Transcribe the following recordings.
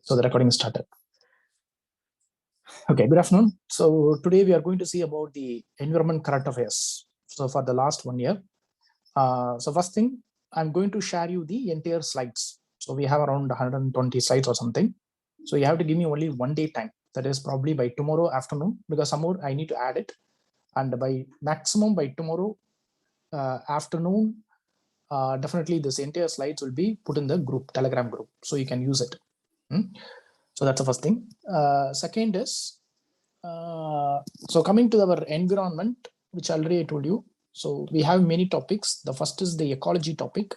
So the recording is started. Okay, good afternoon. So today we are going to see about the environment current affairs. So for the last 1 year. So first thing, I'm going to share you the entire slides. So we have around 120 slides or something. So you have to give me only 1 day time. That is probably by tomorrow afternoon, because some more I need to add it. And by maximum by tomorrow afternoon, definitely this entire slides will be put in the group, Telegram group. So you can use it. So that's the first thing. Second is, so coming to our environment, which already I told you. So we have many topics. The first is the ecology topic.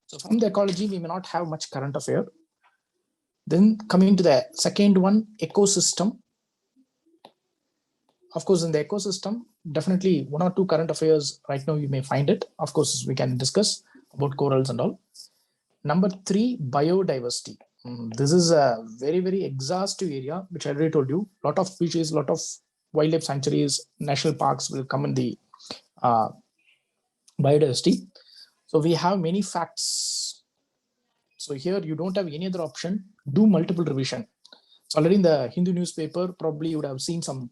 So from the ecology, we may not have much current affair. Then coming to the second one, ecosystem. Of course, in the ecosystem, definitely 1 or 2 current affairs right now you may find it. Of course, we can discuss about corals and all. Number 3, biodiversity. This is a very, very exhaustive area, which I already told you. Lot of species, lot of wildlife sanctuaries, national parks will come in the biodiversity. So we have many facts. So here you don't have any other option. Do multiple revision. So already in the Hindu newspaper, probably you would have seen some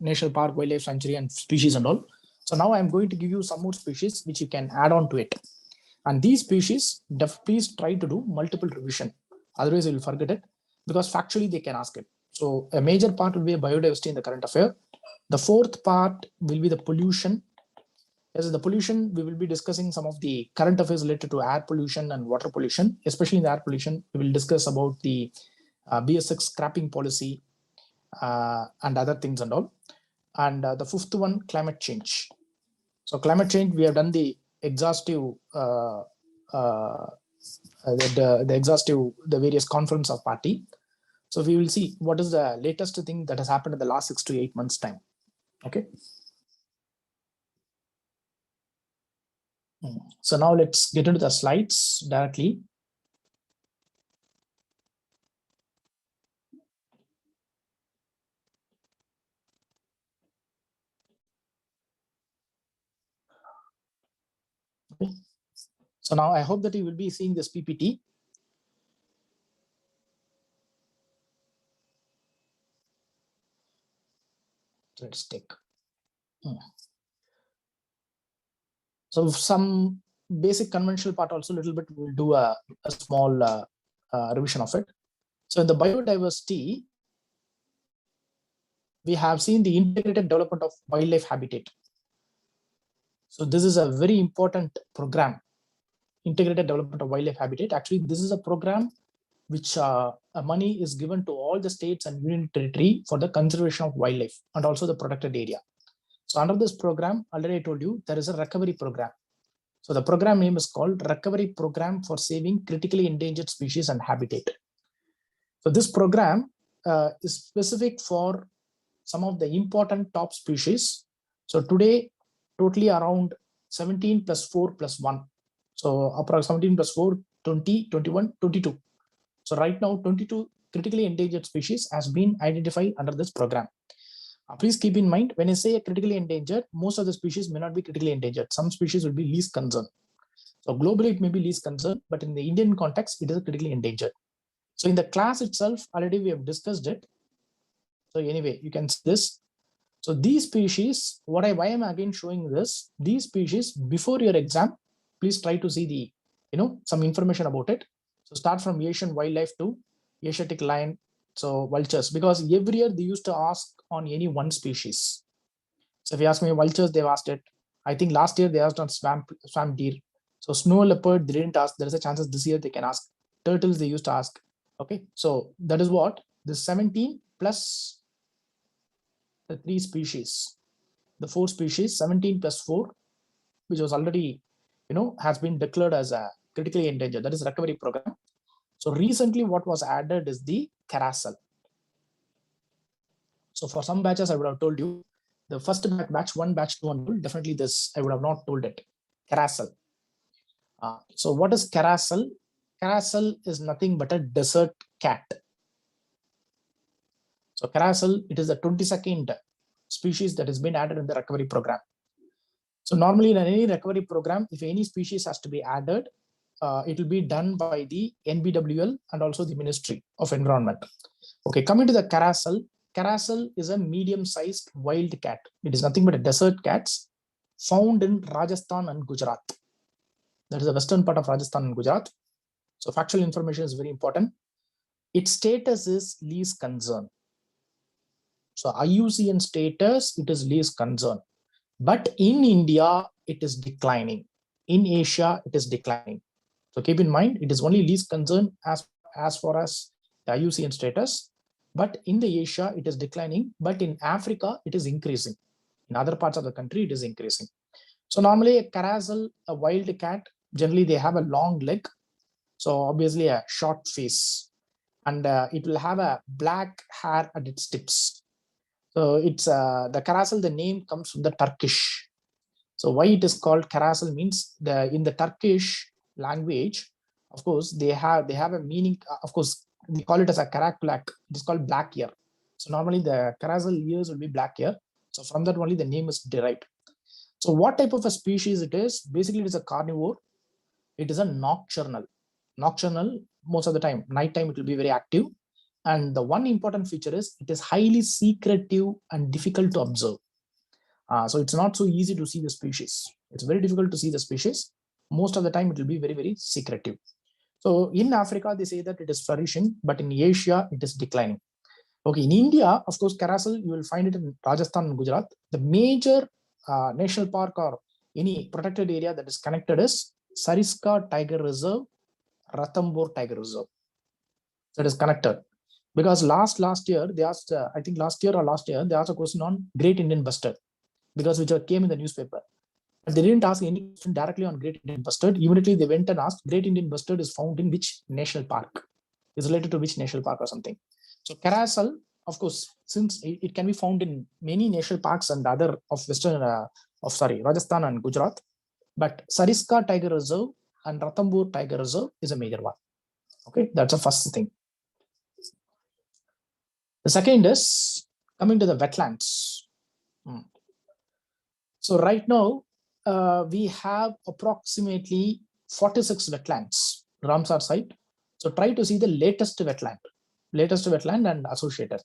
national park, wildlife sanctuary and species and all. So now I'm going to give you some more species which you can add on to it. And these species, please try to do multiple revision. Otherwise, you will forget it, because factually they can ask it. So a major part will be biodiversity in the current affair. The fourth part will be the pollution. As the pollution, we will be discussing some of the current affairs related to air pollution and water pollution. Especially in the air pollution, we will discuss about the BS6 scrapping policy and other things and all. And the fifth one, climate change. So climate change, we have done the exhaustive the various conference of party. So we will see what is the latest thing that has happened in the last 6 to 8 months time. Okay. So now let's get into the slides directly. Okay. So now I hope that you will be seeing this PPT. Let's take. So some basic conventional part also a little bit, we'll do a small revision of it. So in the biodiversity, we have seen the integrated development of wildlife habitat. So this is a very important program, integrated development of wildlife habitat. Actually, this is a program which money is given to all the states and union territory for the conservation of wildlife and also the protected area. So under this program, already I told you, there is a recovery program. So the program name is called Recovery Program for Saving Critically Endangered Species and Habitat. So this program is specific for some of the important top species. So today, totally around 17 plus 4 plus 1. So approximately 17 plus 4, 20, 21, 22. So right now, 22 critically endangered species has been identified under this program. Please keep in mind, when I say critically endangered, most of the species may not be critically endangered. Some species will be least concern. So globally, it may be least concern, but in the Indian context, it is critically endangered. So in the class itself, already we have discussed it. So anyway, you can see this. So these species, why am I again showing this? These species, before your exam, please try to see the, some information about it. So start from Asian wildlife to Asiatic lion, so vultures, because every year they used to ask on any one species. So if you ask me vultures, they've asked it. I think last year they asked on swamp deer. So snow leopard, they didn't ask. There is a chances this year they can ask. Turtles, they used to ask. Okay, so that is what this 17 plus the 3 species, the 4 species, 17 plus 4, which was already, has been declared as a critically endangered. That is recovery program. So recently what was added is the caracal. So for some batches, I would have told you the first batch 1, batch 2, and definitely this, I would have not told it. Caracal. So what is caracal? Caracal is nothing but a desert cat. So caracal, it is the 22nd species that has been added in the recovery program. So normally in any recovery program, if any species has to be added, it will be done by the NBWL and also the Ministry of Environment. Okay, coming to the Caracal. Caracal is a medium-sized wild cat. It is nothing but a desert cat found in Rajasthan and Gujarat. That is the western part of Rajasthan and Gujarat. So factual information is very important. Its status is least concern. So IUCN status, it is least concern. But in India, it is declining. In Asia, it is declining. So keep in mind, it is only least concern as far as the IUCN status. But in the Asia, it is declining. But in Africa, it is increasing. In other parts of the country, it is increasing. So normally a caracal, a wild cat, generally they have a long leg. So obviously a short face. And it will have a black hair at its tips. So it's the caracal, the name comes from the Turkish. So why it is called caracal means in the Turkish language, of course, they have a meaning. Of course, we call it as a caraculak. It is called black ear. So normally the caracal ears will be black ear. So from that only the name is derived. So what type of a species it is? Basically, it is a carnivore. It is a nocturnal. Nocturnal, most of the time, nighttime it will be very active. And the one important feature is it is highly secretive and difficult to observe. So it's not so easy to see the species. It's very difficult to see the species. Most of the time it will be very, very secretive. So in Africa, they say that it is flourishing, but in Asia, it is declining. Okay, in India, of course, caracal, you will find it in Rajasthan and Gujarat. The major national park or any protected area that is connected is Sariska Tiger Reserve, Ranthambore Tiger Reserve. That is connected. Because last year, they asked, I think last year, they asked a question on Great Indian Bustard, because which came in the newspaper. But they didn't ask any question directly on Great Indian Bustard. Immediately they went and asked, Great Indian Bustard is found in which national park? Is related to which national park or something. So caracal, of course, since it can be found in many national parks and other of Rajasthan and Gujarat, but Sariska Tiger Reserve and Ranthambore Tiger Reserve is a major one. Okay, that's the first thing. The second is coming to the wetlands. So right now, we have approximately 46 wetlands, Ramsar site. So try to see the latest wetland and associated.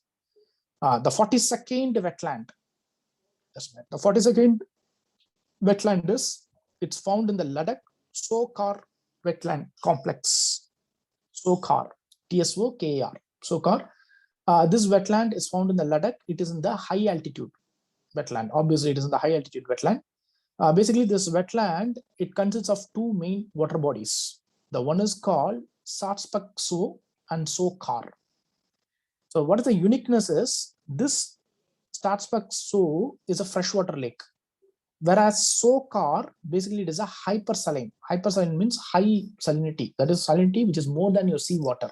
The 42nd wetland. The 42nd wetland is, it's found in the Ladakh Sokar wetland complex. Sokar, T-S-O-K-A-R, Sokar. This wetland is found in the Ladakh. It is in the high altitude wetland. Obviously, it is in the high altitude wetland. Basically, this wetland, it consists of two main water bodies. The one is called Satspuk So and Sokar. So what is the uniqueness is, this Satspuk So is a freshwater lake, whereas Sokar, basically it is a hypersaline. Hypersaline means high salinity. That is salinity which is more than your seawater.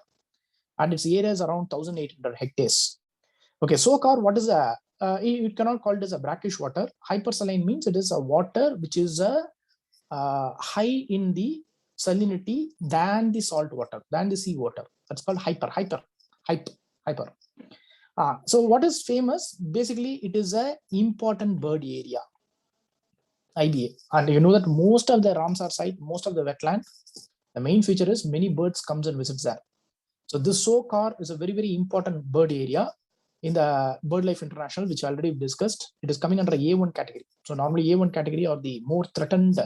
And its area is around 1,800 hectares. Okay, Sokar, what is a it cannot call it as a brackish water. Hypersaline means it is a water which is high in the salinity than the salt water, than the sea water. That's called hyper. So what is famous? Basically, it is a important bird area, IBA. And you know that most of the Ramsar site, most of the wetland, the main feature is many birds comes and visits there. So this Sokar is a very, very important bird area in the BirdLife International, which already discussed. It is coming under A1 category. So normally A1 category are the more threatened,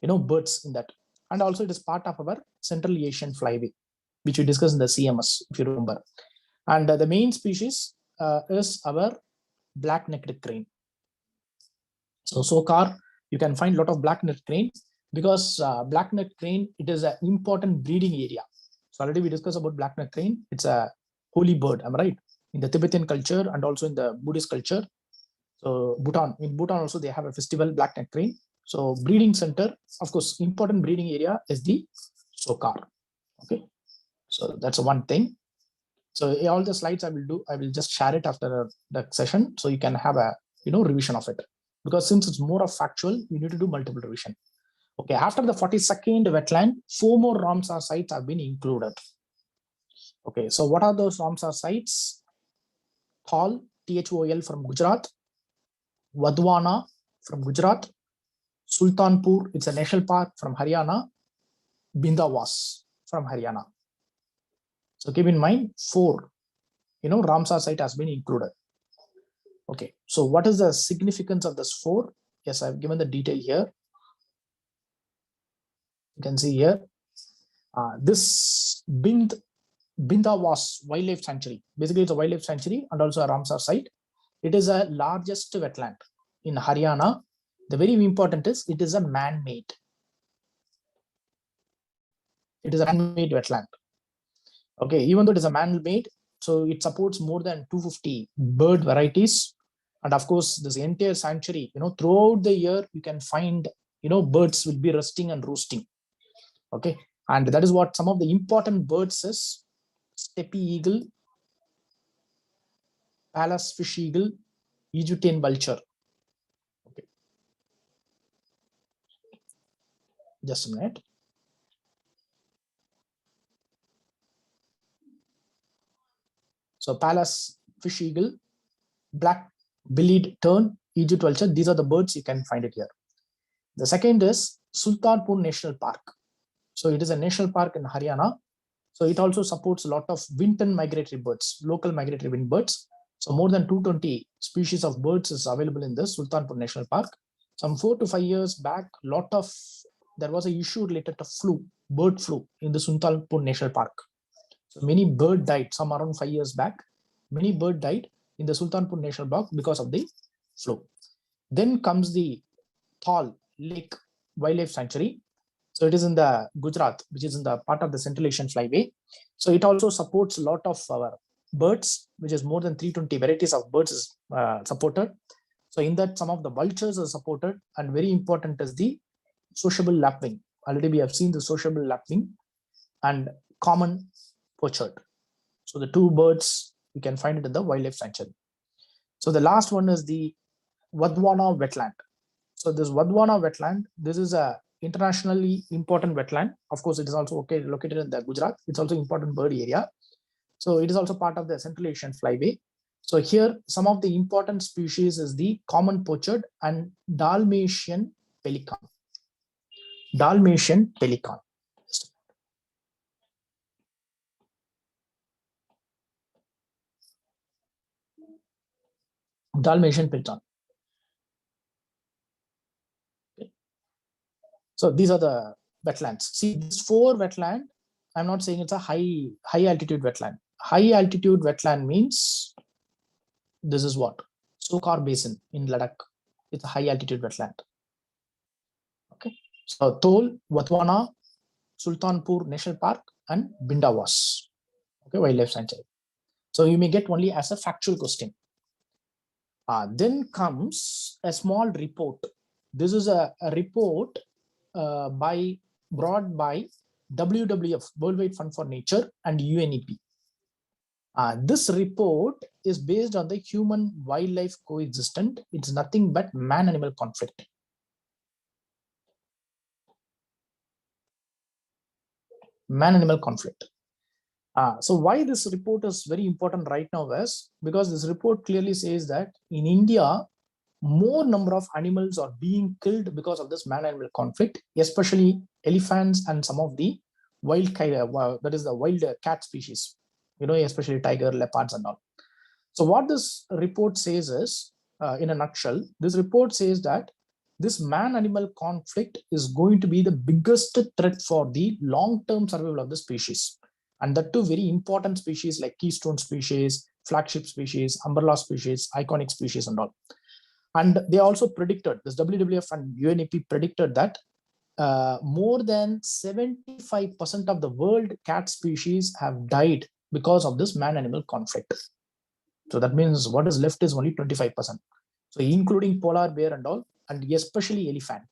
birds in that. And also it is part of our Central Asian flyway, which we discussed in the CMS, if you remember. And the main species is our black-necked crane. So Sokar, you can find a lot of black-necked crane, because black-necked crane, it is an important breeding area. So already we discussed about black-necked crane. It's a holy bird, am I right? In the Tibetan culture and also in the Buddhist culture. So in Bhutan also they have a festival, black-necked crane. So breeding center, of course, important breeding area is the Sokar. Okay, so that's one thing. So all the slides I will just share it after the session, so you can have a revision of it. Because since it's more of factual, you need to do multiple revision. Okay, after the 42nd wetland, 4 more Ramsar sites have been included. Okay, so what are those Ramsar sites? Thol, THOL from Gujarat, Wadhwana from Gujarat, Sultanpur, it's a national park from Haryana, Bindawas from Haryana. So keep in mind 4, Ramsar site has been included. Okay, so what is the significance of this 4? Yes, I've given the detail here. You can see here, this Bindawas Wildlife Sanctuary. Basically, it's a wildlife sanctuary and also a Ramsar site. It is a largest wetland in Haryana. The very important is it is a man-made. It is a man-made wetland. Okay, even though it is a man-made, so it supports more than 250 bird varieties. And of course, this entire sanctuary, throughout the year, you can find, birds will be resting and roosting. Okay, and that is what some of the important birds is: steppe eagle, Pallas fish eagle, Ejutean vulture. Okay, just a minute. So Pallas fish eagle, black-bellied tern, Egypt vulture. These are the birds you can find it here. The second is Sultanpur National Park. So it is a national park in Haryana. So it also supports a lot of winter migratory birds, local migratory wind birds. So more than 220 species of birds is available in the Sultanpur National Park. Some 4 to 5 years back, there was an issue related to bird flu in the Sultanpur National Park. So many bird died, some around 5 years back. Many bird died in the Sultanpur National Park because of the flu. Then comes the Thal Lake Wildlife Sanctuary. So it is in the Gujarat, which is in the part of the Central Asian Flyway. So it also supports a lot of our birds, which is more than 320 varieties of birds is supported. So in that, some of the vultures are supported, and very important is the sociable lapwing. Already we have seen the sociable lapwing and common pochard. So the 2 birds, you can find it in the wildlife sanctuary. So the last one is the Wadhwana wetland. So this Wadhwana wetland, this is a internationally important wetland. Of course, it is also located in the Gujarat. It's also important bird area. So it is also part of the Central Asian Flyway. So here, some of the important species is the common pochard and Dalmatian pelican. Dalmatian pelican. Dalmatian pelican. Okay. So these are the wetlands. See, this 4 wetland, I'm not saying it's a high altitude wetland. High altitude wetland means this is what? Sokar Basin in Ladakh. It's a high altitude wetland. Okay. So Thal, Wadhwana, Sultanpur National Park, and Bindawas. Okay, wildlife sanctuary. So you may get only as a factual question. Then comes a small report. This is a report brought by WWF, Worldwide Fund for Nature, and UNEP. This report is based on the human-wildlife coexistence. It's nothing but man-animal conflict. Man-animal conflict. So why this report is very important right now is because this report clearly says that in India, more number of animals are being killed because of this man-animal conflict, especially elephants and some of the wild cat species, especially tiger, leopards and all. So what this report says is, in a nutshell, this report says that this man-animal conflict is going to be the biggest threat for the long-term survival of the species. And that too very important species like keystone species, flagship species, umbrella species, iconic species and all. And they also predicted, this WWF and UNEP predicted that more than 75% of the world cat species have died because of this man-animal conflict. So that means what is left is only 25%. So including polar bear and all, and especially elephant.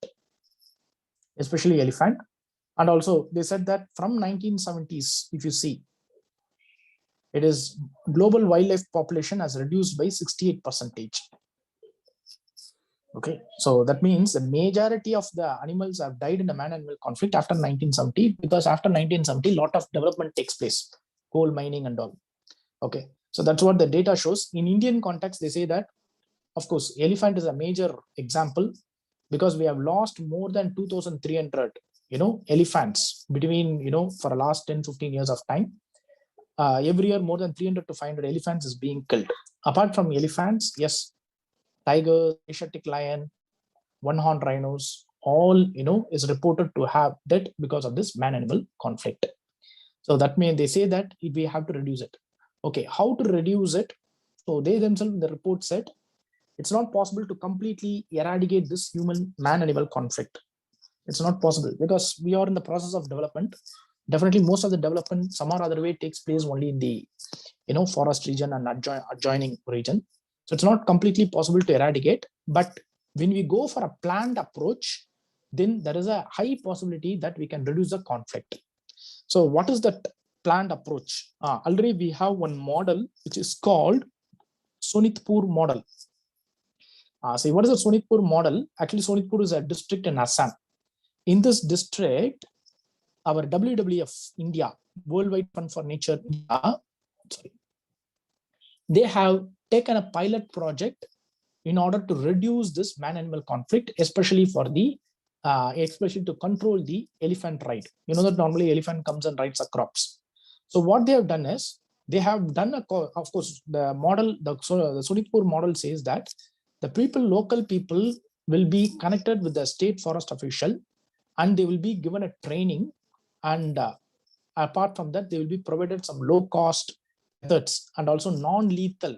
And also they said that from 1970s, if you see, it is global wildlife population has reduced by 68%. Okay, so that means the majority of the animals have died in the man-animal conflict after 1970, because after 1970, a lot of development takes place, coal mining and all. Okay, so that's what the data shows. In Indian context, they say that, of course, elephant is a major example because we have lost more than 2,300 elephants between, for the last 10-15 years of time. Every year, more than 300 to 500 elephants is being killed. Apart from elephants, yes, tigers, Asiatic lion, one-horned rhinos, all, is reported to have death because of this man-animal conflict. So that means they say that we have to reduce it. Okay, how to reduce it? So they themselves in the report said, it's not possible to completely eradicate this human man-animal conflict. It's not possible because we are in the process of development. Definitely most of the development some or other way takes place only in the forest region and adjoining region. So it's not completely possible to eradicate, but when we go for a planned approach, then there is a high possibility that we can reduce the conflict. So what is that planned approach? Already we have one model which is called Sonitpur model. So what is the Sonitpur model? Actually, Sonitpur is a district in Assam. In this district, our WWF India, Worldwide Fund for Nature, they have taken a pilot project in order to reduce this man-animal conflict, especially to control the elephant ride. You know that normally elephant comes and rides the crops. So what they have done is, they have done of course, the model, the Sonitpur model says that the local people will be connected with the state forest official, and they will be given a training, and apart from that, they will be provided some low-cost methods and also non-lethal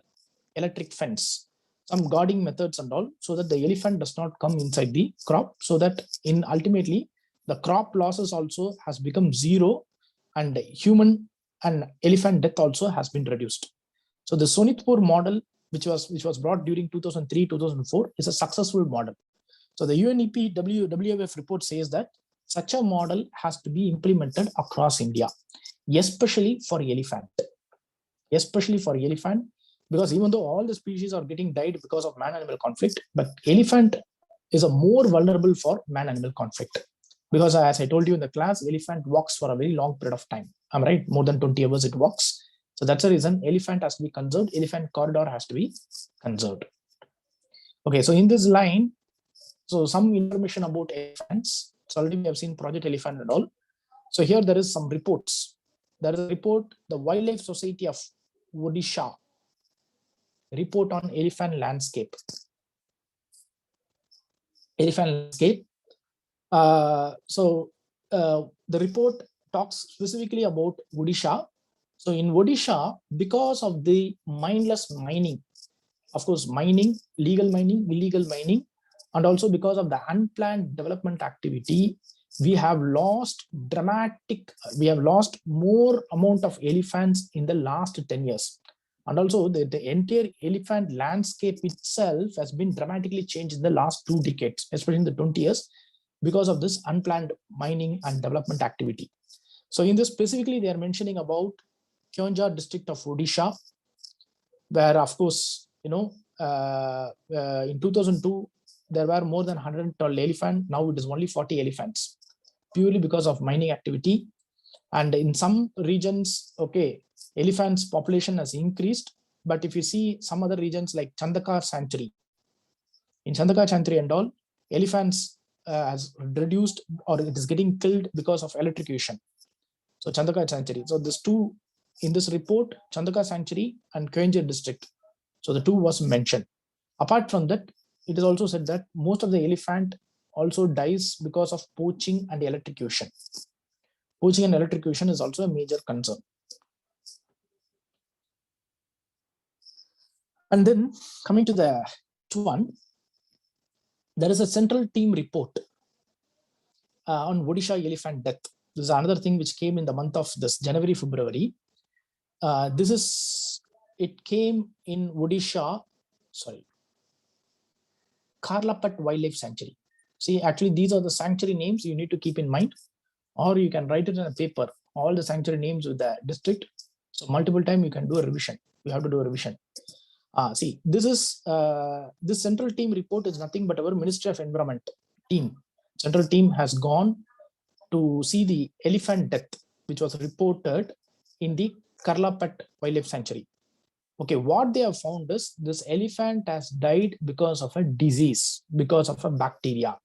electric fence, some guarding methods and all, so that the elephant does not come inside the crop, so that ultimately the crop losses also has become zero, and human and elephant death also has been reduced. So the Sonitpur model, which was brought during 2003-2004, is a successful model. So the UNEP WWF report says that such a model has to be implemented across India, especially for elephant. Especially for elephant, because even though all the species are getting died because of man-animal conflict, but elephant is a more vulnerable for man-animal conflict. Because as I told you in the class, elephant walks for a very long period of time. I'm right, more than 20 hours it walks. So that's the reason elephant has to be conserved. Elephant corridor has to be conserved. Okay, so in this line, so some information about elephants. So already we have seen Project Elephant and all. So here there is some reports. There is a report, the Wildlife Society of Odisha, report on elephant landscape. Elephant landscape. The report talks specifically about Odisha. So in Odisha, because of the mindless mining, of course, mining, legal mining, illegal mining, and also because of the unplanned development activity, we have lost more amount of elephants in the last 10 years. And also the entire elephant landscape itself has been dramatically changed in the last 2 decades, especially in the 20 years, because of this unplanned mining and development activity. So in this specifically, they are mentioning about Keonjhar district of Odisha, where of course, in 2002, there were more than 112 elephants. Now it is only 40 elephants, purely because of mining activity. And in some regions, okay, elephants population has increased. But if you see some other regions like Chandaka Sanctuary, in Chandaka Sanctuary and all, elephants has reduced, or it is getting killed because of electrocution. So Chandaka Sanctuary. So these two in this report, Chandaka Sanctuary and Keonjhar district. So the two was mentioned. Apart from that, it is also said that most of the elephant also dies because of poaching and electrocution. Poaching and electrocution is also a major concern. And then coming to the one, there is a central team report on Odisha elephant death. This is another thing which came in the month of this January, February. It came in Odisha, Karlapat Wildlife Sanctuary. See, actually, these are the sanctuary names you need to keep in mind, or you can write it in a paper, all the sanctuary names with the district. So multiple times you can do a revision. You have to do a revision. See, this central team report is nothing but our Ministry of Environment team. Central team has gone to see the elephant death, which was reported in the Karlapat Wildlife Sanctuary. Okay, what they have found is this elephant has died because of a disease, because of a bacteria.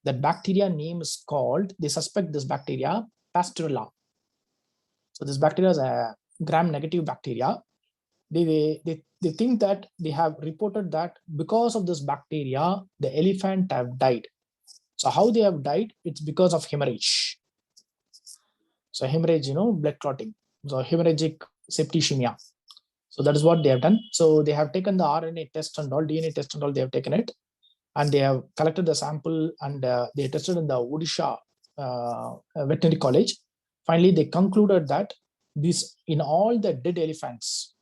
That bacteria name is called, they suspect this bacteria, Pasteurella. So this bacteria is a gram-negative bacteria. They think that they have reported that because of this bacteria, the elephant have died. So how they have died? It's because of hemorrhage. So hemorrhage, blood clotting. So hemorrhagic septicemia. So that is what they have done. So they have taken the RNA test and all, DNA test and all, they have taken it. And they have collected the sample and they tested in the Odisha Veterinary College. Finally, they concluded that in all the dead elephants,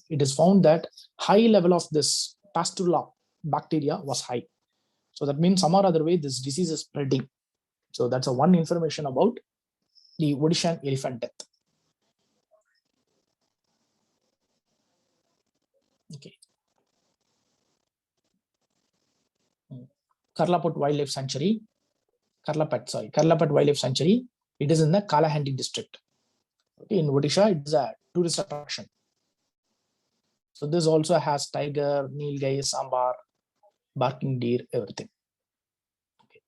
it is found that high level of this Pasteurella bacteria was high. So that means some or other way this disease is spreading. So that's one information about the Odishan elephant death. Okay. Karlaput Wildlife Sanctuary. Karlaput Wildlife Sanctuary. It is in the Kalahandi district. Okay, in Odisha, it is a tourist attraction. So this also has tiger, nilgai, sambar, barking deer, everything. Okay.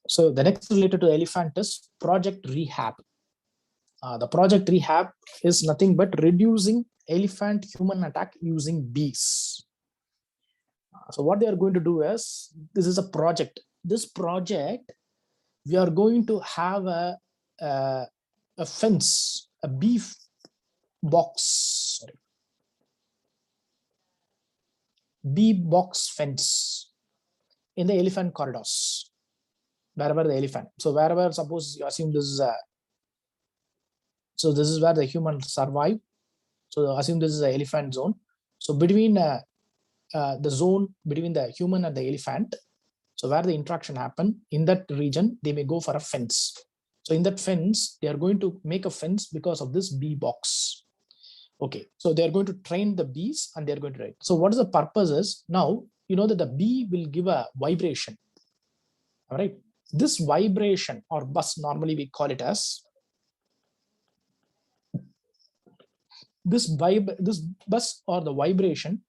So the next related to elephant is Project Rehab. The Project Rehab is nothing but reducing elephant human attack using bees. So what they are going to do is, this is a project. This project, we are going to have a fence, a bee box, bee box fence in the elephant corridors, wherever the elephant. So wherever, suppose you assume this is so this is where the humans survive. So assume this is the elephant zone. So between the zone between the human and the elephant, so where the interaction happen, in that region, they may go for a fence. So in that fence, they are going to make a fence because of this bee box. Okay, so they are going to train the bees and they are going to write. So what is the purpose is, now you know that the bee will give a vibration. All right, this vibration or buzz, normally we call it as, this buzz or the vibration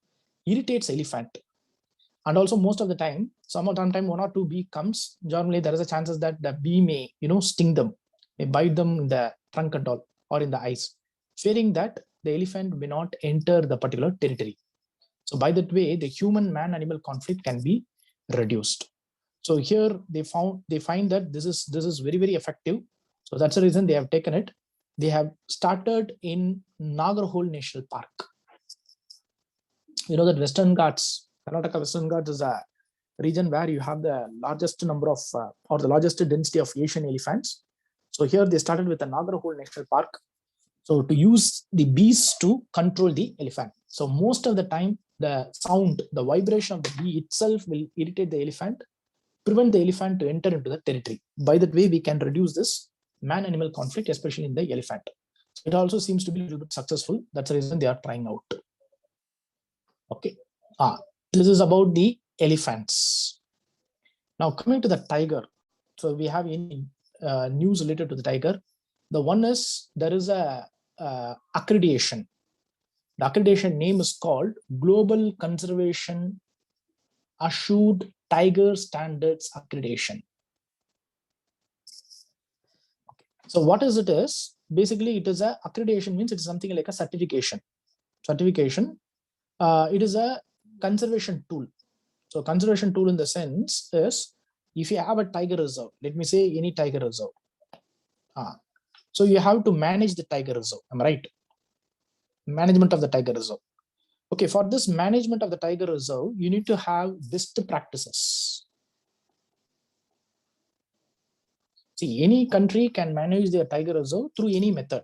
irritates elephant. And also most of the time, sometimes one or two bee comes, generally there is a chances that the bee may, sting them, may bite them in the trunk and all, or in the eyes, fearing that the elephant may not enter the particular territory. So by that way, the human man animal conflict can be reduced. So here they find that this is very, very effective. So that's the reason they have taken it. They have started in Nagarhole National Park. You know that Western Ghats, Karnataka Western Ghats is a region where you have the largest number of or the largest density of Asian elephants. So here they started with the Nagarhole National Park. So to use the bees to control the elephant. So most of the time, the sound, the vibration of the bee itself will irritate the elephant, prevent the elephant to enter into the territory. By that way, we can reduce this man-animal conflict, especially in the elephant. It also seems to be a little bit successful. That's the reason they are trying out. Okay. This is about the elephants. Now coming to the tiger. So we have any news related to the tiger. The one is, there is a accreditation. The accreditation name is called Global Conservation Assured Tiger Standards Accreditation. Okay. So what is it is? Basically, it is a accreditation, means it is something like a certification. It is a conservation tool. So conservation tool in the sense is, if you have a tiger reserve, let me say any tiger reserve. So you have to manage the tiger reserve, am I right? Management of the tiger reserve. Okay, for this management of the tiger reserve, you need to have best practices. See, any country can manage their tiger reserve through any method.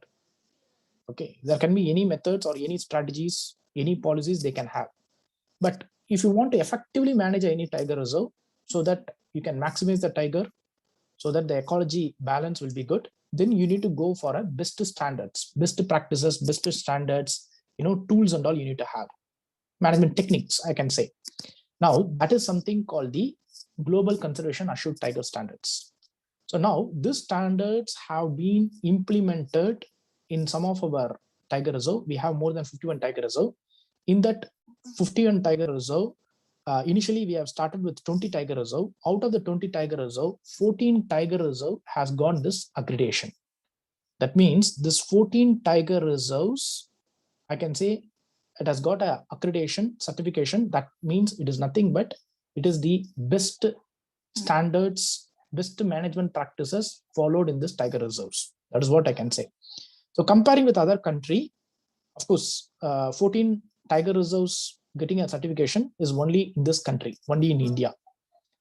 Okay, there can be any methods or any strategies, any policies they can have. But if you want to effectively manage any tiger reserve so that you can maximize the tiger, so that the ecology balance will be good, then you need to go for a best standards, best practices, best standards, tools and all you need to have. Management techniques, I can say. Now, that is something called the Global Conservation Assured Tiger Standards. So now, these standards have been implemented in some of our tiger reserve. We have more than 51 tiger reserve. In that 51 tiger reserve, initially we have started with 20 tiger reserve. Out of the 20 tiger reserve, 14 tiger reserve has got this accreditation. That means this 14 tiger reserves, I can say it has got a accreditation certification. That means it is nothing but it is the best standards, best management practices followed in this tiger reserves. That is what I can say. So comparing with other country, of course, 14 tiger reserves getting a certification is only in this country, only in India,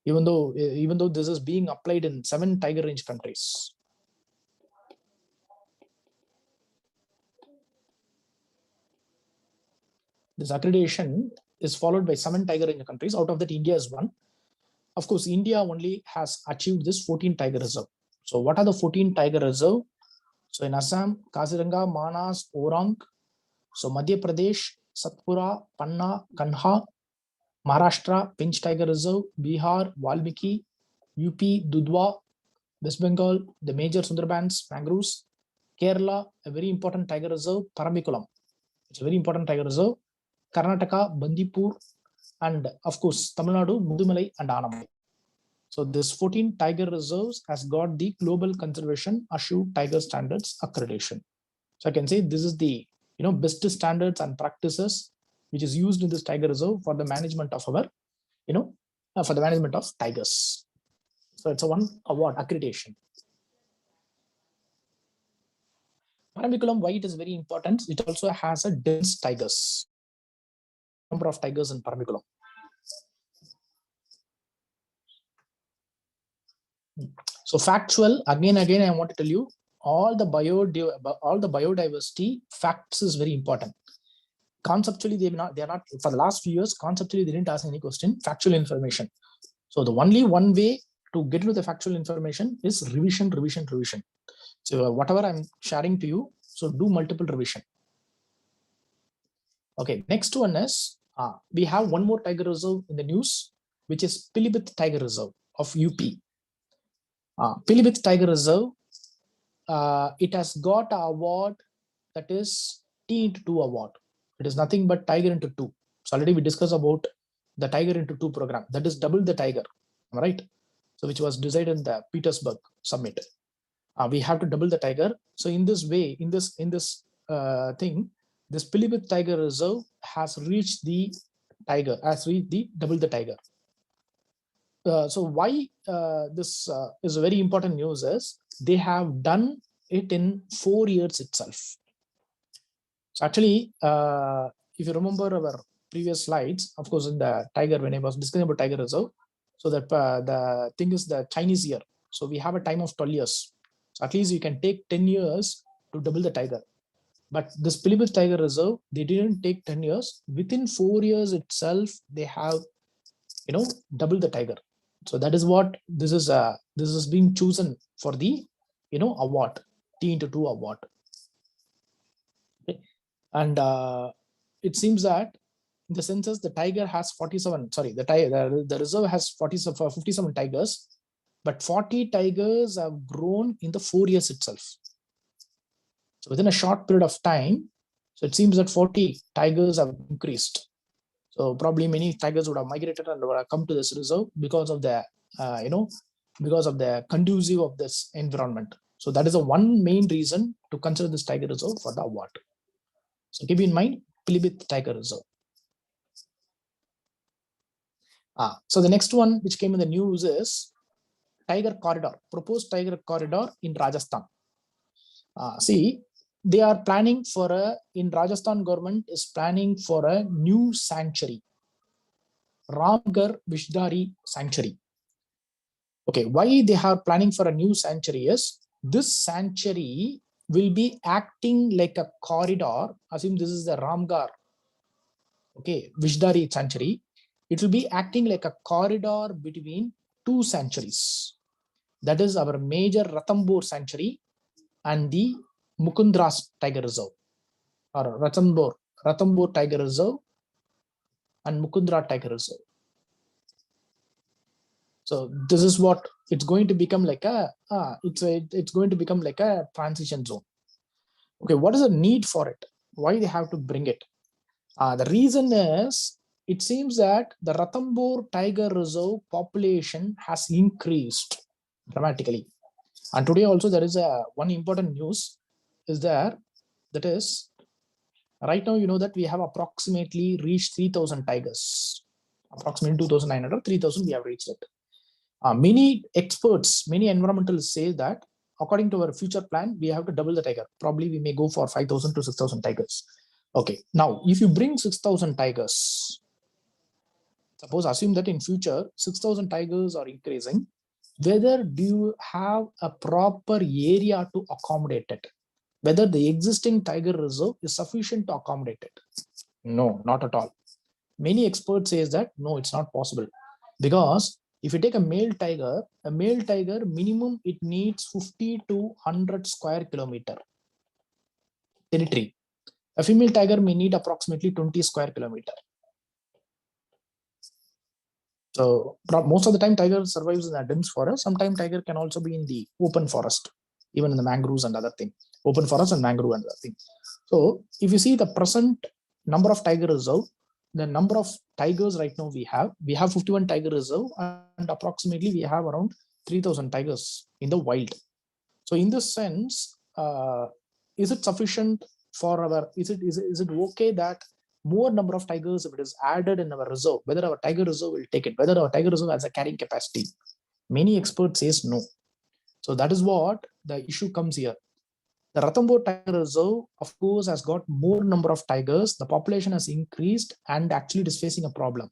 even though this is being applied in 7 tiger range countries. This accreditation is followed by 7 tiger range countries. Out of that, India is one. Of course, India only has achieved this 14 tiger reserve. So what are the 14 tiger reserve? So in Assam, Kaziranga, Manas, Orang. So Madhya Pradesh, Satpura, Panna, Kanha. Maharashtra, Pinch Tiger Reserve. Bihar, Valmiki. UP, Dudhwa. West Bengal, the major Sundarbans, mangroves. Kerala, a very important tiger reserve, Paramikulam. It's a very important tiger reserve. Karnataka, Bandipur, and of course, Tamil Nadu, Mudumalai and Anamai. So this 14 tiger reserves has got the Global Conservation Assured Tiger Standards accreditation. So I can say this is the best standards and practices which is used in this tiger reserve for the management of our for the management of tigers. So it's a one award accreditation. Paramikulam, why it is very important? It also has a dense tigers. Number of tigers in Paramikulam. So factual, again, I want to tell you, all the biodiversity facts is very important. Conceptually, they are not for the last few years. Conceptually, they didn't ask any question. Factual information. So the only one way to get to the factual information is revision. So whatever I'm sharing to you, so do multiple revision. Okay, next one is we have one more tiger reserve in the news, which is Pilibhit Tiger Reserve of UP. Pilibhit Tiger Reserve, it has got an award that is T×2 award. It is nothing but Tiger into 2. So already we discussed about the Tiger into 2 program. That is double the tiger, right? So which was decided in the Petersburg summit. We have to double the tiger. So in this way, in this thing, this Pilibhit Tiger Reserve has reached the tiger, double the tiger. So why this is very important news is they have done it in 4 years itself. So actually, if you remember our previous slides, of course, in the tiger, when I was discussing about tiger reserve, so that the thing is the Chinese year. So we have a time of 12 years. So at least you can take 10 years to double the tiger. But this Pilibhit Tiger Reserve, they didn't take 10 years. Within 4 years itself, they have, double the tiger. So that is what this is being chosen for the, award, T×2 award. Okay. And it seems that in the census, the tiger has 47, sorry, the reserve has 57 tigers, but 40 tigers have grown in the 4 years itself. So within a short period of time, so it seems that 40 tigers have increased. So probably many tigers would have migrated and would have come to this reserve because of the, because of the conducive of this environment. So that is the one main reason to consider this tiger reserve for the award. So keep in mind, Pilibhit Tiger Reserve. So the next one which came in the news is Tiger Corridor, proposed Tiger Corridor in Rajasthan. See, they are planning for in Rajasthan government is planning for a new sanctuary, Ramgarh Vishdhari Sanctuary. Okay, why they are planning for a new sanctuary is this sanctuary will be acting like a corridor. Assume this is the Ramgarh, okay, Vishdhari Sanctuary. It will be acting like a corridor between 2 sanctuaries. That is our major Ranthambore Sanctuary and the Mukundra Tiger Reserve, or Ranthambore Tiger Reserve and Mukundra Tiger Reserve. So this is what it's going to become like it's going to become like a transition zone. Okay, what is the need for it? Why they have to bring it? The reason is it seems that the Ranthambore Tiger Reserve population has increased dramatically. And today also there is a one important news is there, that is right now, you know that we have approximately reached 3,000 tigers, approximately 2,900, 3,000 we have reached it. Many experts, many environmentalists say that according to our future plan, we have to double the tiger. Probably we may go for 5,000 to 6,000 tigers. Okay, now if you bring 6,000 tigers, suppose assume that in future 6,000 tigers are increasing, whether do you have a proper area to accommodate it? Whether the existing tiger reserve is sufficient to accommodate it? No, not at all. Many experts say that no, it's not possible, because if you take a male tiger minimum it needs 50 to 100 square kilometer territory. A female tiger may need approximately 20 square kilometer. So most of the time tiger survives in the dense forest. Sometimes tiger can also be in the open forest, even in the mangroves and other thing. Open forest and mangrove and other thing. So if you see the present number of tiger reserve, the number of tigers right now we have 51 tiger reserve, and approximately we have around 3,000 tigers in the wild. So in this sense, is it sufficient for our, is it okay that more number of tigers, if it is added in our reserve, whether our tiger reserve will take it, whether our tiger reserve has a carrying capacity? Many experts says no. So that is what the issue comes here. The Ranthambore Tiger Reserve, of course, has got more number of tigers. The population has increased, and actually it is facing a problem.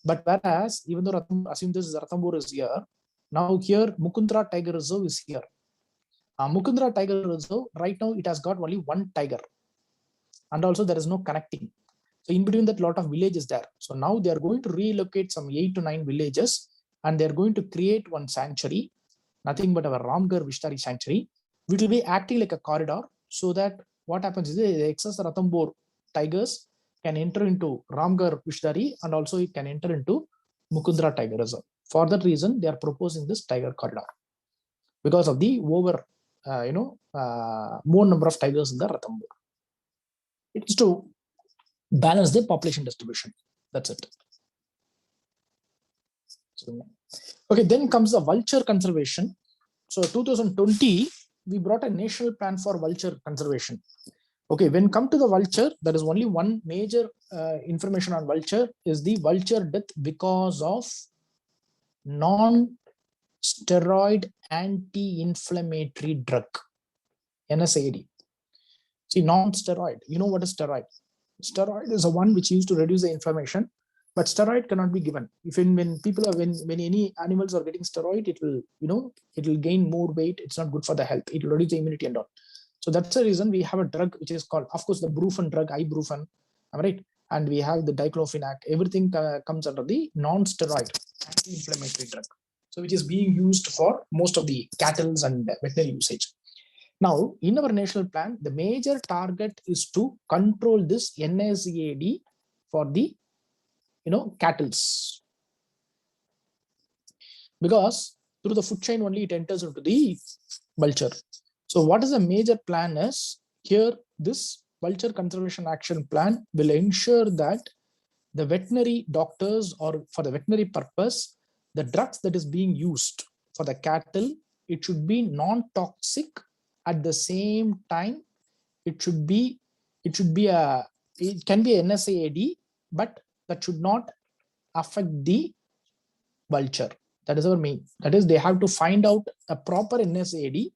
But whereas, even though assume this is Ranthambore is here, now here Mukundra Tiger Reserve is here. Mukundra Tiger Reserve, right now it has got only one tiger, and also there is no connecting. So in between that, lot of villages there. So now they are going to relocate some 8 to 9 villages, and they are going to create one sanctuary, nothing but our Ramgarh Vishtari sanctuary, which will be acting like a corridor, so that what happens is the excess Ranthambore tigers can enter into Ramgarh Vishtari, and also it can enter into Mukundra Tiger Reserve. For that reason, they are proposing this tiger corridor, because of the over, more number of tigers in the Ranthambore. It's to balance the population distribution. That's it. So, okay, then comes the vulture conservation. So 2020, we brought a national plan for vulture conservation. Okay, when come to the vulture, there is only one major information on vulture, is the vulture death because of non-steroid anti-inflammatory drug, NSAID. See, non-steroid, you know what is steroid? Steroid is a one which used to reduce the inflammation, but steroid cannot be given. When people are, when any animals are getting steroid, it will, it will gain more weight. It's not good for the health. It will reduce the immunity and all. So that's the reason we have a drug which is called, of course, the Brufen drug, ibuprofen, right? And we have the diclofenac. Everything comes under the non-steroid anti-inflammatory drug. So which is being used for most of the cattle and veterinary usage. Now, in our national plan, the major target is to control this NSAID for the, cattle, because through the food chain only it enters into the vulture. So what is the major plan is here, this vulture conservation action plan will ensure that the veterinary doctors, or for the veterinary purpose, the drugs that is being used for the cattle, it should be non-toxic. At the same time, it can be a NSAID, but that should not affect the vulture. That is our main. That is, they have to find out a proper NSAID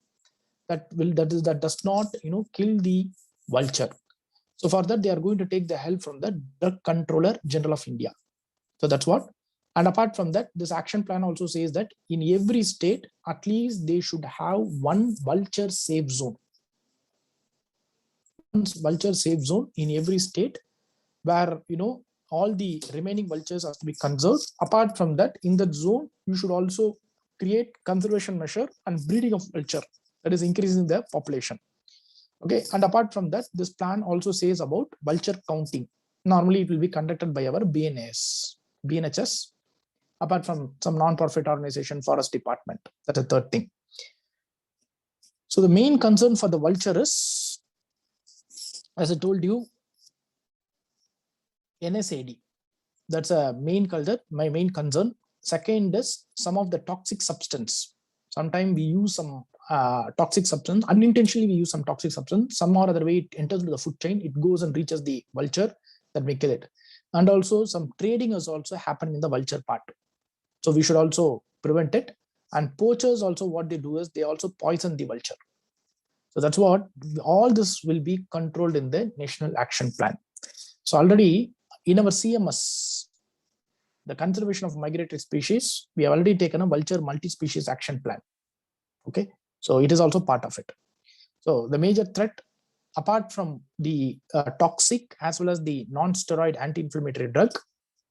that does not, kill the vulture. So for that, they are going to take the help from the Drug Controller General of India. So that's what. And apart from that, this action plan also says that in every state, at least they should have one vulture safe zone. One vulture safe zone in every state, where, all the remaining vultures have to be conserved. Apart from that, in that zone, you should also create conservation measure and breeding of vulture, that is increasing the population. Okay, and apart from that, this plan also says about vulture counting. Normally, it will be conducted by our BNHS, apart from some non-profit organization, forest department. That's the third thing. So the main concern for the vulture is, as I told you, NSAID. That's a main culture, my main concern. Second is some of the toxic substance. Sometimes we use some toxic substance, unintentionally we use some toxic substance, some or other way it enters into the food chain, it goes and reaches the vulture, that may kill it. And also some trading has also happened in the vulture part. So we should also prevent it. And poachers also, what they do is they also poison the vulture. So that's what all this will be controlled in the National Action Plan. So already in our CMS, the conservation of migratory species, we have already taken a vulture multi-species action plan. Okay, so it is also part of it. So the major threat, apart from the toxic as well as the non-steroid anti-inflammatory drug,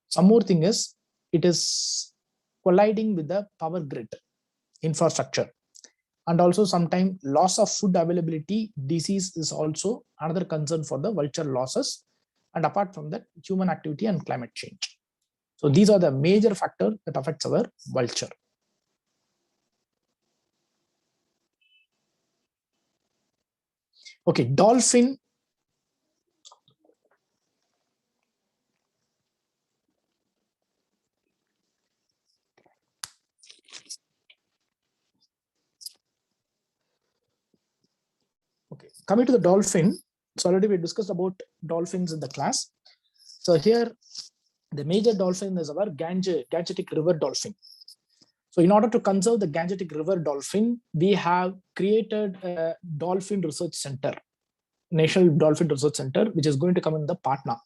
some more thing is it is colliding with the power grid infrastructure. And also sometimes loss of food availability, disease is also another concern for the vulture losses. And apart from that, human activity and climate change. So these are the major factors that affects our vulture. Okay, dolphin. Okay, coming to the dolphin. So already we discussed about dolphins in the class. So here, the major dolphin is our Gangetic River dolphin. So in order to conserve the Gangetic River dolphin, we have created a dolphin research center, National Dolphin Research Center, which is going to come in the Patna.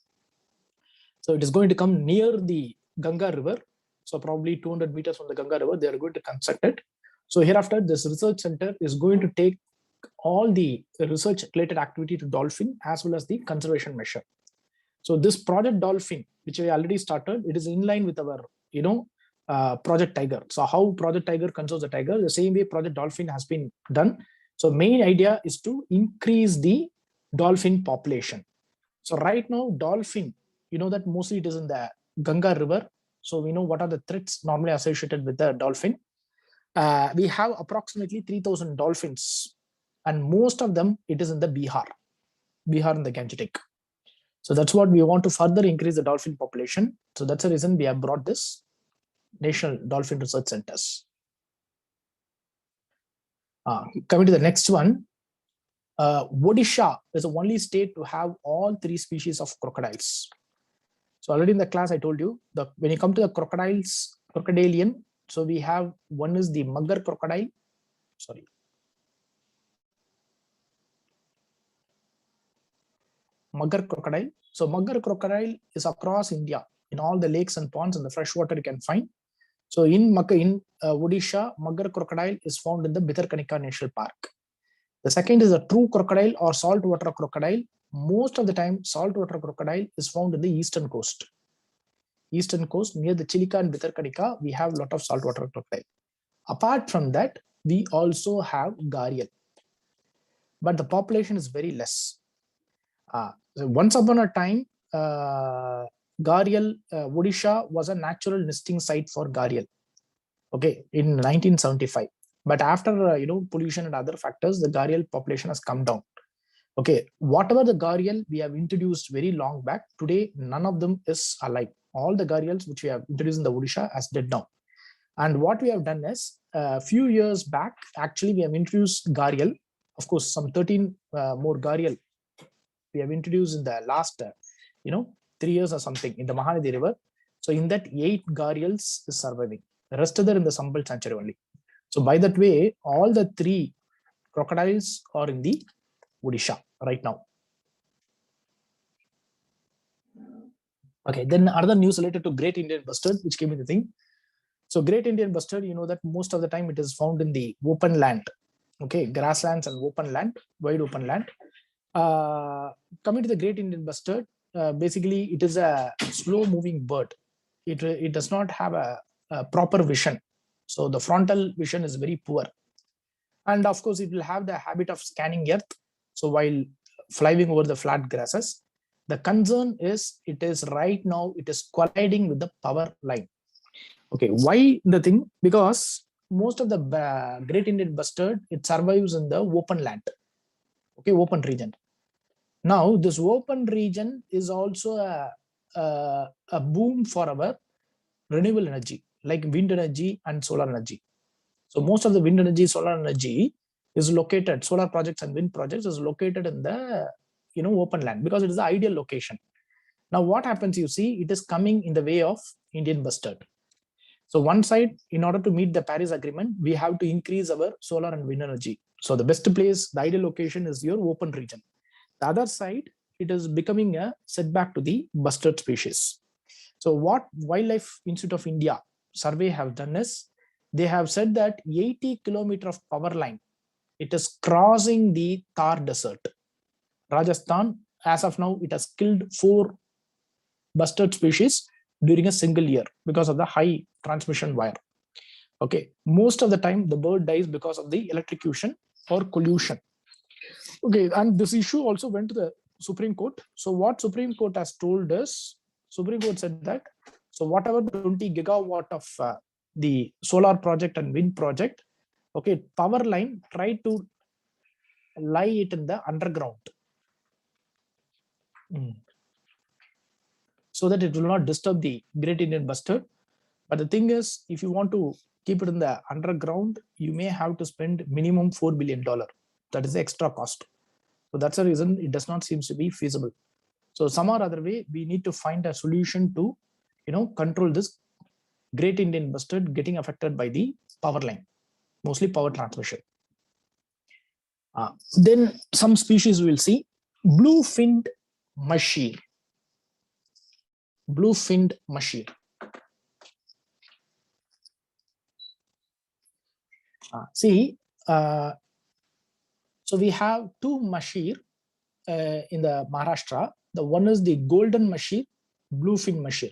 So it is going to come near the Ganga River. So probably 200 meters from the Ganga River, they are going to construct it. So hereafter, this research center is going to take all the research related activity to dolphin as well as the conservation measure. So this Project Dolphin, which we already started, it is in line with our, Project Tiger. So how Project Tiger conserves the tiger, the same way Project Dolphin has been done. So main idea is to increase the dolphin population. So right now, dolphin, you know that mostly it is in the Ganga River. So we know what are the threats normally associated with the dolphin. We have approximately 3,000 dolphins, and most of them, it is in the Bihar in the Gangetic. So that's what we want to further increase the dolphin population. So that's the reason we have brought this National Dolphin Research Centers. Coming to the next one, Odisha is the only state to have all three species of crocodiles. So already in the class, I told you that when you come to the crocodilian, so we have one is the mugger crocodile. Sorry. Mugger crocodile. So mugger crocodile is across India in all the lakes and ponds and the freshwater you can find. So in Odisha, mugger crocodile is found in the Bhitarkanika National Park. The second is a true crocodile or saltwater crocodile. Most of the time, saltwater crocodile is found in the eastern coast. Eastern coast near the Chilika and Bhitarkanika, we have a lot of saltwater crocodile. Apart from that, we also have gharial, but the population is very less. So once upon a time, gharial, Odisha was a natural nesting site for gharial. Okay, in 1975. But after pollution and other factors, the gharial population has come down. Okay, whatever the gharial we have introduced very long back, today none of them is alive. All the gharials which we have introduced in the Odisha has dead now. And what we have done is, a few years back, actually we have introduced gharial. Of course, some 13 more gharial we have introduced in the last 3 years or something in the Mahanadi River. So in that, 8 gharials is surviving. The rest are in the Sambal sanctuary only. So by that way, all the 3 crocodiles are in the Odisha right now. Okay, then other news related to Great Indian Bustard, which came in the thing. So Great Indian Bustard, you know that most of the time it is found in the open land. Okay, grasslands and open land, wide open land. Coming to the Great Indian Bustard, basically it is a slow moving bird. It does not have a proper vision. So the frontal vision is very poor. And of course, it will have the habit of scanning earth. So while flying over the flat grasses, the concern is it is right now, it is colliding with the power line. Okay, why the thing? Because most of the Great Indian Bustard, it survives in the open land. Okay, open region. Now, this open region is also a a boom for our renewable energy, like wind energy and solar energy. So most of the wind energy, solar energy is located, solar projects and wind projects is located in the open land because it is the ideal location. Now what happens, you see, it is coming in the way of Indian bustard. So one side, in order to meet the Paris Agreement, we have to increase our solar and wind energy. So the best place, the ideal location is your open region. The other side, it is becoming a setback to the bustard species. So what Wildlife Institute of India survey have done is, they have said that 80 kilometer of power line, it is crossing the Thar Desert. Rajasthan, as of now, it has killed 4 bustard species during a single year because of the high transmission wire. Okay, most of the time the bird dies because of the electrocution or collusion. Okay, and this issue also went to the Supreme Court. So what Supreme Court has told us, Supreme Court said that, so whatever 20 gigawatt of the solar project and wind project, okay, power line, try to lie it in the underground. So that it will not disturb the Great Indian Bustard. But the thing is, if you want to keep it in the underground, you may have to spend minimum $4 billion. That is the extra cost. So that's the reason it does not seem to be feasible. So some or other way, we need to find a solution to, control this Great Indian Bustard getting affected by the power line, mostly power transmission. Then some species we will see, blue-finned mahseer. Blue-finned mahseer. So we have 2 mahseer in the Maharashtra. The one is the golden mahseer, blue-fin mahseer.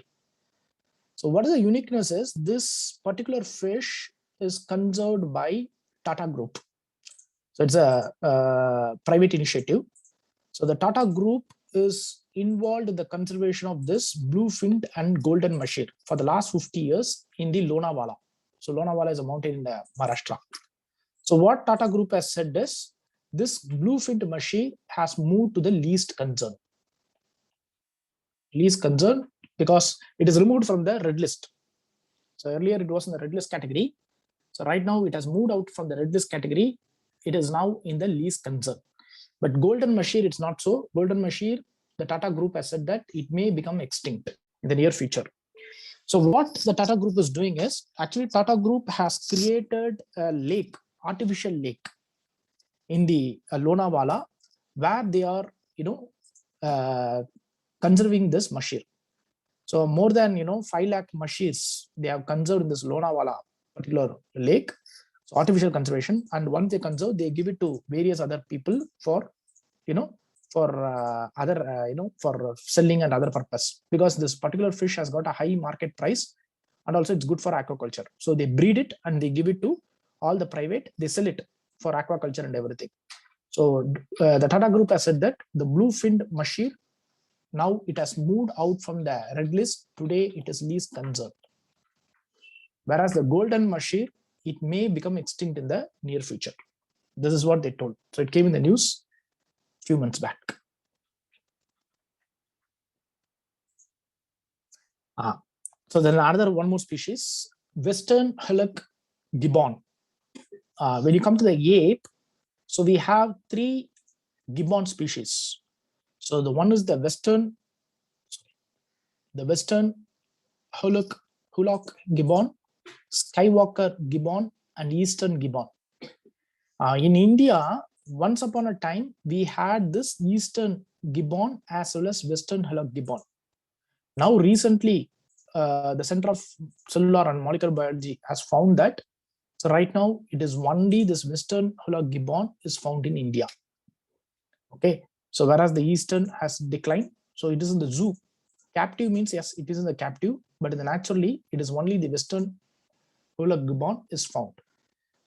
So what is the uniqueness is, this particular fish is conserved by Tata Group. So it's a private initiative. So the Tata Group is involved in the conservation of this blue-finned and golden mahseer for the last 50 years in the Lonavala. So Lonavala is a mountain in Maharashtra. So what Tata Group has said is, this blue-finned mahseer has moved to the least concern. Least concern because it is removed from the red list. So earlier it was in the red list category. So right now it has moved out from the red list category. It is now in the least concern. But golden mahseer, it's not so. Golden mahseer, the Tata Group has said that it may become extinct in the near future. So what the Tata Group is doing is, actually Tata Group has created a lake, artificial lake in the Lonavala, where they are, conserving this mahseer. So more than 5 lakh mahseers they have conserved in this Lonavala particular lake. So artificial conservation, and once they conserve, they give it to various other people for for selling and other purpose, because this particular fish has got a high market price, and also it's good for aquaculture. So they breed it and they give it to all the private, they sell it for aquaculture and everything. So the Tata Group has said that the blue-finned mahseer, now it has moved out from the red list. Today it is least concerned. Whereas the golden mahseer, it may become extinct in the near future. This is what they told. So it came in the news a few months back. So then one more species, Western Hillock gibbon. When you come to the ape, so we have 3 gibbon species. So the one is the Western Hillock gibbon, Skywalker gibbon, and Eastern gibbon. In India, once upon a time, we had this Eastern gibbon as well as Western Hillock gibbon. Now recently, the Center of Cellular and Molecular Biology has found that, so right now it is only this Western Hillock gibbon is found in India. Okay, so whereas the Eastern has declined, so it is in the zoo. Captive means yes, it is in the captive, but in the naturally, it is only the Western Hillock gibbon is found.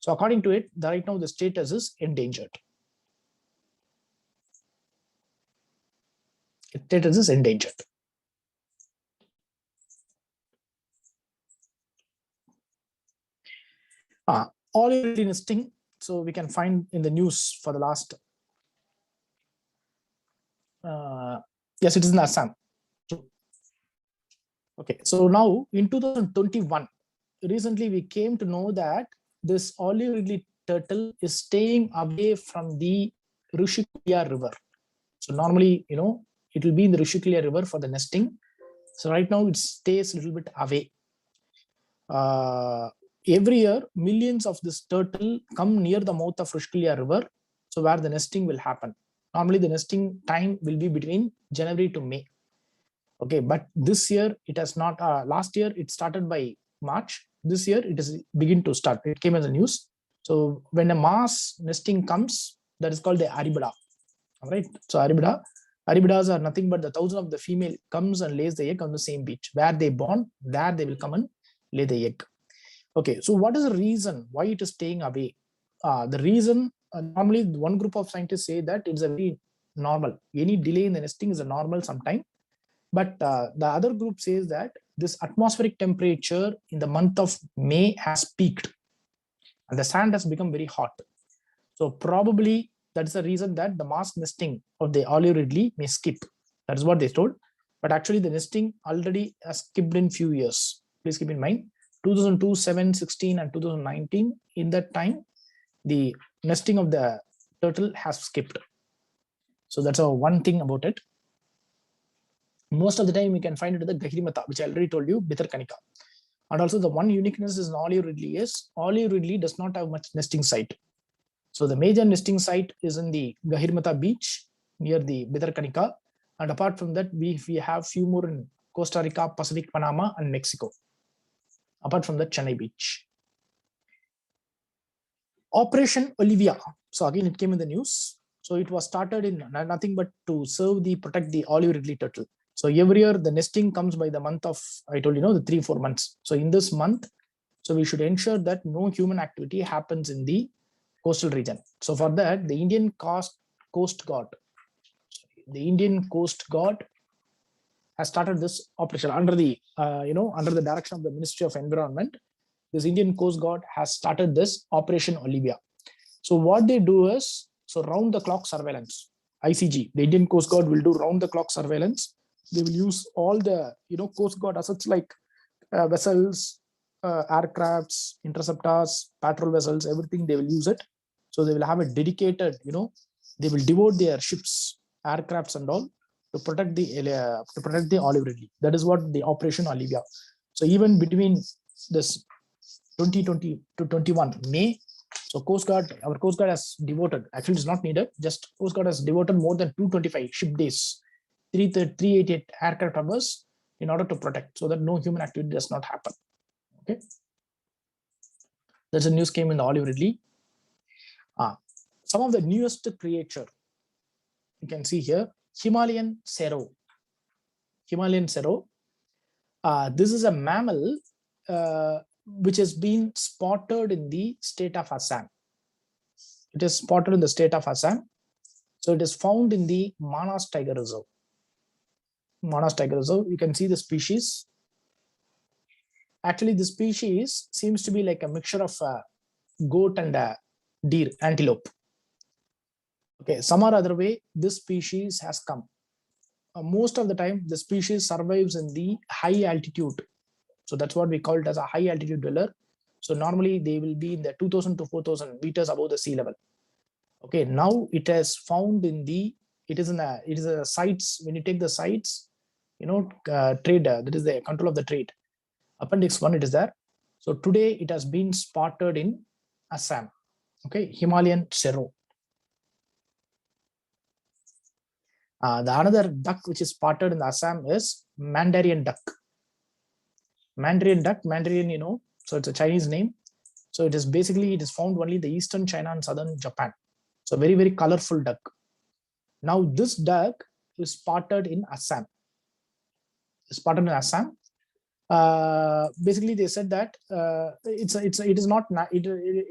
So according to it, right now the status is endangered. Status is endangered. All nesting, so we can find in the news for the last, yes, it is in Assam. Okay, so now in 2021, recently we came to know that this olive ridley turtle is staying away from the Rushikulia River. So normally, it will be in the Rushikulia River for the nesting. So right now it stays a little bit away. Every year, millions of this turtle come near the mouth of Rushikulia River, so where the nesting will happen. Normally the nesting time will be between January to May. Okay, but this year it has not. Last year it started by March. This year it is begin to start. It came as a news. So when a mass nesting comes, that is called the Aribida. All right. So Aribidas are nothing but the thousand of the female comes and lays the egg on the same beach where they born. There they will come and lay the egg. Okay. So what is the reason why it is staying away? The reason normally one group of scientists say that it's a very normal. Any delay in the nesting is a normal sometime. But the other group says that this atmospheric temperature in the month of May has peaked and the sand has become very hot. So probably that's the reason that the mass nesting of the olive ridley may skip. That is what they told. But actually the nesting already has skipped in few years. Please keep in mind 2002, 7, 16 and 2019. In that time, the nesting of the turtle has skipped. So that's one thing about it. Most of the time, you can find it in the Gahirimata, which I already told you, Bhitarkanika. And also the one uniqueness is in olive ridley is olive ridley does not have much nesting site. So the major nesting site is in the Gahirimata beach near the Bhitarkanika. And apart from that, we have few more in Costa Rica, Pacific, Panama, and Mexico. Apart from the Chennai beach. Operation Olivia. So again, it came in the news. So it was started in nothing but to protect the olive ridley turtle. So every year the nesting comes by the month of, I told you, the 3-4 months. So in this month, so we should ensure that no human activity happens in the coastal region. So for that, the Indian Coast Guard has started this operation under the direction of the Ministry of Environment. This Indian Coast Guard has started this Operation Olivia. So what they do is, so round the clock surveillance. ICG, the Indian Coast Guard will do round the clock surveillance. They will use all the Coast Guard assets like vessels, aircrafts, interceptors, patrol vessels, everything. They will use it. So they will have a dedicated, they will devote their ships, aircrafts, and all to protect the olive ridley. That is what the Operation Olivia. So even between this 2020 to 21 May. So our Coast Guard has devoted, actually it's not needed, just Coast Guard has devoted more than 225 ship days, 388 aircraft hours in order to protect so that no human activity does not happen. Okay. That's a news came in the olive ridley. Some of the newest creature, you can see here, Himalayan Serow. This is a mammal which has been spotted in the state of Assam. It is spotted in the state of Assam. So it is found in the Manas Tiger Reserve. You can see the species. Actually, the species seems to be like a mixture of goat and deer, antelope. Okay, some or other way, this species has come. Most of the time, the species survives in the high altitude. So that's what we call it as a high altitude dweller. So normally they will be in the 2000 to 4000 meters above the sea level. Okay, now it is found in it is a sites. When you take the sites, trade, that is the control of the trade. Appendix 1, it is there. So today it has been spotted in Assam. Okay, Himalayan Serow. The another duck which is spotted in Assam is Mandarin duck. Mandarin, so it's a Chinese name. So it is found only in the eastern China and southern Japan. So very, very colorful duck. Now this duck is spotted in Assam. Basically, they said that it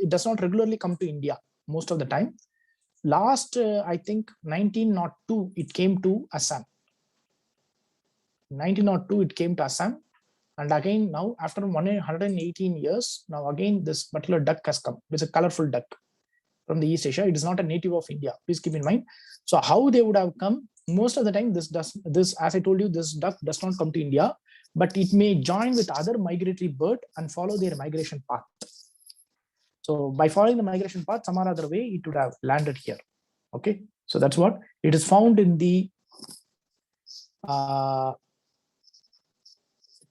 does not regularly come to India most of the time. Last, I think 1902, it came to Assam. 1902, it came to Assam. And again, now after 118 years, now again, this particular duck has come. It's a colorful duck from the East Asia. It is not a native of India. Please keep in mind. So how they would have come, most of the time, this as I told you, this duck does not come to India. but it may join with other migratory bird and follow their migration path. So by following the migration path, some other way, it would have landed here. Okay, so that's what it is found in the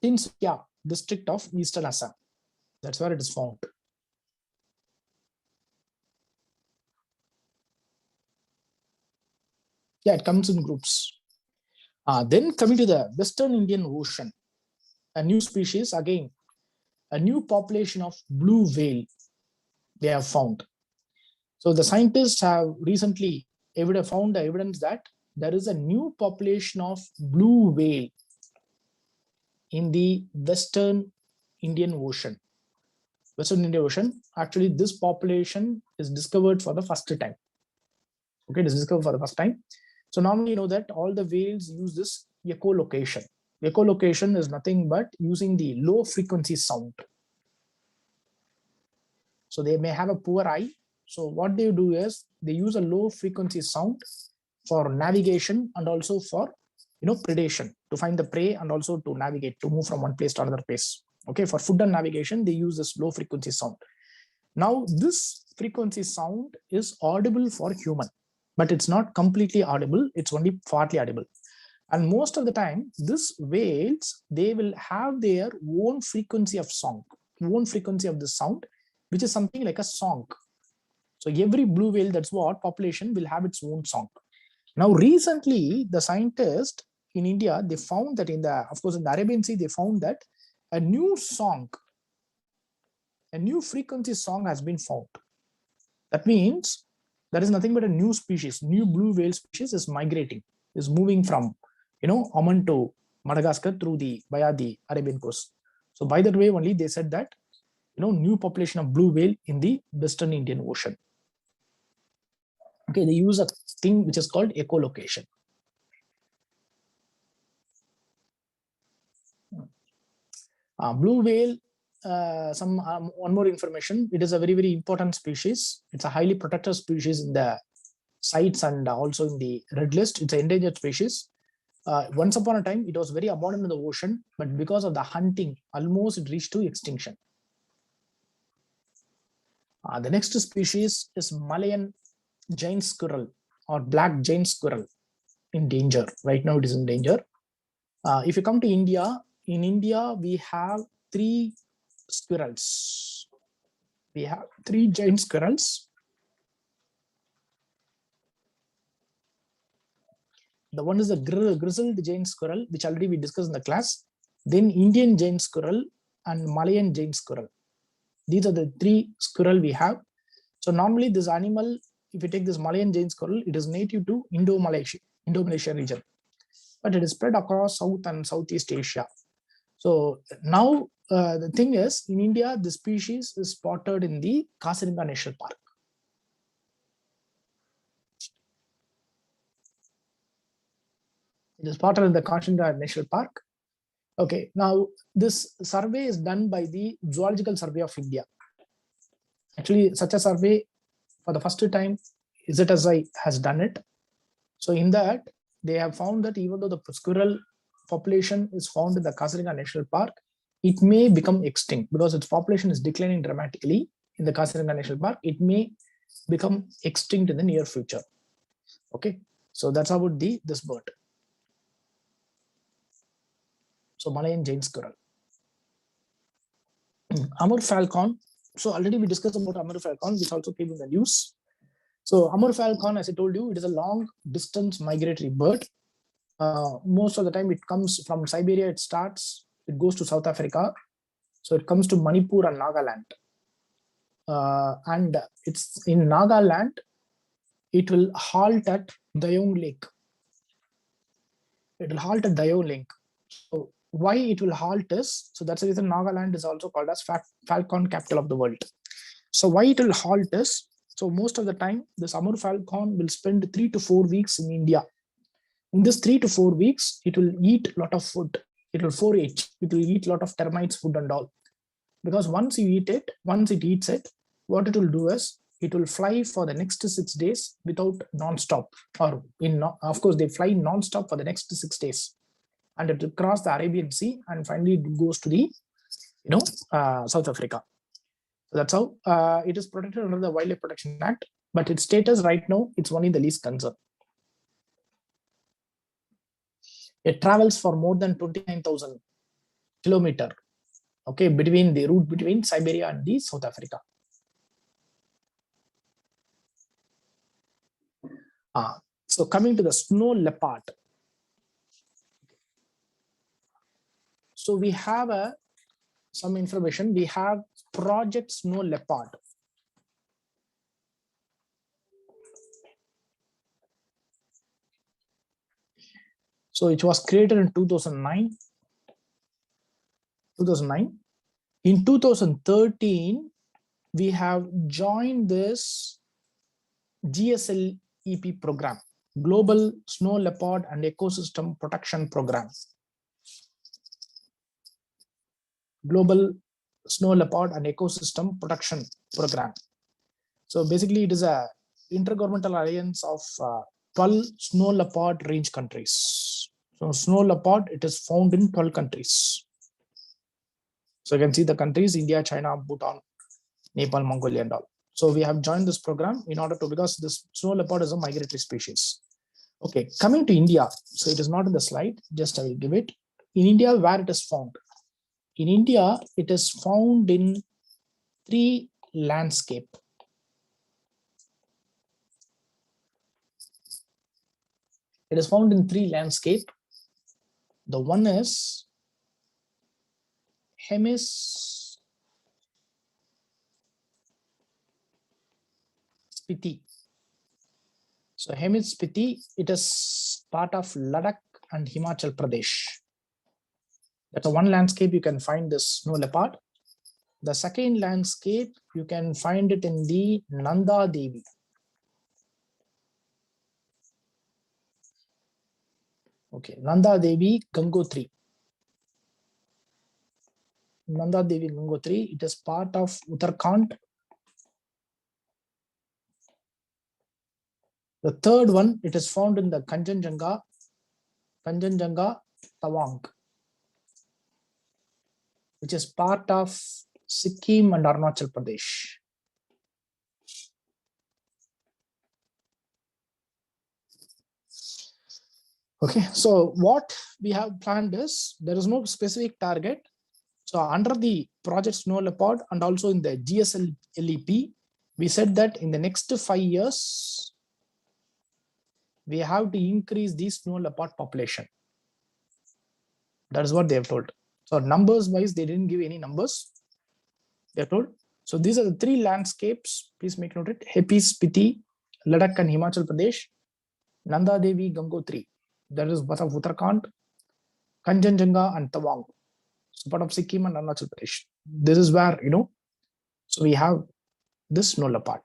Tinsukia district of Eastern Assam. That's where it is found. Yeah, it comes in groups. Then coming to the Western Indian Ocean, a new species, again, a new population of blue whale they have found. So the scientists have recently found the evidence that there is a new population of blue whale in the Western Indian Ocean. Western Indian Ocean, actually this population is discovered for the first time. Okay, it is discovered for the first time. So normally you know that all the whales use this echolocation. Echolocation is nothing but using the low frequency sound. So they may have a poor eye. So what they do is they use a low frequency sound for navigation and also for predation, to find the prey and also to navigate, to move from one place to another place. Okay, for food and navigation, they use this low frequency sound. Now this frequency sound is audible for human, but it's not completely audible. It's only partly audible. And most of the time, these whales, they will have their own frequency of song, own frequency of the sound, which is something like a song. So every blue whale, that's what population will have its own song. Now, recently, the scientists in India, they found that in the Arabian Sea, they found that a new song, a new frequency song has been found. That means there is nothing but a new species, new blue whale species is migrating, is moving from Oman to Madagascar via the Arabian coast. So by that way only they said that new population of blue whale in the Western Indian Ocean. Okay, they use a thing which is called echolocation. Blue whale, one more information. It is a very, very important species. It's a highly protected species in the CITES and also in the red list. It's an endangered species. Once upon a time, it was very abundant in the ocean, but because of the hunting, almost it reached to extinction. The next species is Malayan giant squirrel or black giant squirrel, in danger. Right now it is in danger. If you come to India, in India we have 3 squirrels. We have 3 giant squirrels. The one is the grizzled giant squirrel, which already we discussed in the class. Then Indian giant squirrel and Malayan giant squirrel. These are the 3 squirrel we have. So normally this animal, if you take this Malayan giant squirrel, it is native to Indo-Malaysia region, but it is spread across South and Southeast Asia. So now the thing is, in India, the species is spotted in the Kaziranga National Park. It is spotted in the Kaziranga National Park. Okay, now this survey is done by the Zoological Survey of India. Actually, such a survey for the first time, ZSI has done it. So in that, they have found that even though the squirrel population is found in the Kaziranga National Park, it may become extinct because its population is declining dramatically in the Kaziranga National Park. It may become extinct in the near future. Okay, so that's about this bird. So Malayan giant squirrel. Amur falcon. So already we discussed about Amur falcon, which also came in the news. So Amur falcon, as I told you, it is a long distance migratory bird. Most of the time it comes from Siberia, it starts, it goes to South Africa. So it comes to Manipur and Nagaland. And it's in Nagaland, it will halt at Dayong Lake. It will halt at Dayong Lake. So why it will halt is, so that's the reason Nagaland is also called as falcon capital of the world. So why it will halt is, so most of the time, this Amur falcon will spend 3 to 4 weeks in India. In this 3 to 4 weeks, it will eat a lot of food. It will forage. It will eat a lot of termites, food and all. Because once you eat it, once it eats it, what it will do is, it will fly for the next 6 days without non-stop. Or of course, they fly non-stop for the next 6 days. and it will cross the Arabian Sea, and finally it goes to the South Africa. So that's how it is protected under the Wildlife Protection Act, but its status right now, it's only the least concern. It travels for more than 29,000 kilometers, okay, between the route between Siberia and the South Africa. So coming to the snow leopard. So we have some information. We have Project Snow Leopard. So it was created in 2009. In 2013, we have joined this GSLEP program, Global Snow Leopard and Ecosystem Protection Program. Global Snow Leopard and Ecosystem Protection Program. So basically, it is a intergovernmental alliance of 12 snow leopard range countries. So snow leopard, it is found in 12 countries. So you can see the countries: India, China, Bhutan, Nepal, Mongolia, and all. So we have joined this program in order to, because this snow leopard is a migratory species. Okay, coming to India. So it is not in the slide, just I will give it. In India, where it is found? In India, it is found in 3 landscape. It is found in 3 landscape. The one is Hemis Spiti. So Hemis Spiti, it is part of Ladakh and Himachal Pradesh. That's one landscape you can find this snow leopard. The second landscape, you can find it in the Nanda Devi. Okay, Nanda Devi Gangotri. Nanda Devi Gangotri, it is part of Uttarakhand. The third one, it is found in the Kanchenjunga Tawang, which is part of Sikkim and Arunachal Pradesh. Okay, so what we have planned is, there is no specific target. So under the Project Snow Leopard and also in the GSLEP, we said that in the next 5 years, we have to increase the snow leopard population. That is what they have told. So numbers wise, they didn't give any numbers. They have told. So these are the 3 landscapes. Please make note of it. Hemis Spiti, Ladakh and Himachal Pradesh, Nanda Devi Gangotri. That is part of Uttarakhand, Kanchenjunga and Tawang. So part of Sikkim and Arunachal Pradesh. This is where, so we have this snow leopard.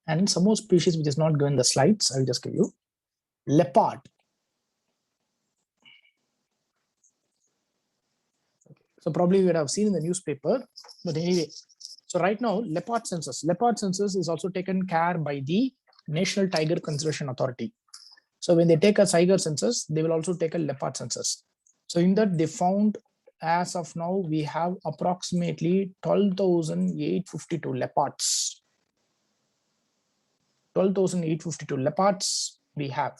And some more species which is not given in the slides, I will just give you. Leopard. So probably you would have seen in the newspaper, but anyway. So right now, leopard census. Leopard census is also taken care by the National Tiger Conservation Authority. So when they take a tiger census, they will also take a leopard census. So in that, they found, as of now, we have approximately 12,852 leopards. 12,852 leopards we have.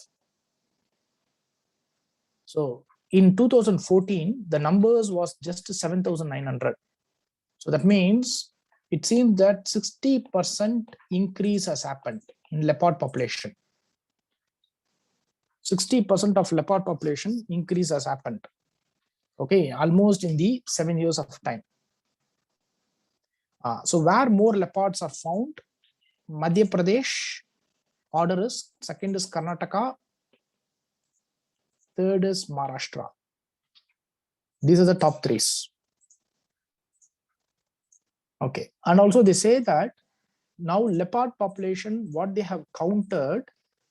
So in 2014, the numbers was just 7,900. So that means it seems that 60% increase has happened in leopard population. 60% of leopard population increase has happened. Okay, almost in the 7 years of time. So where more leopards are found? Madhya Pradesh, order is, second is Karnataka, third is Maharashtra. These are the top 3. Okay, and also they say that now leopard population, what they have counted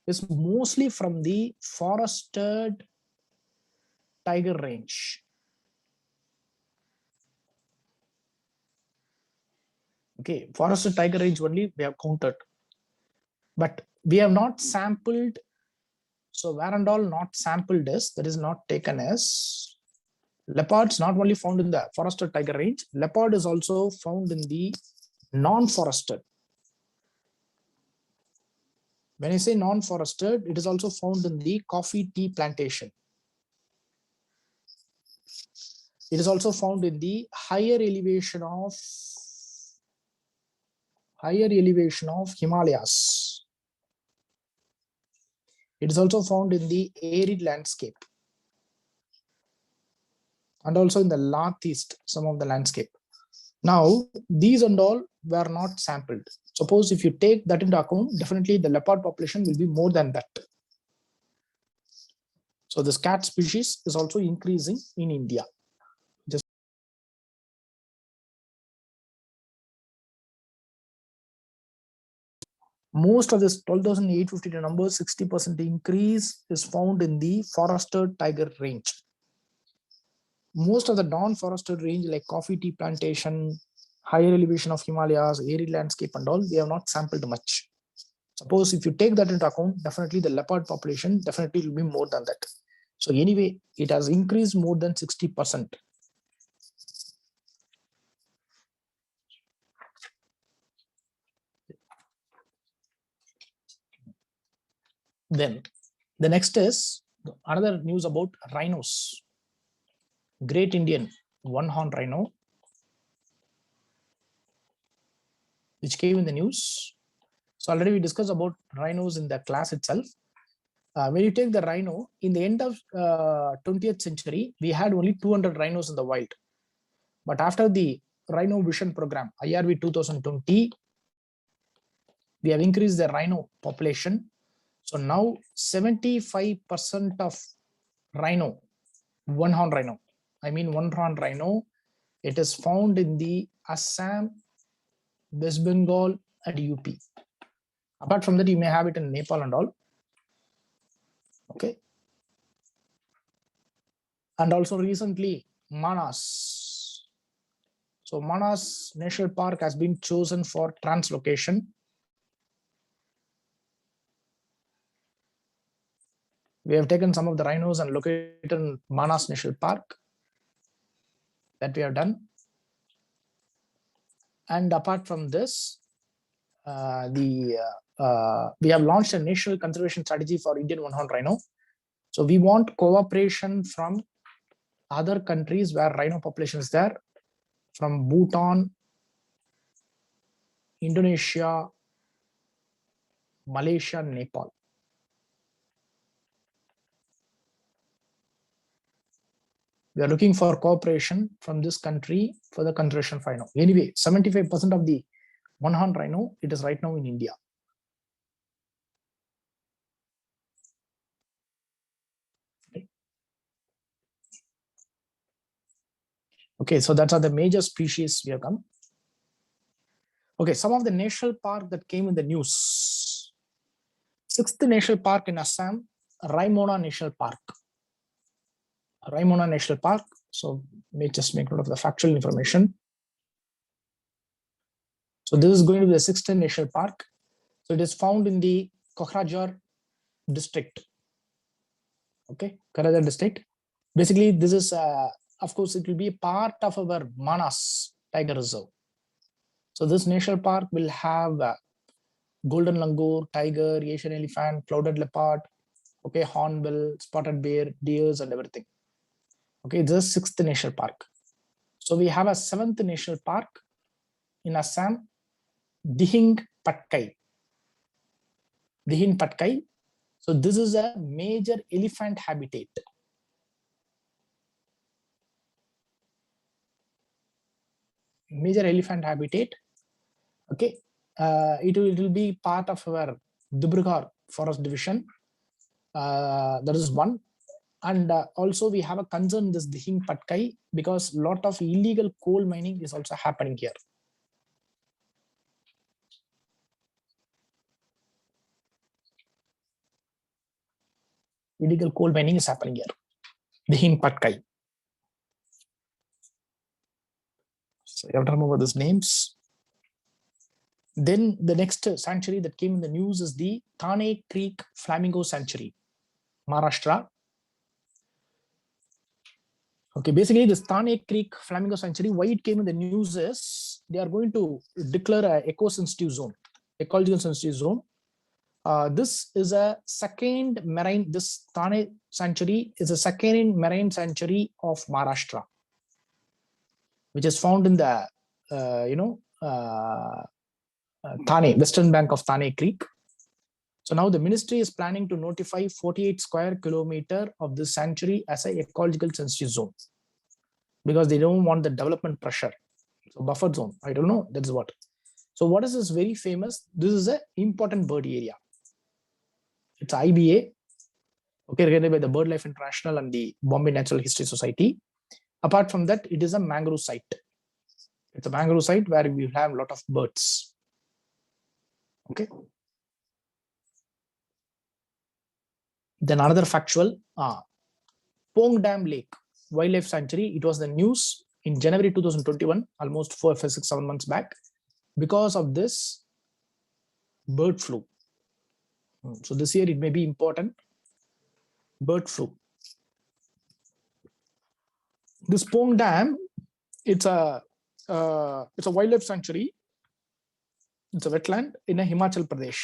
is mostly from the forested tiger range. Okay, forested tiger range only we have counted, but we have not sampled. So where and all not sampled is, that is not taken as leopards not only found in the forested tiger range, leopard is also found in the non-forested. When I say non-forested, it is also found in the coffee tea plantation. It is also found in the higher elevation of Himalayas. It is also found in the arid landscape and also in the northeast, some of the landscape. Now, these and all were not sampled. Suppose if you take that into account, definitely the leopard population will be more than that. So this cat species is also increasing in India. Just most of this 12,852 numbers, 60% increase is found in the forested tiger range. Most of the non-forested range like coffee tea plantation, higher elevation of Himalayas, arid landscape and all, we have not sampled much. Suppose if you take that into account, definitely the leopard population definitely will be more than that. So anyway, it has increased more than 60%. Then the next is another news about rhinos. Great Indian one-horn rhino, which came in the news. So already we discussed about rhinos in the class itself. When you take the rhino, in the end of 20th century, we had only 200 rhinos in the wild. But after the Rhino Vision Program, IRV 2020, we have increased the rhino population. So now 75% of rhino, one-horn rhino, one-horn rhino, it is found in the Assam, West Bengal, and UP. Apart from that, you may have it in Nepal and all. Okay. And also recently, Manas. So Manas National Park has been chosen for translocation. We have taken some of the rhinos and located in Manas National Park. That we have done. And apart from this, we have launched a national conservation strategy for Indian one-horn rhino. So we want cooperation from other countries where rhino population is there, from Bhutan, Indonesia, Malaysia, Nepal. We are looking for cooperation from this country for the conservation of rhino. Anyway, 75% of the one-horn rhino, it is right now in India. Okay, so that's are the major species we have come. Okay, some of the national park that came in the news. 6th national park in Assam, Raimona National Park. Raimona National Park. So may just make note of the factual information. So this is going to be the 6th national park. So it is found in the Kokrajhar district. Okay, Kokrajhar district. Basically, this is, of course, it will be part of our Manas Tiger Reserve. So this national park will have golden langur, tiger, Asian elephant, clouded leopard, okay, hornbill, spotted bear, deers, and everything. Okay, this is 6th national park. So we have a 7th national park in Assam, Dihing Patkai. Dihing Patkai. So this is a major elephant habitat. Major elephant habitat. Okay, it will be part of our Dibrugarh Forest Division. That is one. And also we have a concern in this Dihing Patkai because a lot of illegal coal mining is also happening here. Illegal coal mining is happening here. Dihing Patkai. So you have to remember these names. Then the next sanctuary that came in the news is the Thane Creek Flamingo Sanctuary, Maharashtra. Okay, basically this Thane Creek Flamingo Sanctuary, why it came in the news is they are going to declare a eco-sensitive zone, ecological sensitive zone. This is a second marine, this Thane Sanctuary is a second marine sanctuary of Maharashtra, which is found in the, Thane, western bank of Thane Creek. So now the ministry is planning to notify 48 square kilometer of this sanctuary as a ecological sensitive zone because they don't want the development pressure. So buffer zone, I don't know, that's what. So what is this very famous? This is an important bird area. It's IBA, okay, recognized by the BirdLife International and the Bombay Natural History Society. Apart from that, it is a mangrove site. It's a mangrove site where we have a lot of birds. Okay. Then another factual, Pong Dam Lake Wildlife Sanctuary. It was the news in January 2021, almost 4, 5, 6, 7 months back, because of this bird flu. So this year it may be important. Bird flu. This Pong Dam, it's a wildlife sanctuary. It's a wetland in Himachal Pradesh.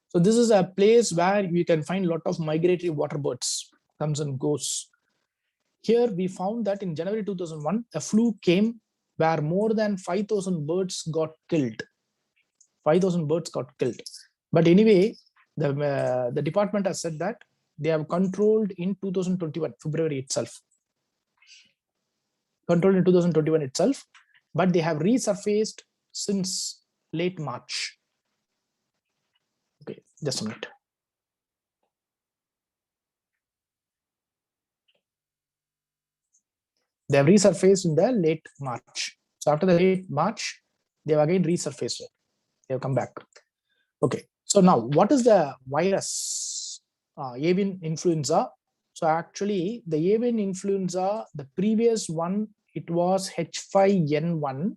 So this is a place where you can find a lot of migratory water birds, comes and goes. Here we found that in January 2001, a flu came where more than 5,000 birds got killed. 5,000 birds got killed. But anyway, the department has said that they have controlled in 2021, February itself. Controlled in 2021 itself, but they have resurfaced since late March. Okay, just a minute. They have resurfaced in the late March. So after the late March, they have again resurfaced it. They have come back. Okay, so now what is the virus? Avian influenza. So actually the avian influenza, the previous one, it was H5N1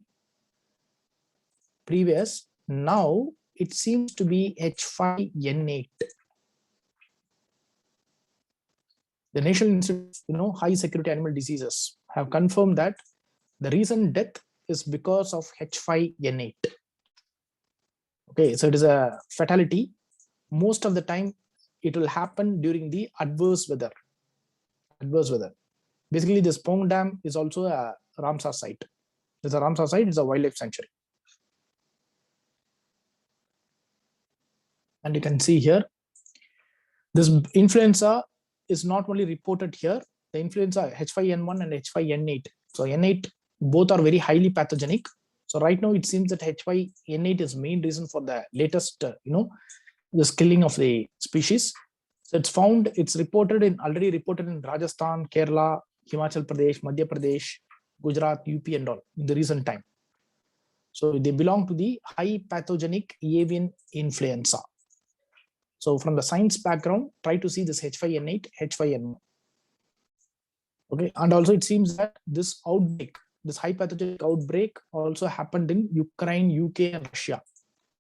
previous. Now it seems to be H5N8. The National Institute of High Security Animal Diseases have confirmed that the recent death is because of H5N8. Okay, so it is a fatality. Most of the time, it will happen during the adverse weather. Adverse weather. Basically, this Pong Dam is also a Ramsar site. It's a Ramsar site. It's a wildlife sanctuary. And you can see here, this influenza is not only reported here. The influenza H5N1 and H5N8. So N8 both are very highly pathogenic. So right now it seems that H5N8 is main reason for the latest, this killing of the species. So it's found, it's already reported in Rajasthan, Kerala, Himachal Pradesh, Madhya Pradesh, Gujarat, UP and all in the recent time. So they belong to the high pathogenic avian influenza. So from the science background, try to see this H5N8, H5N1. Okay, and also it seems that this outbreak, this high pathogenic outbreak also happened in Ukraine, UK and Russia.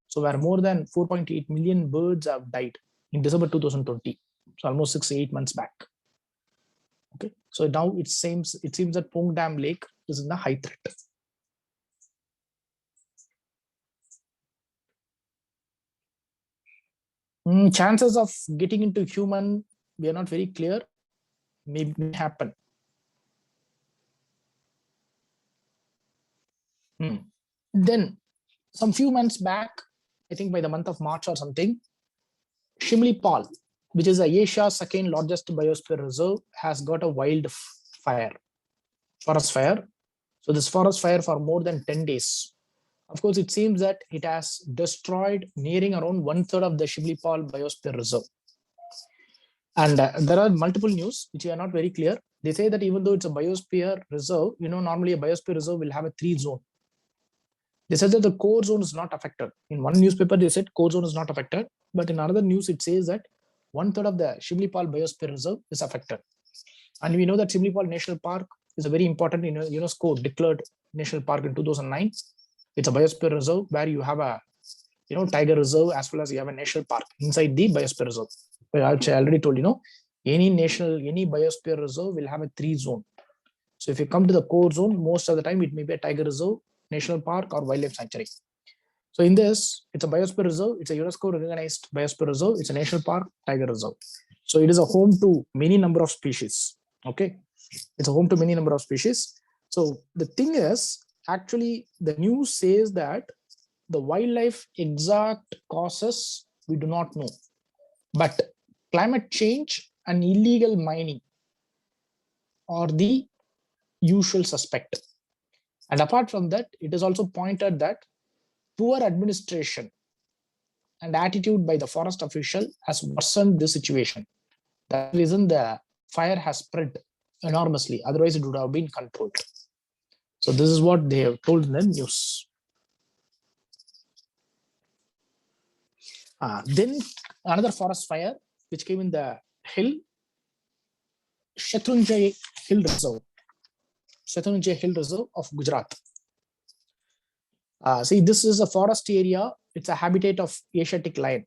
So where more than 4.8 million birds have died in December 2020. So almost 6 to 8 months back. Okay, so now it seems that Pong Dam Lake is in the high threat. Chances of getting into human, we are not very clear. May happen. Then some few months back, I think by the month of March or something, Shimli-Pal, which is Asia's second largest biosphere reserve, has got a forest fire. So this forest fire for more than 10 days. Of course, it seems that it has destroyed nearing around 1/3 of the Shimli-Pal biosphere reserve. And there are multiple news which are not very clear. They say that even though it's a biosphere reserve, normally a biosphere reserve will have a 3 zone. They said that the core zone is not affected. In one newspaper, they said core zone is not affected. But in another news, it says that 1/3 of the Shimli-Pal Biosphere Reserve is affected. And we know that Shimli-Pal National Park is a very important UNESCO declared national park in 2009. It's a biosphere reserve where you have a tiger reserve as well as you have a national park inside the biosphere reserve. Well, I already told any biosphere reserve will have a 3 zone. So if you come to the core zone, most of the time it may be a tiger reserve, national park, or wildlife sanctuary. So in this, it's a biosphere reserve, it's a UNESCO recognized biosphere reserve, it's a national park, tiger reserve. So it is a home to many number of species. Okay, it's a home to many number of species. So the thing is, actually, the news says that the wildlife exact causes we do not know, but climate change and illegal mining are the usual suspect. And apart from that, it is also pointed that poor administration and attitude by the forest official has worsened the situation. That's the reason the fire has spread enormously. Otherwise, it would have been controlled. So this is what they have told in the news. Then another forest fire which came in the hill, Shatrunjay Hill Reserve. Shatrunjay Hill Reserve of Gujarat. See, this is a forest area. It's a habitat of Asiatic lion.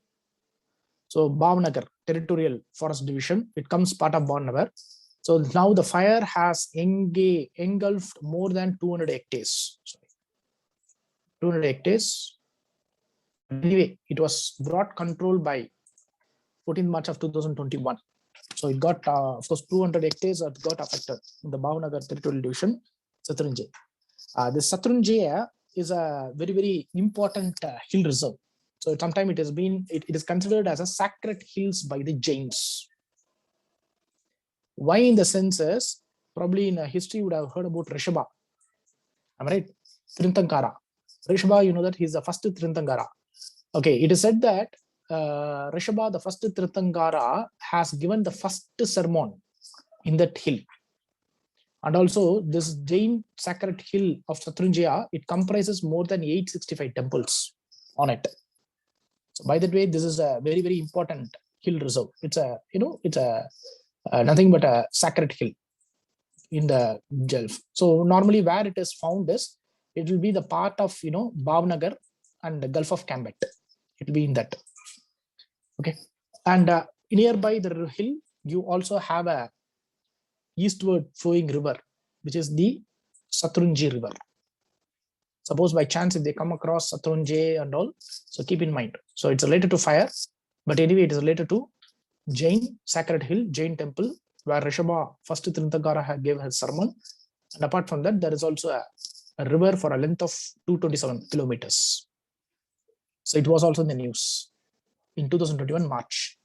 So Bhavnagar Territorial Forest Division, it comes part of Bhavnagar. So now the fire has engulfed more than 200 hectares. Sorry, 200 hectares. Anyway, it was brought control by 14 March of 2021. So it got, of course, 200 hectares that got affected in the Bhavnagar Territorial Division, Shatrunjay. This Shatrunjay is a very, very important hill reserve. So sometimes it is considered as a sacred hills by the Jains. Why in the sense is, probably in history you would have heard about Rishabha. Am I right? Tritankara. Rishabha, you know that he's the first Tritankara. Okay, it is said that Rishabha, the first Tritankara, has given the first sermon in that hill. And also this Jain sacred hill of Shatrunjaya, it comprises more than 865 temples on it. So by the way, this is a very, very important hill reserve. It's a, nothing but a sacred hill in the Gulf. So normally where it is found is, it will be the part of, Bhavnagar and the Gulf of Cambet. It will be in that. Okay. And nearby the hill, you also have a eastward flowing river, which is the Shatrunjay River. Suppose by chance if they come across Shatrunjay and all, so keep in mind. So it's related to fire, but anyway, it is related to Jain Sacred Hill, Jain Temple, where Rishabha, first Tritankara, gave his sermon. And apart from that, there is also a river for a length of 227 kilometers. So it was also in the news in 2021 March.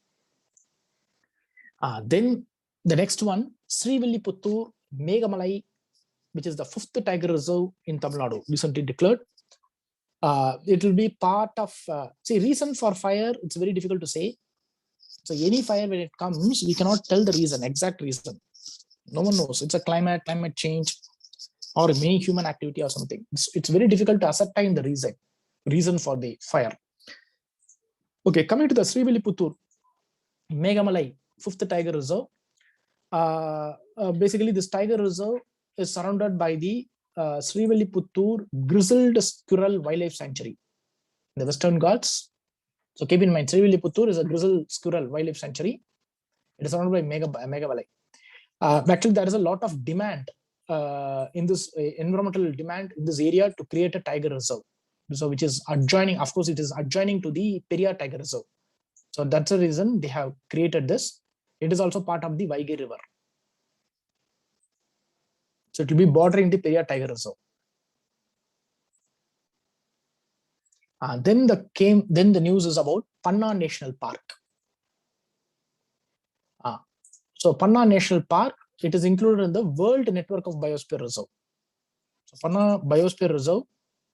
Then the next one, Srivilliputtur Megamalai, which is the 5th tiger reserve in Tamil Nadu, recently declared. It will be part of, reason for fire, it's very difficult to say. So any fire, when it comes, we cannot tell the reason, exact reason. No one knows. It's a climate change, or many human activity or something. It's very difficult to ascertain the reason for the fire. Okay, coming to the Srivilliputtur Megamalai 5th tiger reserve. Basically, this tiger reserve is surrounded by the Srivilliputtur Grizzled Squirrel Wildlife Sanctuary in the Western Ghats. So keep in mind, Srivilliputtur is a grizzled squirrel wildlife sanctuary. It is surrounded by Megamalai. Actually, there is a lot of demand in this environmental demand in this area to create a tiger reserve. So which is adjoining, of course, it is adjoining to the Periyar Tiger Reserve. So that's the reason they have created this. It is also part of the Vaigai River. So it will be bordering the Periyar Tiger Reserve. Then the news is about Panna National Park. So Panna National Park, it is included in the World Network of Biosphere Reserve. So Panna Biosphere Reserve.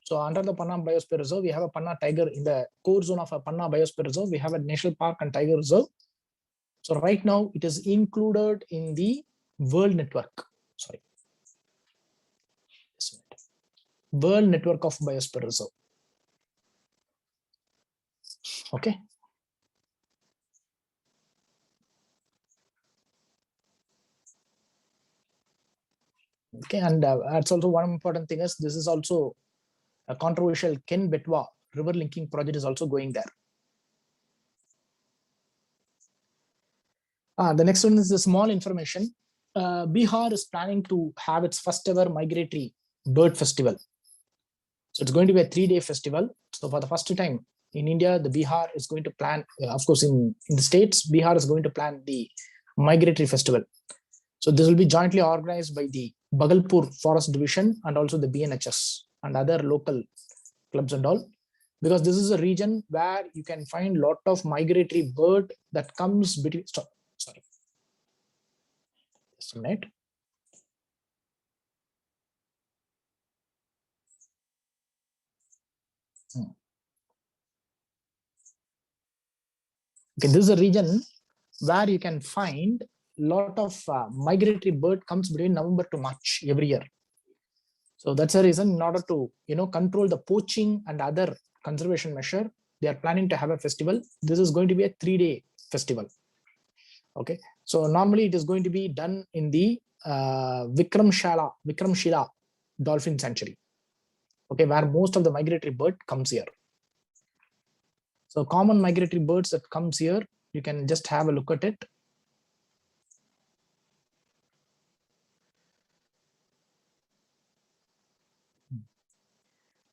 So under the Panna Biosphere Reserve, we have a Panna Tiger in the core zone of a Panna Biosphere Reserve. We have a National Park and Tiger Reserve. So right now it is included in the World Network. Sorry. World Network of Biosphere Reserve. Okay. Okay, and that's also one important thing is this is also A controversial Ken Betwa river linking project is also going there. The next one is the small information. Bihar is planning to have its first ever migratory bird festival. So it's going to be a 3-day festival. So for the first time in India, the Bihar is going to plan, of course, in the states, Bihar is going to plan the migratory festival. So this will be jointly organized by the Bhagalpur Forest Division and also the BNHS and other local clubs and all, because this is a region where you can find a lot of migratory bird that comes between, sorry, just a minute. Okay, this is a region where you can find a lot of migratory bird comes between November to March every year. So that's the reason, in order to control the poaching and other conservation measure, they are planning to have a festival. This is going to be a 3-day festival. Okay, so normally it is going to be done in the Vikramshila Dolphin Sanctuary. Okay, where most of the migratory bird comes here. So common migratory birds that comes here, you can just have a look at it.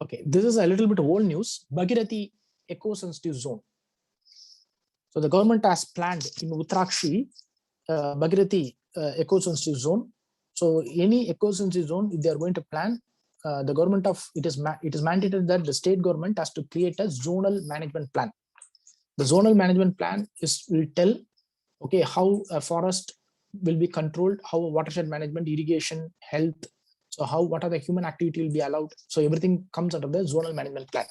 Okay, this is a little bit old news. Bhagirathi eco-sensitive zone. So the government has planned in Uttarakshi, Bhagirathi eco-sensitive zone. So any eco-sensitive zone, if they are going to plan, the government it is mandated that the state government has to create a zonal management plan. The zonal management plan will tell, okay, how a forest will be controlled, how watershed management, irrigation, health. So what are the human activity will be allowed. So everything comes under the zonal management plan.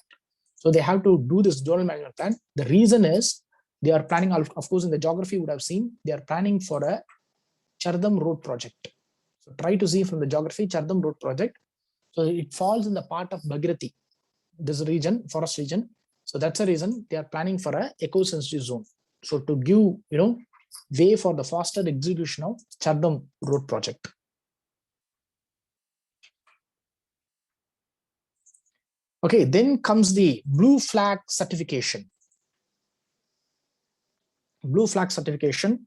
So they have to do this zonal management plan. The reason is they are planning, of course, in the geography you would have seen, they are planning for a Chardham road project. So try to see from the geography, Chardham road project. So it falls in the part of Bhagirathi, this region, forest region. So that's the reason they are planning for a eco-sensitive zone. So to give, way for the faster execution of Chardham road project. Okay, then comes the blue flag certification. Blue flag certification.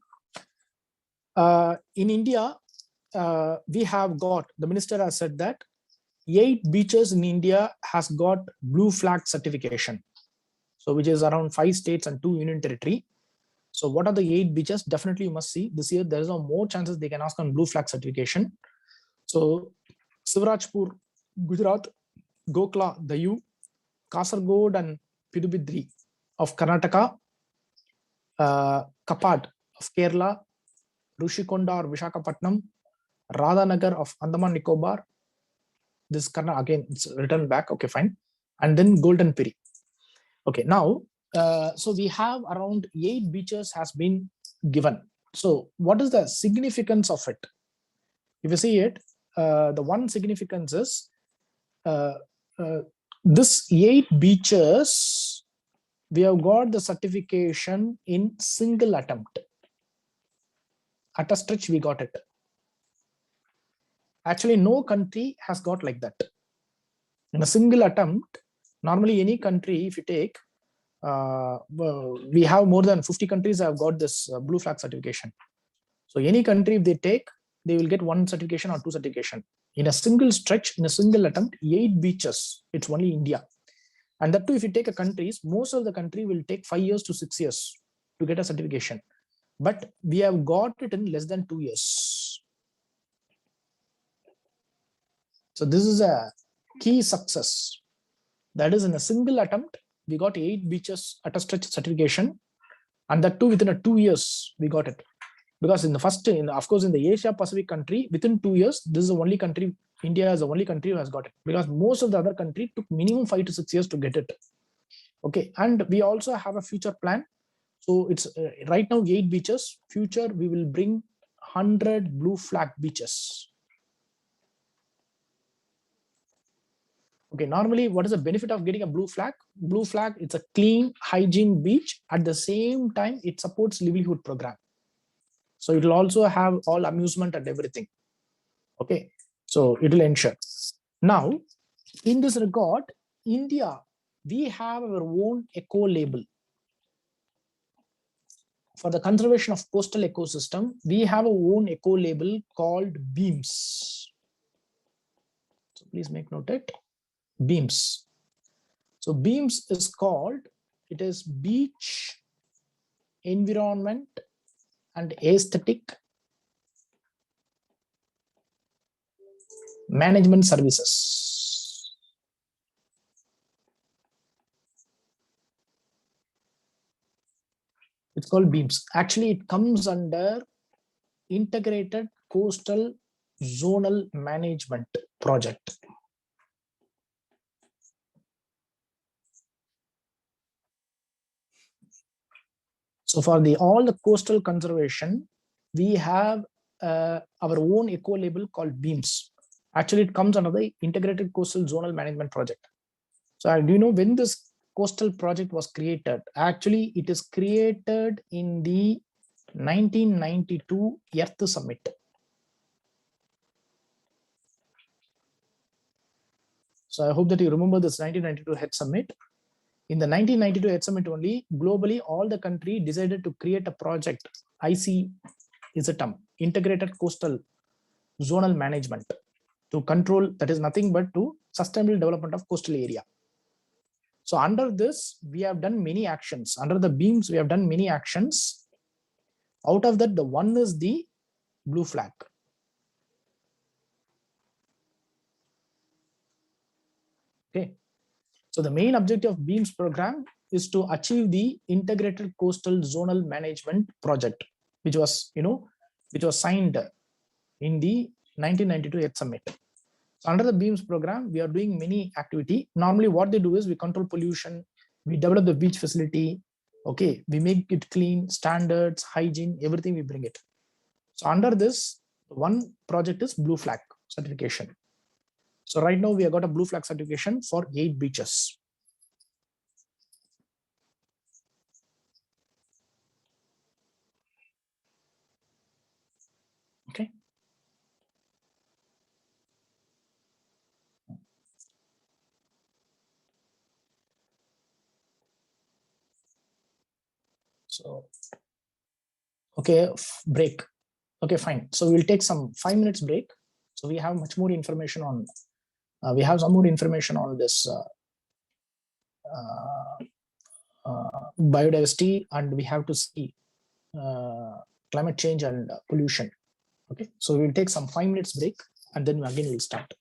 In India, we have got, the minister has said that 8 beaches in India has got blue flag certification. So which is around 5 states and 2 union territory. So what are the 8 beaches? Definitely you must see this year. There is no more chances they can ask on blue flag certification. So Sivarajpur, Gujarat, Gokla, Dayu, Kasargod and Pidubidri of Karnataka, Kapad of Kerala, Rushikonda or Vishakhapatnam, Radhanagar of Andaman Nicobar. This Karnataka, again, it's written back. Okay, fine. And then Golden Piri. Okay, now, so we have around 8 beaches has been given. So what is the significance of it? If you see it, the one significance is this 8 beaches, we have got the certification in single attempt. At a stretch, we got it. Actually, no country has got like that. In a single attempt, normally any country, if you take, we have more than 50 countries have got this blue flag certification. So any country, if they take, they will get 1 certification or 2 certification. In a single stretch, in a single attempt, 8 beaches, it's only India. And that too, if you take a countries, most of the country will take 5 years to 6 years to get a certification. But we have got it in less than 2 years. So this is a key success. That is, in a single attempt, we got 8 beaches at a stretch certification. And that too, within 2 years, we got it. Because in the first, of course, in the Asia Pacific country, within 2 years, this is the only country, India is the only country who has got it. Because most of the other country took minimum 5 to 6 years to get it. Okay, and we also have a future plan. So it's right now 8 beaches. Future, we will bring 100 blue flag beaches. Okay, normally, what is the benefit of getting a blue flag? Blue flag, it's a clean, hygiene beach. At the same time, it supports livelihood program. So it will also have all amusement and everything. Okay, so it will ensure. Now, in this regard, India, we have our own eco label. For the conservation of coastal ecosystem, we have our own eco label called BEAMS. So please make note it, BEAMS. So BEAMS is called, it is Beach Environment and Aesthetic Management Services. It's called BEAMS. Actually, it comes under Integrated Coastal Zonal Management Project. So for all the coastal conservation, we have our own eco label called BEAMS. Actually, it comes under the Integrated Coastal Zonal Management Project. So do you know when this coastal project was created? Actually, it is created in the 1992 Earth Summit. So I hope that you remember this 1992 Earth Summit. In the 1992 Earth Summit only, globally, all the country decided to create a project, ICZM, Integrated Coastal Zonal Management, to control, that is nothing but to sustainable development of coastal area. So under this, we have done many actions. Under the BEAMS, we have done many actions. Out of that, the one is the blue flag. Okay. So the main objective of BEAMS program is to achieve the Integrated Coastal Zonal Management Project, which was, which was signed in the 1992 Earth Summit. So under the BEAMS program, we are doing many activity. Normally what they do is we control pollution, we develop the beach facility, okay, we make it clean, standards, hygiene, everything we bring it. So under this, one project is blue flag certification. So right now we have got a blue flag certification for 8 beaches. Okay. So, okay, break. Okay, fine. So we'll take some 5 minutes break. So we have much more information on, we have some more information on this biodiversity, and we have to see climate change and pollution. Okay, so we'll take some 5 minutes break, and then again we'll start.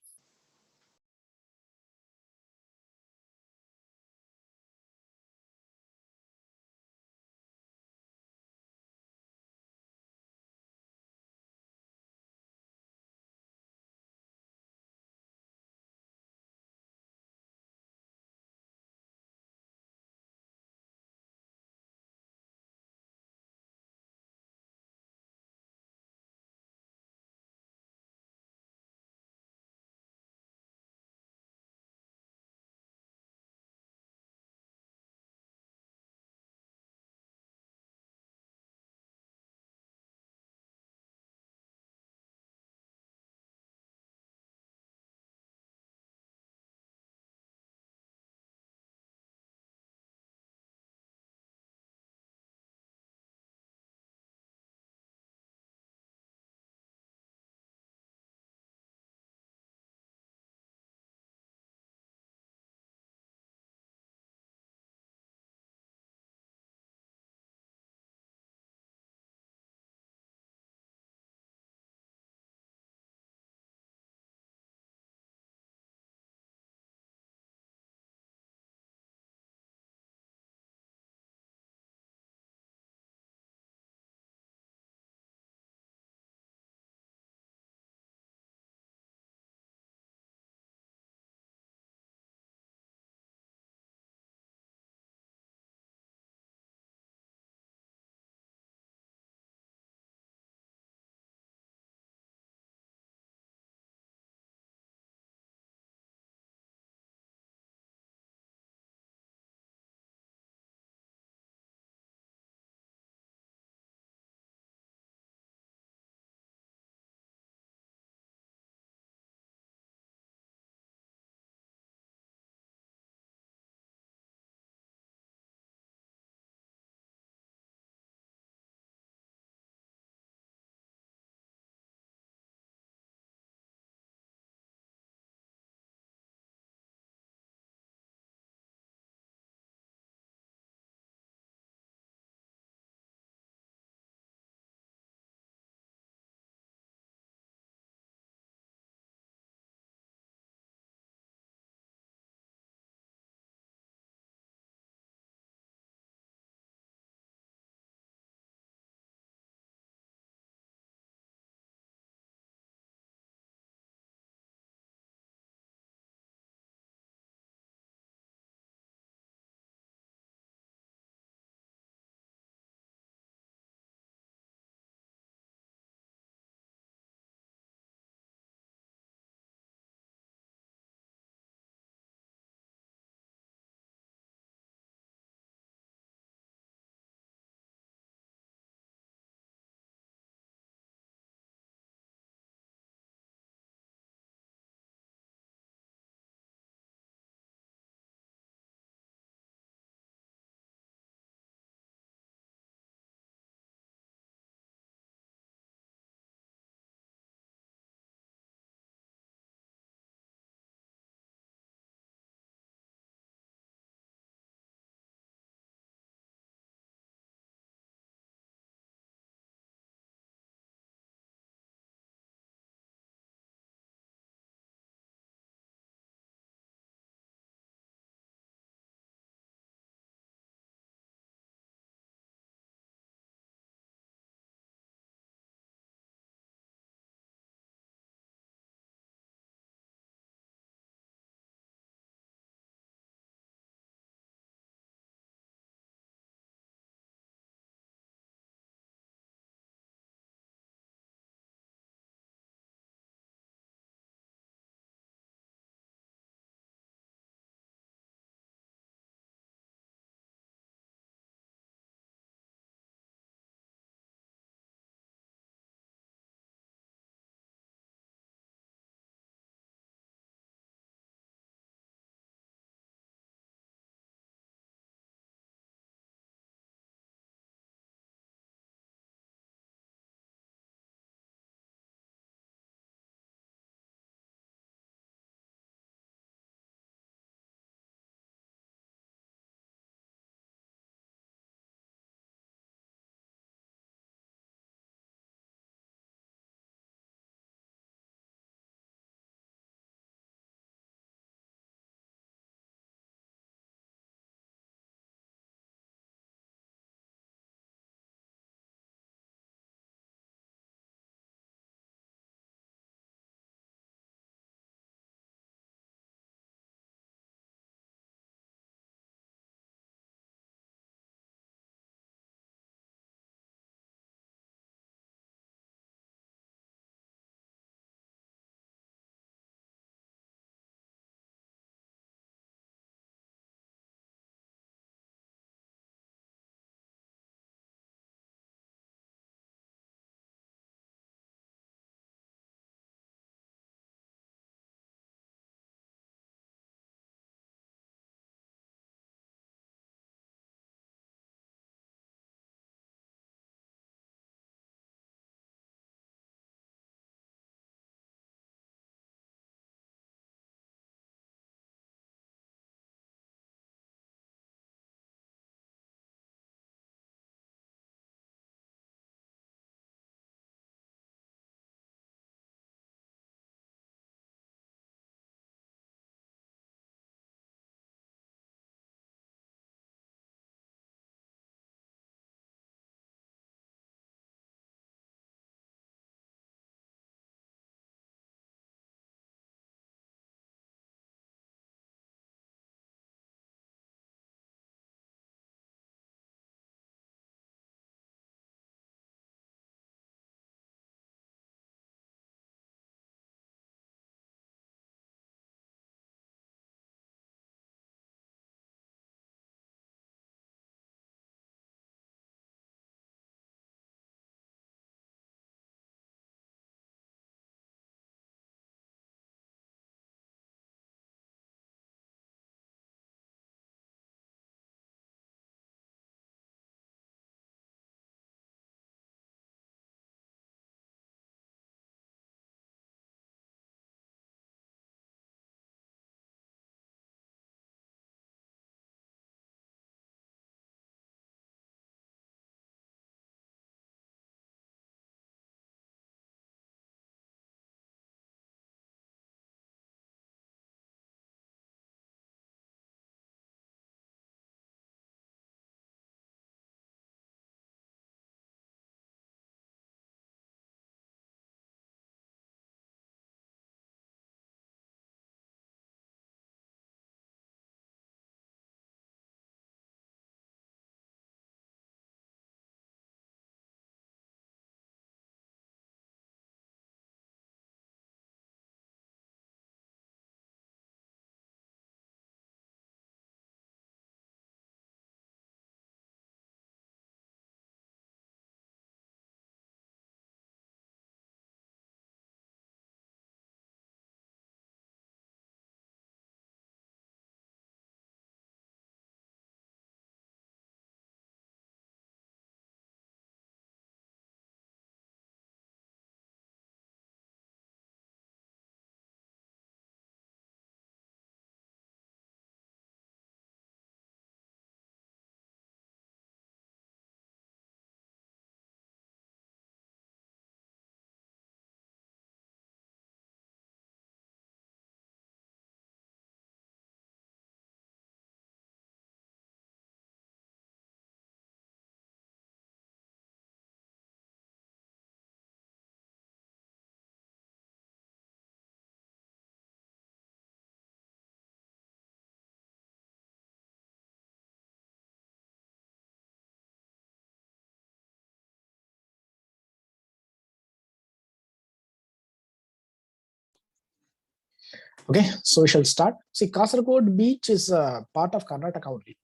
Okay, so we shall start. See, Kasaragod beach is a part of Karnataka only.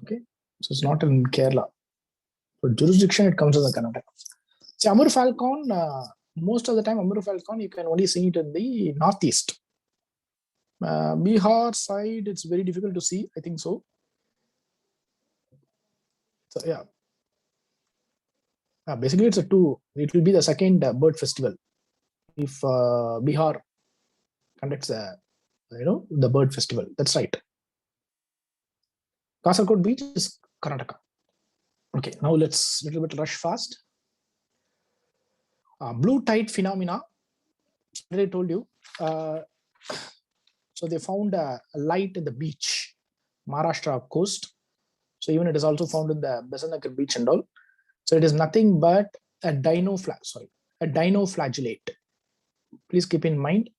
Okay, so it's not in Kerala. So jurisdiction, it comes as a Karnataka. See, Amur Falcon, most of the time, Amur Falcon, you can only see it in the northeast. Bihar side, it's very difficult to see, I think so. So, yeah. Basically, it will be the second bird festival if Bihar conducts the bird festival. That's right. Kasaragod beach is Karnataka. Okay, now let's little bit rush fast. Blue tide phenomena. I told you. So they found a light in the beach, Maharashtra coast. So even it is also found in the Besanagar beach and all. So it is nothing but a dinoflagellate. Please keep in mind,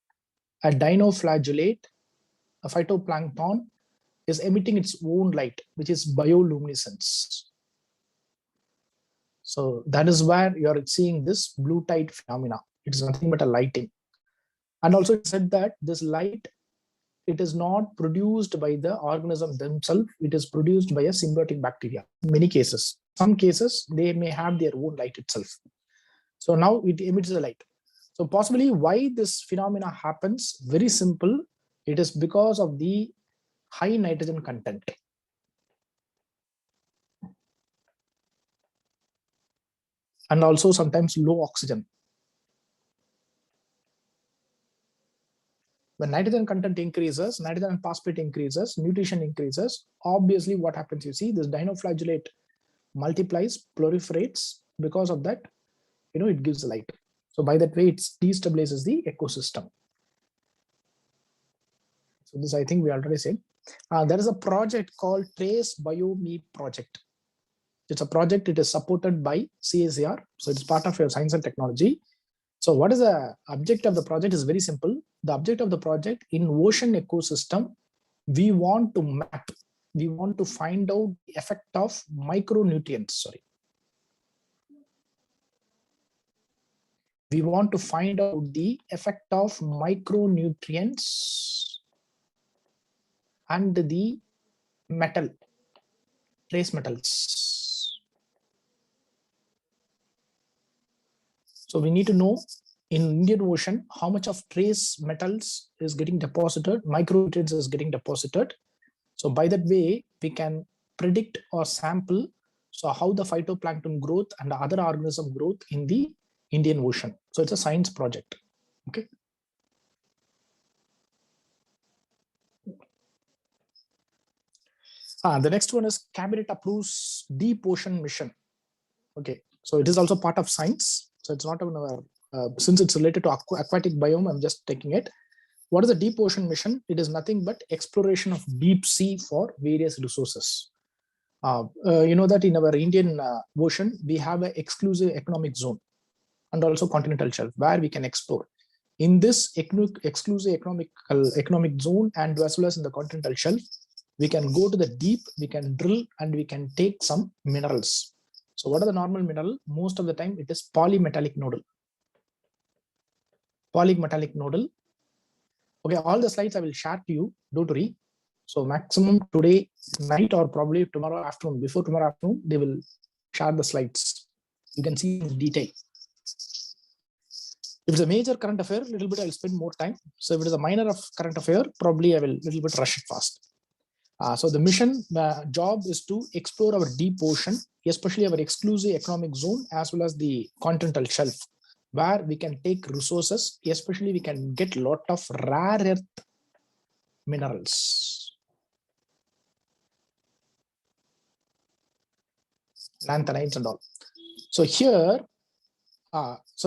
a dinoflagellate, a phytoplankton, is emitting its own light, which is bioluminescence. So that is where you are seeing this blue tide phenomena. It is nothing but a lighting. And also it said that this light, it is not produced by the organism themselves. It is produced by a symbiotic bacteria. In many cases, some cases, they may have their own light itself. So now it emits the light. So possibly why this phenomena happens, very simple. It is because of the high nitrogen content. And also sometimes low oxygen. When nitrogen content increases, nitrogen and phosphate increases, nutrition increases, obviously what happens, you see, this dinoflagellate multiplies, proliferates. Because of that, it gives light. So by that way, it destabilizes the ecosystem. So this, I think we already said. There is a project called Trace BioMe project. It's a project, it is supported by CSIR. So it's part of your science and technology. So what is the object of the project is very simple. The object of the project, in ocean ecosystem, we want to map, we want to find out the effect of micronutrients. We want to find out the effect of micronutrients and the trace metals. So we need to know in Indian Ocean how much of trace metals is getting deposited, micronutrients is getting deposited. So by that way, we can predict or sample how the phytoplankton growth and the other organism growth in the Indian Ocean. So it's a science project. Okay. The next one is Cabinet approves Deep Ocean mission. Okay, so it is also part of science. So it's not since it's related to aquatic biome, I'm just taking it. What is the Deep Ocean mission? It is nothing but exploration of deep sea for various resources. You know that in our Indian Ocean, we have an exclusive economic zone and also continental shelf where we can explore. In this exclusive economic zone and as well as in the continental shelf, we can go to the deep, we can drill, and we can take some minerals. So what are the normal mineral? Most of the time, it is polymetallic nodal. Polymetallic nodal. Okay, all the slides I will share to you. Don't worry. So maximum today night or probably tomorrow afternoon, before tomorrow afternoon, they will share the slides. You can see in detail. If it's a major current affair, a little bit I'll spend more time. So if it is a minor of current affair, probably I will little bit rush it fast. So the mission job is to explore our deep ocean, especially our exclusive economic zone, as well as the continental shelf, where we can take resources, especially we can get a lot of rare earth minerals, lanthanides and all. So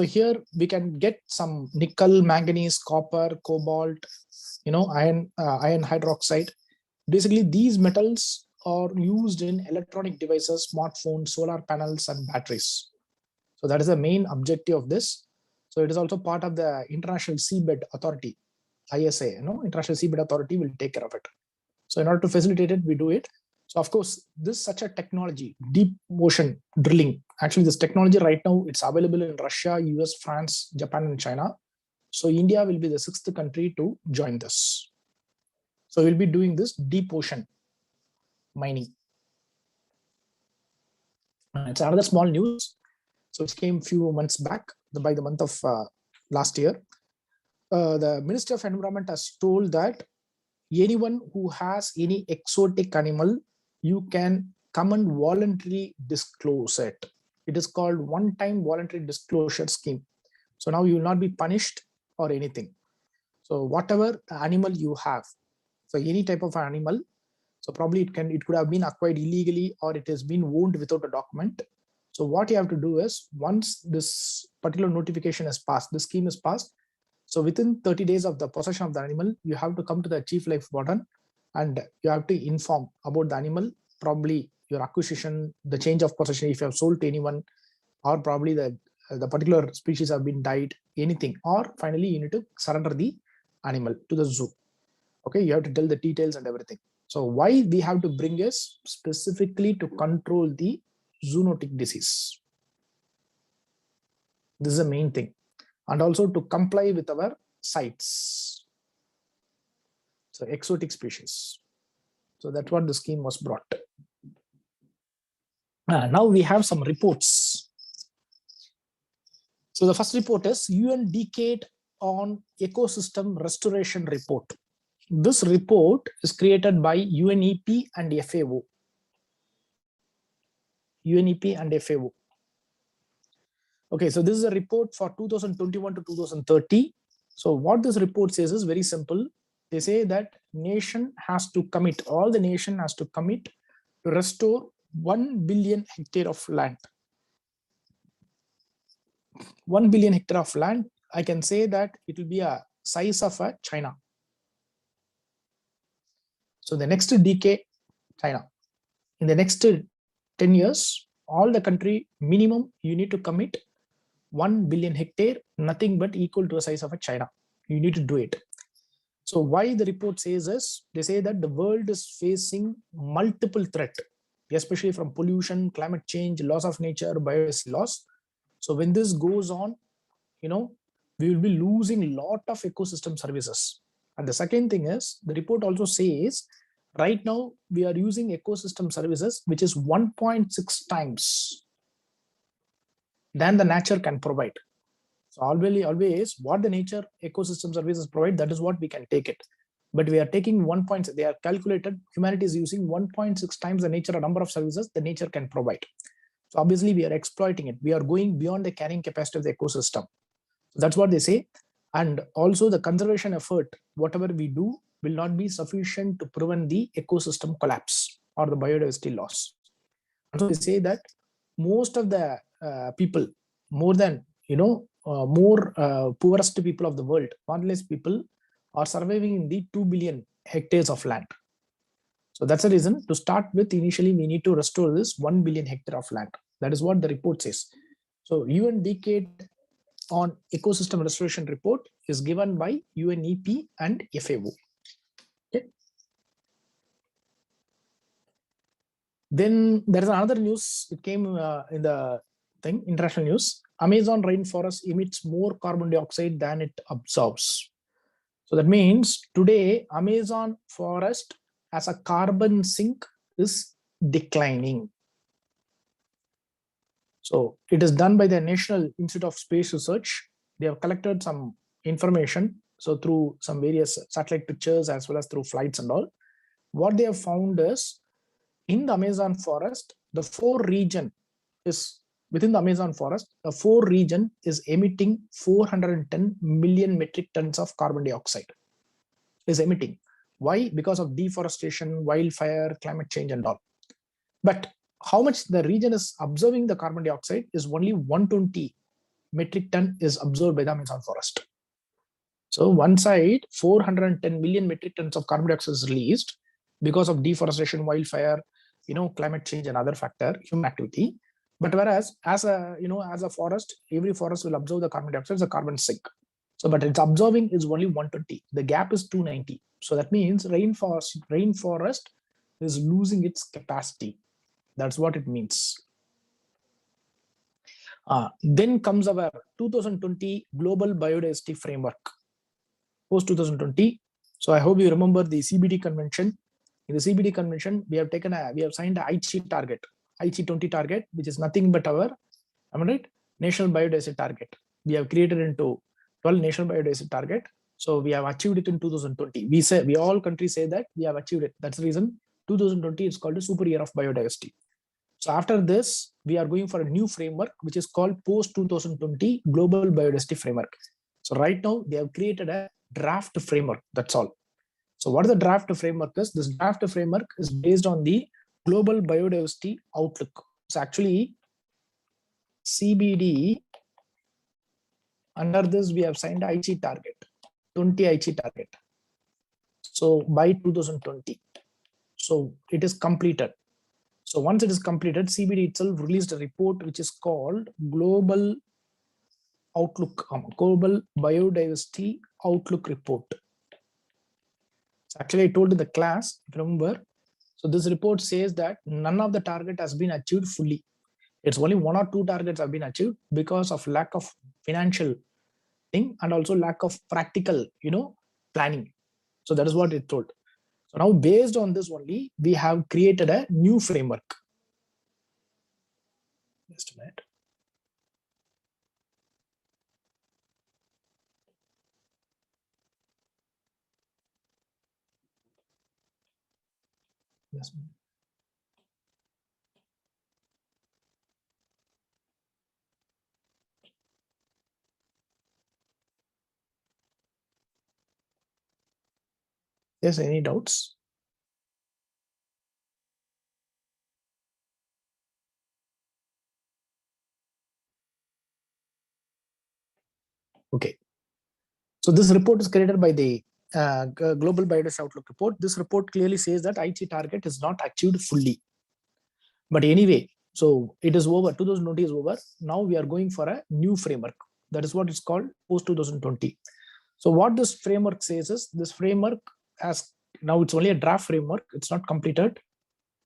here we can get some nickel, manganese, copper, cobalt, iron hydroxide. Basically, these metals are used in electronic devices, smartphones, solar panels, and batteries. So that is the main objective of this. So it is also part of the International Seabed Authority, ISA. International Seabed Authority will take care of it. So in order to facilitate it, we do it. So of course, such a technology, deep ocean drilling. Actually, this technology right now, it's available in Russia, US, France, Japan, and China. So India will be the 6th country to join this. So we'll be doing this deep ocean mining. It's another small news. So it came a few months back, by the month of last year. The Ministry of Environment has told that anyone who has any exotic animal, you can come and voluntarily disclose it. It is called one-time voluntary disclosure scheme. So now you will not be punished or anything. So whatever animal you have, so any type of animal, so probably it could have been acquired illegally or it has been owned without a document. So what you have to do is, once this particular notification is passed, the scheme is passed, so within 30 days of the possession of the animal, you have to come to the chief life warden and you have to inform about the animal, probably your acquisition, the change of possession if you have sold to anyone, or probably the particular species have been died, anything, or finally you need to surrender the animal to the zoo. Okay, you have to tell the details and everything. So why we have to bring is specifically to control the zoonotic disease. This is the main thing. And also to comply with our sites. So exotic species. So that's what the scheme was brought. Now we have some reports. So the first report is UN Decade on Ecosystem Restoration Report. This report is created by UNEP and FAO. UNEP and FAO. Okay, so this is a report for 2021 to 2030. So what this report says is very simple. They say that nation has to commit, all the nation has to commit to restore 1 billion hectare of land. 1 billion hectare of land, I can say that it will be a size of a China. So the next decade, China. In the next 10 years, all the country minimum, you need to commit 1 billion hectare, nothing but equal to the size of a China. You need to do it. So why the report says is, they say that the world is facing multiple threats, especially from pollution, climate change, loss of nature, biodiversity loss. So when this goes on, we will be losing a lot of ecosystem services. And the second thing is, the report also says, right now we are using ecosystem services, which is 1.6 times than the nature can provide. So always what the nature ecosystem services provide, that is what we can take it. But we are taking 1. They are calculated, humanity is using 1.6 times the nature, a number of services the nature can provide. So obviously we are exploiting it. We are going beyond the carrying capacity of the ecosystem. So that's what they say. And also the conservation effort, whatever we do, will not be sufficient to prevent the ecosystem collapse or the biodiversity loss. And so they say that most of the people, more than poorest people of the world, marginalized people, are surviving in the 2 billion hectares of land. So that's the reason, to start with, initially we need to restore this 1 billion hectare of land. That is what the report says. So UN Decade on Ecosystem Restoration report is given by UNEP and FAO. Okay. Then there is another news. It came in the thing, international news. Amazon rainforest emits more carbon dioxide than it absorbs. So that means today Amazon forest as a carbon sink is declining. So it is done by the National Institute of Space Research. They have collected some information. So through some various satellite pictures as well as through flights and all, what they have found is, in the Amazon forest, the 4 region is within the Amazon forest, the 4 region is emitting 410 million metric tons of carbon dioxide. Is emitting. Why? Because of deforestation, wildfire, climate change and all. But how much the region is absorbing the carbon dioxide is only 120 metric ton is absorbed by the Amazon forest. So one side, 410 million metric tons of carbon dioxide is released because of deforestation, wildfire, climate change and other factor, human activity. But whereas as a forest, every forest will absorb the carbon dioxide as a carbon sink. So, but it's absorbing is only 120. The gap is 290. So that means rainforest is losing its capacity. That's what it means. Then comes our 2020 Global Biodiversity Framework, post 2020. So I hope you remember the CBD convention. In the CBD convention, we have signed a Aichi target, Aichi 20 target, which is nothing but our, am I right, national biodiversity target. We have created into 12 national biodiversity target. So we have achieved it in 2020. We all countries say that we have achieved it. That's the reason 2020 is called a super year of biodiversity. So after this, we are going for a new framework, which is called post 2020 Global Biodiversity Framework. So right now they have created a draft framework. That's all. So what the draft framework is? This draft framework is based on the Global Biodiversity Outlook. So actually, CBD, under this we have signed Aichi target, 20 Aichi target. So by 2020, so it is completed. So once it is completed, CBD itself released a report which is called Global Outlook, Global Biodiversity Outlook Report. So actually, I told in the class, if you remember, so this report says that none of the target has been achieved fully. It's only 1 or 2 targets have been achieved because of lack of financial thing and also lack of practical, planning. So that is what it told. So now based on this only, we have created a new framework. Just a minute. Yes. Yes, any doubts? Okay. So this report is created by the Global Biodiversity Outlook report. This report clearly says that Aichi target is not achieved fully. But anyway, so it is over. 2020 is over. Now we are going for a new framework. That is what it's called post 2020. So what this framework says is this framework has now it's only a draft framework. It's not completed.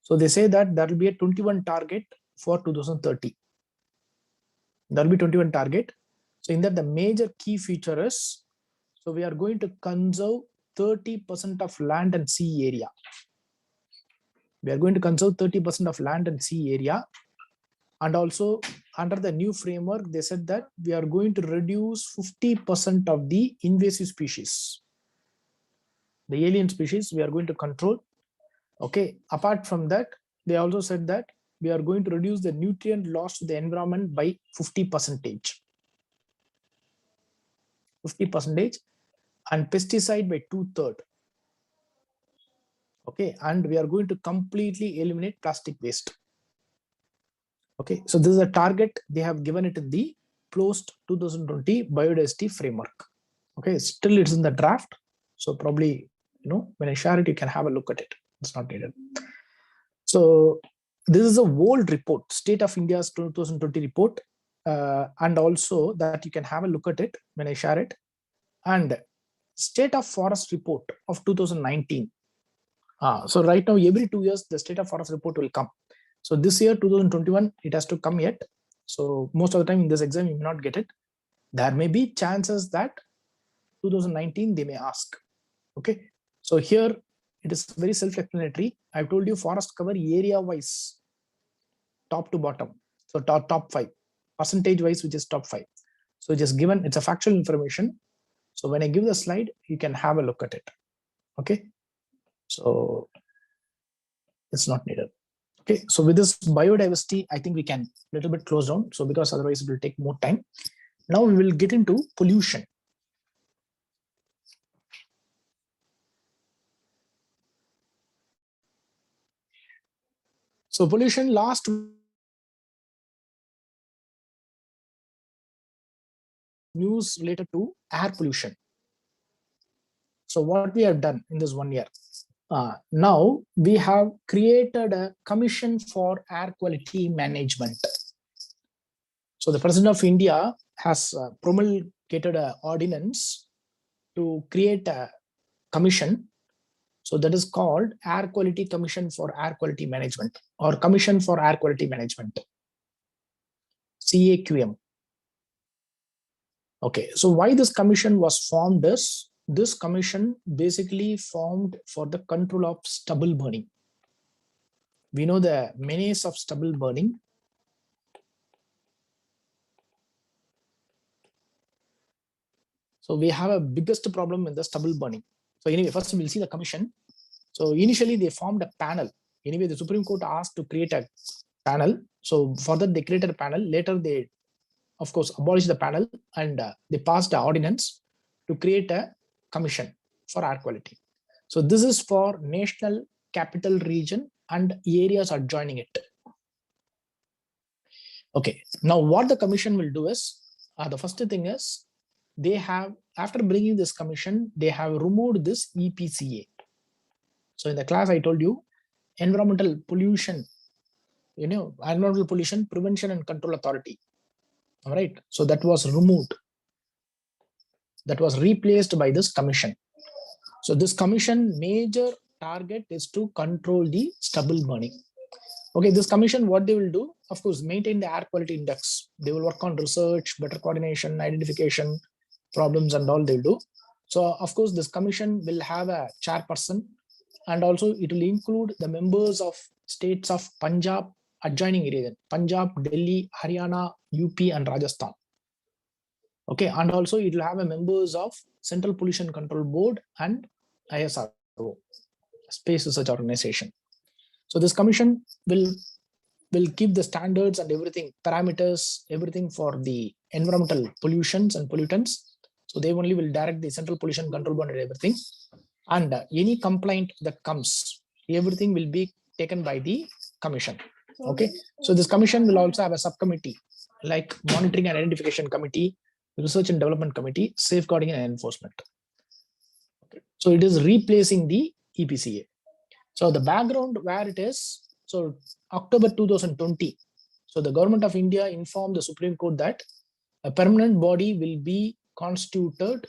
So they say that there will be a 21 target for 2030. There will be 21 target. So in that the major key feature is, so we are going to conserve 30% of land and sea area. We are going to conserve 30% of land and sea area. And also under the new framework, they said that we are going to reduce 50% of the invasive species. The alien species we are going to control. Okay. Apart from that, they also said that we are going to reduce the nutrient loss to the environment by 50%. 50% and pesticide by 2/3. Okay. And we are going to completely eliminate plastic waste. Okay. So this is a target they have given it in the post 2020 biodiversity framework. Okay. Still it's in the draft. So probably, when I share it, you can have a look at it. It's not needed. So this is a old report, State of India's 2020 report. And also that you can have a look at it when I share it. And State of Forest report of 2019. So right now, every 2 years, the State of Forest report will come. So this year, 2021, it has to come yet. So most of the time in this exam, you may not get it. There may be chances that 2019, they may ask. Okay. So here, it is very self-explanatory. I've told you forest cover area-wise, top to bottom. So top 5, percentage-wise, which is top 5. So just given, it's a factual information. So when I give the slide, you can have a look at it. Okay. So it's not needed. Okay. So with this biodiversity, I think we can a little bit close down. So because otherwise it will take more time. Now we will get into pollution. So pollution, last news related to air pollution. So what we have done in this 1 year, now we have created a commission for air quality management. So the President of India has promulgated an ordinance to create a commission. So that is called Air Quality Commission for Air Quality Management or Commission for Air Quality Management. CAQM. Okay, so why this commission was formed is, this commission basically formed for the control of stubble burning. We know the menace of stubble burning. So we have a biggest problem in the stubble burning. So anyway, first we'll see the commission. So initially they formed a panel. Anyway, the Supreme Court asked to create a panel. So for that they created a panel. Later they, of course, abolished the panel and they passed the ordinance to create a commission for air quality. So this is for national capital region and areas adjoining it. Okay, now what the commission will do is, the first thing is, they have, after bringing this commission, they have removed this EPCA. So in the class I told you, environmental pollution, environmental pollution prevention and control authority. All right, so that was removed. That was replaced by this commission. So this commission major target is to control the stubble burning. Okay, this commission, what they will do, of course, maintain the air quality index. They will work on research, better coordination, identification, problems and all they'll do. So of course, this commission will have a chairperson, and also it will include the members of states of Punjab, adjoining area, Punjab, Delhi, Haryana, UP and Rajasthan. Okay, and also it will have a members of Central Pollution Control Board and ISRO, Space Research Organization. So this commission will keep the standards and everything, parameters, everything for the environmental pollutions and pollutants. So they only will direct the Central Pollution Control Board and everything. And any complaint that comes, everything will be taken by the commission. Okay, so this commission will also have a subcommittee like Monitoring and Identification Committee, Research and Development Committee, Safeguarding and Enforcement. Okay, so it is replacing the EPCA. So the background where it is, so October 2020, so the government of India informed the Supreme Court that a permanent body will be constituted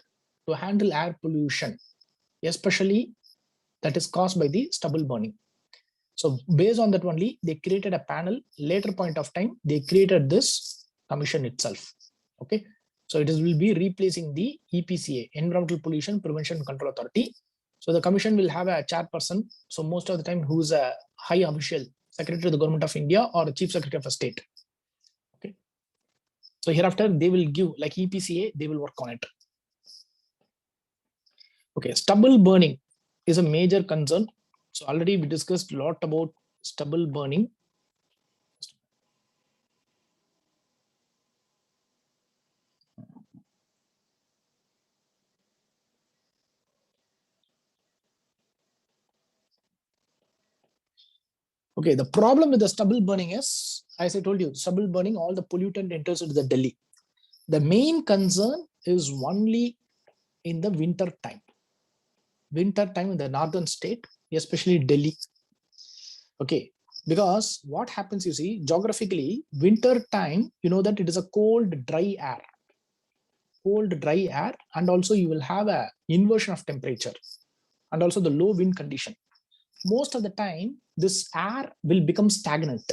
to handle air pollution, especially that is caused by the stubble burning. So based on that only, they created a panel. Later point of time, they created this commission itself. Okay, so it will be replacing the EPCA, Environmental Pollution Prevention and Control Authority. So the commission will have a chairperson. So most of the time, who's a high official, Secretary of the Government of India or the Chief Secretary of a state. Okay. So hereafter, they will give, like EPCA, they will work on it. Okay, stubble burning is a major concern. So already we discussed a lot about stubble burning. Okay, the problem with the stubble burning is, as I told you, stubble burning, all the pollutant enters into the Delhi. The main concern is only in the winter time. Winter time in the northern state, especially Delhi. Okay, because what happens, you see, geographically, winter time, you know that it is a cold, dry air. Cold, dry air, and also you will have a inversion of temperature and also the low wind condition. Most of the time, this air will become stagnant.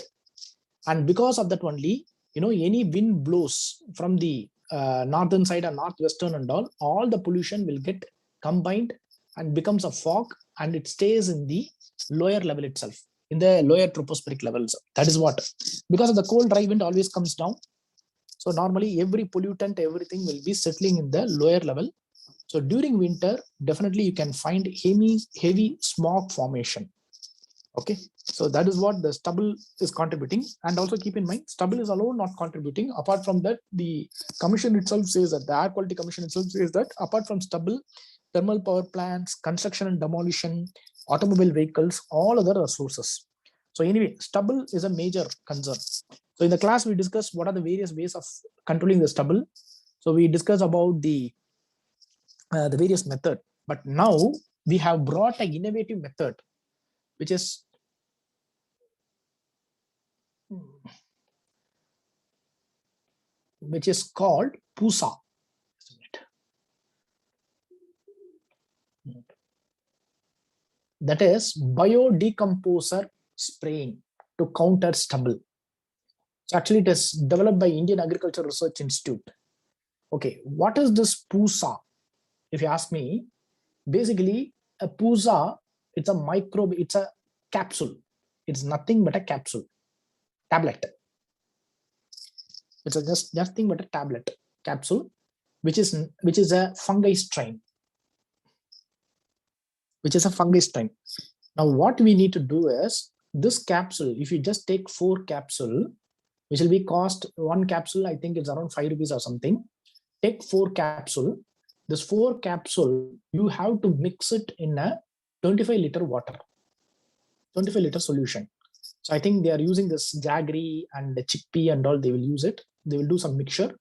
And because of that only, any wind blows from the northern side and northwestern and all the pollution will get combined and becomes a fog, and it stays in the lower level itself, in the lower tropospheric levels. That is what, because of the cold dry wind always comes down. So normally every pollutant, everything will be settling in the lower level. So during winter, definitely you can find heavy smog formation. Okay, so that is what the stubble is contributing. And also keep in mind, stubble is alone not contributing. Apart from that, the commission itself says that, the Air Quality Commission itself says that apart from stubble, thermal power plants, construction and demolition, automobile vehicles, all other sources. So anyway, stubble is a major concern. So in the class, we discussed what are the various ways of controlling the stubble. So we discussed about the various method, but now we have brought an innovative method, which is called PUSA. That is biodecomposer spraying to counter stubble. So actually it is developed by Indian Agriculture Research Institute. Okay, what is this PUSA? If you ask me, basically a PUSA, it's a microbe, it's a capsule. It's nothing but a capsule, tablet. It's just nothing but a tablet capsule, which is a fungi strain, Now what we need to do is this capsule, if you just take 4 capsule, which will be cost, one capsule, I think it's around 5 rupees or something. Take 4 capsule. This 4 capsule, you have to mix it in a 25-liter water, 25-liter solution. So I think they are using this jaggery and the chickpea and all, they will use it. They will do some mixture.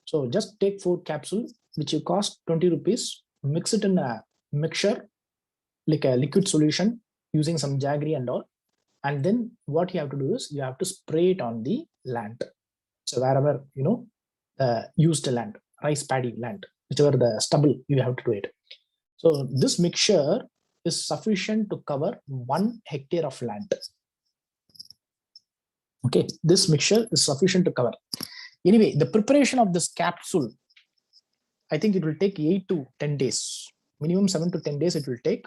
So just take 4 capsule, which you cost 20 rupees, mix it in a mixture, like a liquid solution using some jaggery and all. And then what you have to do is you have to spray it on the land. So wherever, used land, rice paddy land, whichever the stubble, you have to do it. So this mixture is sufficient to cover 1 hectare of land. Okay, this mixture is sufficient to cover. Anyway, the preparation of this capsule, I think it will take 8 to 10 days, minimum 7 to 10 days it will take.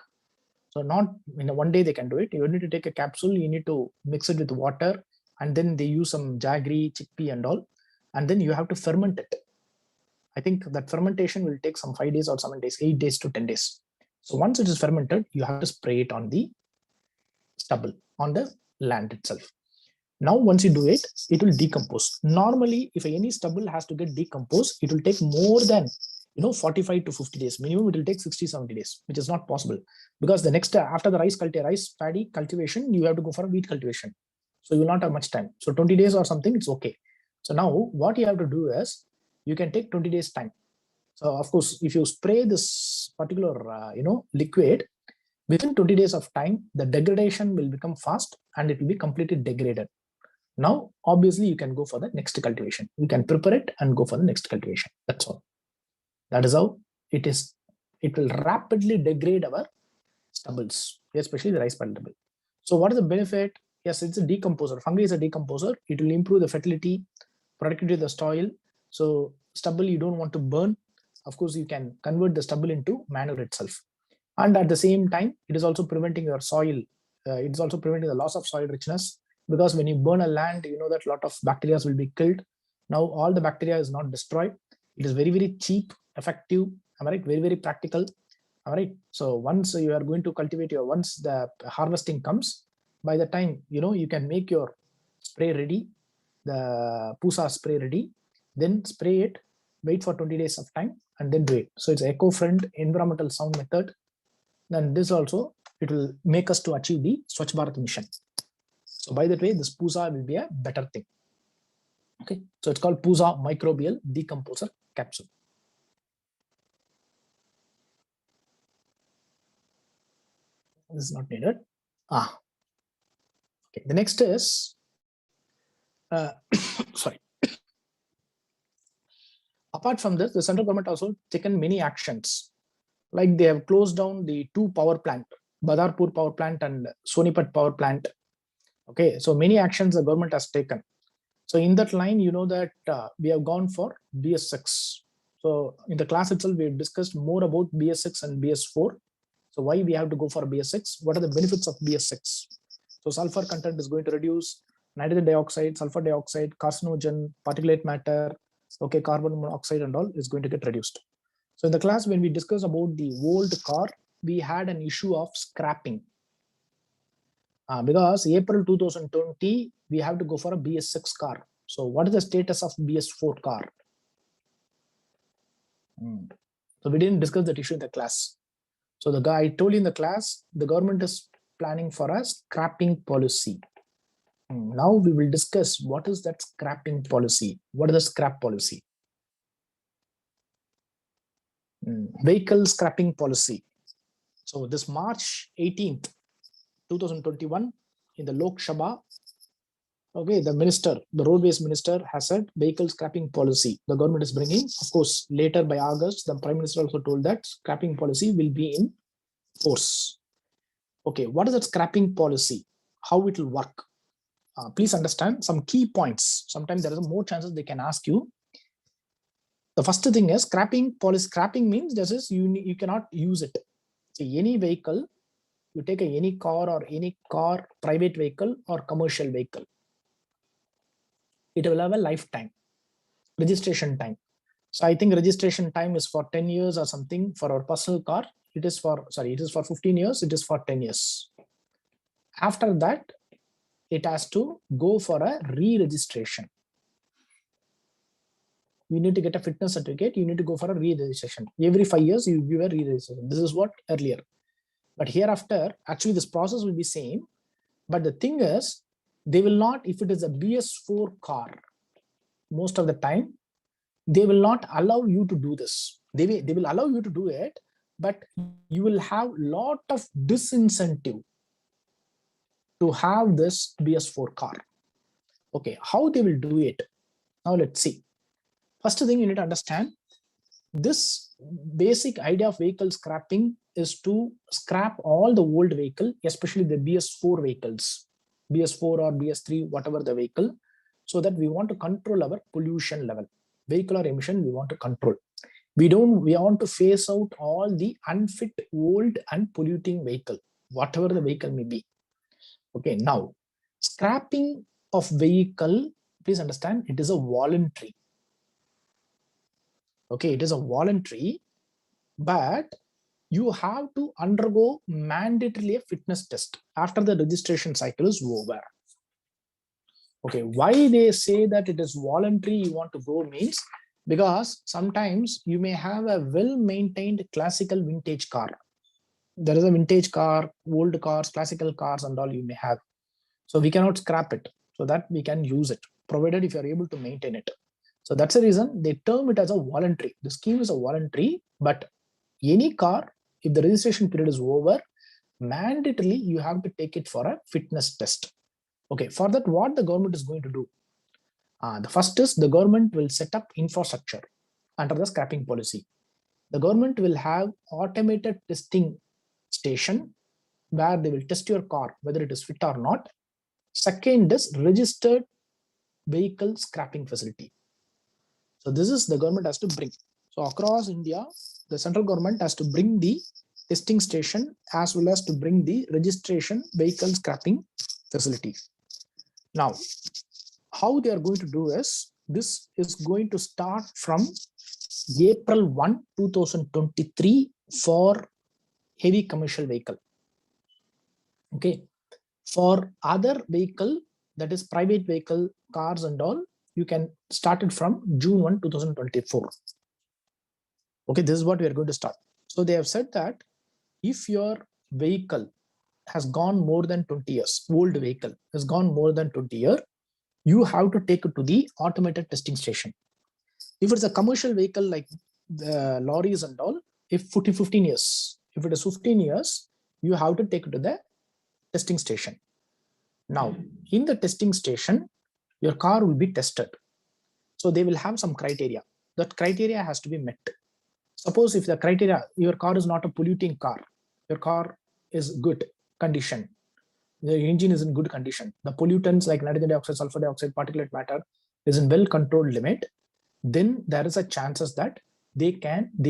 So not in one day they can do it. You need to take a capsule, you need to mix it with water, and then they use some jaggery, chickpea and all, and then you have to ferment it. I think that fermentation will take some 5 days or 7 days, 8 days to 10 days. So once it is fermented, you have to spray it on the stubble, on the land itself. Now, once you do it, it will decompose. Normally, if any stubble has to get decomposed, it will take more than 45 to 50 days. Minimum, it will take 60, 70 days, which is not possible. Because the next, after the rice paddy cultivation, you have to go for a wheat cultivation. So you will not have much time. So 20 days or something, it's okay. So now what you have to do is, you can take 20 days time. So of course, if you spray this particular, liquid, within 20 days of time, the degradation will become fast and it will be completely degraded. Now, obviously, you can go for the next cultivation. You can prepare it and go for the next cultivation. That's all. That is how it is. It will rapidly degrade our stubbles, especially the rice paddy stubble. So what is the benefit? Yes, it's a decomposer. Fungi is a decomposer. It will improve the fertility, productivity of the soil. So stubble you don't want to burn. Of course, you can convert the stubble into manure itself. And at the same time, it is also preventing your soil. It's also preventing the loss of soil richness. Because when you burn a land, you know that a lot of bacteria will be killed. Now all the bacteria is not destroyed. It is very, very cheap, effective, am I right? Very, very practical. All right. So once you are going to cultivate once the harvesting comes, by the time, you can make your spray ready, the PUSA spray ready, then spray it, wait for 20 days of time, and then do it. So it's eco-friendly, environmental sound method. Then this also, it will make us to achieve the Swachh Bharat mission. So by that way, this PUSA will be a better thing. Okay, so it's called PUSA microbial decomposer capsule. This is not needed. Okay, the next is, sorry. Apart from this, the central government also taken many actions. Like they have closed down the 2 power plant, Badarpur power plant and Sonipat power plant. Okay, so many actions the government has taken. So in that line, you know that we have gone for BS6. So in the class itself, we discussed more about BS6 and BS4. So why we have to go for BS6? What are the benefits of BS6? So sulfur content is going to reduce, nitrogen dioxide, sulfur dioxide, carcinogen, particulate matter, okay, carbon monoxide and all is going to get reduced. So in the class, when we discussed about the old car, we had an issue of scrapping. Because April 2020, we have to go for a BS6 car. So what is the status of BS4 car? So we didn't discuss that issue in the class. So the guy I told you in the class, the government is planning for a scrapping policy. Now we will discuss what is that scrapping policy. What is the scrap policy? Vehicle scrapping policy. So this March 18th, 2021, in the Lok Sabha, okay, the minister, the roadways minister has said vehicle scrapping policy the government is bringing. Of course, later by August, the prime minister also told that scrapping policy will be in force. Okay, what is that scrapping policy? How it will work? please understand some key points. Sometimes there is more chances they can ask you. The first thing is scrapping policy. Scrapping means this is you cannot use it. So any vehicle, you take any car or any car, private vehicle or commercial vehicle, it will have a lifetime registration time. So I think registration time is for 10 years or something. For our personal car, it is for 15 years. It is for 10 years. After that, it has to go for a re-registration. You need to get a fitness certificate. You need to go for a re-registration. Every 5 years, you give a re-registration. This is what earlier. But hereafter, actually this process will be same. But the thing is, they will not, if it is a BS4 car, most of the time, they will not allow you to do this. They will allow you to do it, but you will have lot of disincentive to have this BS4 car. Okay, how they will do it? Now let's see. First thing you need to understand, this basic idea of vehicle scrapping is to scrap all the old vehicle, especially the BS4 vehicles, BS4 or BS3, whatever the vehicle, so that we want to control our pollution level. Vehicular emission we want to control. We want to phase out all the unfit, old and polluting vehicle, whatever the vehicle may be. Okay, now scrapping of vehicle, please understand, it is a voluntary. Okay, it is a voluntary, but you have to undergo mandatorily a fitness test after the registration cycle is over. Okay, why they say that it is voluntary you want to go means, because sometimes you may have a well-maintained classical vintage car. There is a vintage car, old cars, classical cars and all you may have. So we cannot scrap it, so that we can use it, provided if you are able to maintain it. So that's the reason they term it as a voluntary. The scheme is a voluntary, but any car, if the registration period is over, mandatorily you have to take it for a fitness test. Okay, for that, what the government is going to do? The first is the government will set up infrastructure under the scrapping policy. The government will have automated testing station where they will test your car, whether it is fit or not. Second is registered vehicle scrapping facility. So this is the government has to bring. So across India, the central government has to bring the testing station as well as to bring the registration vehicle scrapping facility. Now, how they are going to do is, this is going to start from April 1, 2023 for heavy commercial vehicle. Okay. For other vehicle, that is private vehicle, cars and all, you can start it from June 1, 2024. Okay, this is what we are going to start. So they have said that if your vehicle has gone more than 20 years, old vehicle has gone more than 20 years, you have to take it to the automated testing station. If it's a commercial vehicle like the lorries and all, if 15 years, if it is 15 years, you have to take it to the testing station. Now, in the testing station, your car will be tested. So they will have some criteria. That criteria has to be met. Suppose if the criteria, your car is not a polluting car, your car is good condition, the engine is in good condition, the pollutants like nitrogen dioxide, sulfur dioxide, particulate matter is in well controlled limit, then there is a chances that they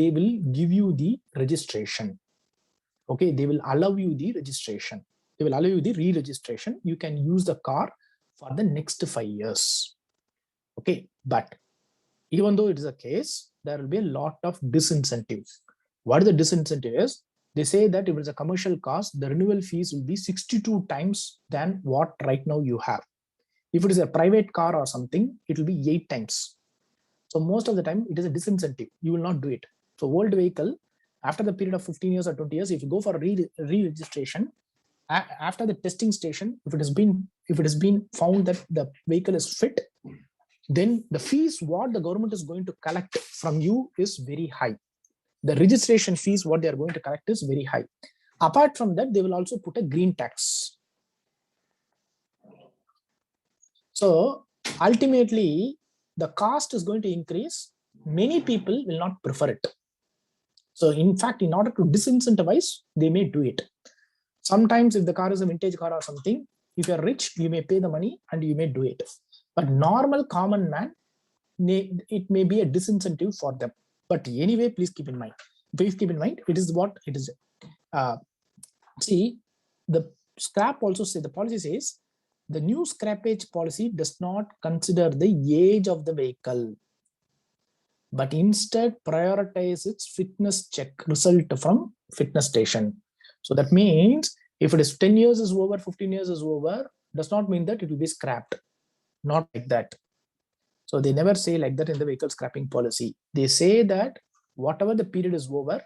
will give you the registration. Okay, they will allow you the registration. They will allow you the re-registration. You can use the car for the next 5 years. Okay, but even though it is a case, there will be a lot of disincentives. What the disincentive is? They say that if it's a commercial car, the renewal fees will be 62 times than what right now you have. If it is a private car or something, it will be 8 times. So most of the time, it is a disincentive. You will not do it. So old vehicle, after the period of 15 years or 20 years, if you go for re-registration, after the testing station, if it has been found that the vehicle is fit, then the fees what the government is going to collect from you is very high. The registration fees what they are going to collect is very high. Apart from that, they will also put a green tax. So ultimately, the cost is going to increase. Many people will not prefer it. So in fact, in order to disincentivize, they may do it. Sometimes if the car is a vintage car or something, If you're rich, you may pay the money and you may do it. But normal common man, it may be a disincentive for them. But anyway, please keep in mind, it is what it is. See, the scrap also say, the policy says, the new scrappage policy does not consider the age of the vehicle, but instead prioritize its fitness check result from fitness station. So that means if it is 10 years is over, 15 years is over, does not mean that it will be scrapped. Not like that. So they never say like that in the vehicle scrapping policy. They say that whatever the period is over,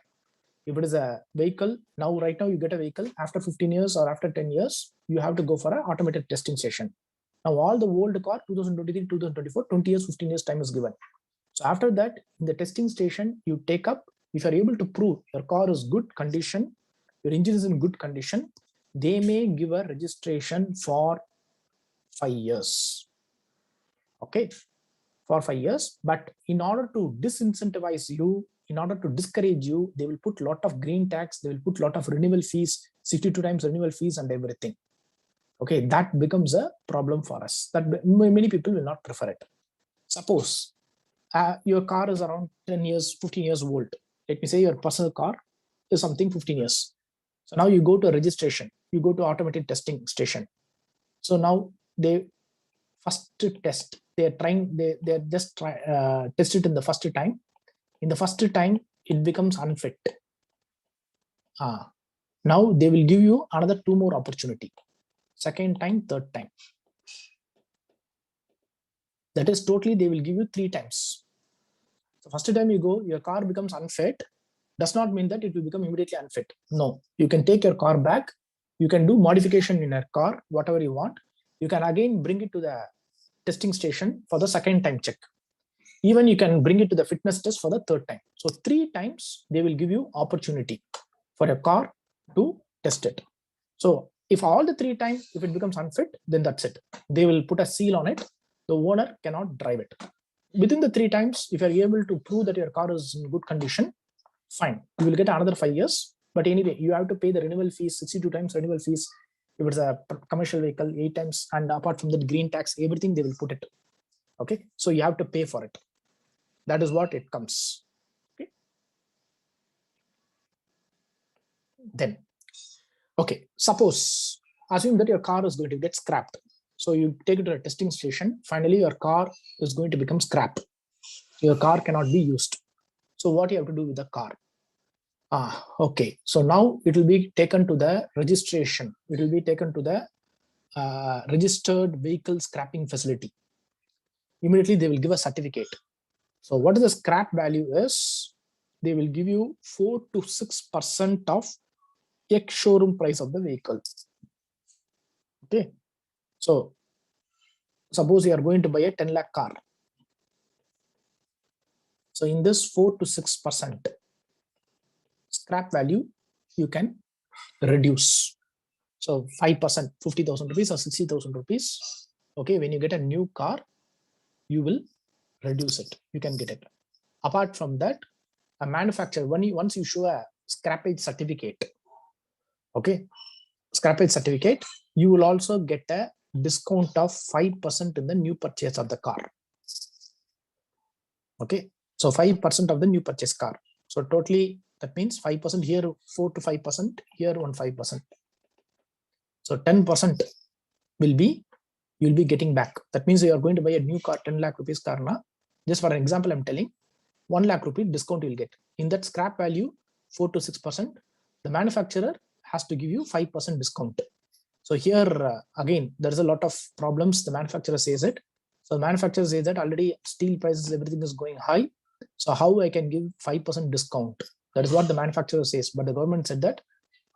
if it is a vehicle, right now you get a vehicle, after 15 years or after 10 years, you have to go for an automated testing station. Now all the old car, 2023, 2024, 20 years, 15 years time is given. So after that, in the testing station, you take up, if you are able to prove your car is good condition, your engine is in good condition, they may give a registration for 5 years. Okay, for 5 years. But in order to disincentivize you, in order to discourage you, they will put a lot of green tax, they will put a lot of renewal fees, 62 times renewal fees and everything. Okay, that becomes a problem for us. That many people will not prefer it. Suppose your car is around 10 years, 15 years old. Let me say your personal car is something 15 years. So now you go to a registration, you go to automated testing station. So now they first test, they're just test it in the first time. In the first time, it becomes unfit. Now they will give you another 2 more opportunity. Second time, third time. That is totally, they will give you 3 times. So first time you go, your car becomes unfit, does not mean that it will become immediately unfit. No, you can take your car back. You can do modification in your car, whatever you want. You can again bring it to the testing station for the second time check. Even you can bring it to the fitness test for the third time. So 3 times they will give you opportunity for your car to test it. So if all the 3 times, if it becomes unfit, then that's it. They will put a seal on it. The owner cannot drive it. Within the 3 times, if you're able to prove that your car is in good condition, fine, you will get another 5 years. But anyway, you have to pay the renewal fees, 62 times renewal fees. If it's a commercial vehicle, 8 times, and apart from that green tax, everything they will put it. Okay, so you have to pay for it. That is what it comes. Okay. Then, okay, suppose, assume that your car is going to get scrapped. So you take it to a testing station. Finally, your car is going to become scrap. Your car cannot be used. So what you have to do with the car? Okay, so now it will be taken to the registration. It will be taken to the registered vehicle scrapping facility. Immediately they will give a certificate. So what is the scrap value is, they will give you 4 to 6% of ex-showroom price of the vehicle. Okay, so suppose you are going to buy a 10 lakh car. So in this 4 to 6% scrap value, you can reduce. So 5%, 50,000 rupees or 60,000 rupees. Okay, when you get a new car, you will reduce it. You can get it. Apart from that, a manufacturer, once you show a scrappage certificate, okay, scrappage certificate, you will also get a discount of 5% in the new purchase of the car. Okay, so 5% of the new purchase car. So totally, that means 5% here, 4 to 5%, here 5%. So 10% will be, you'll be getting back. That means you are going to buy a new car, 10 lakh rupees car. Na? Just for an example, I'm telling, 1 lakh rupee discount you'll get. In that scrap value, 4 to 6%, the manufacturer has to give you 5% discount. So here, again, there's a lot of problems. The manufacturer says it. So the manufacturer says that already steel prices, everything is going high. So how I can give 5% discount? That is what the manufacturer says. But the government said that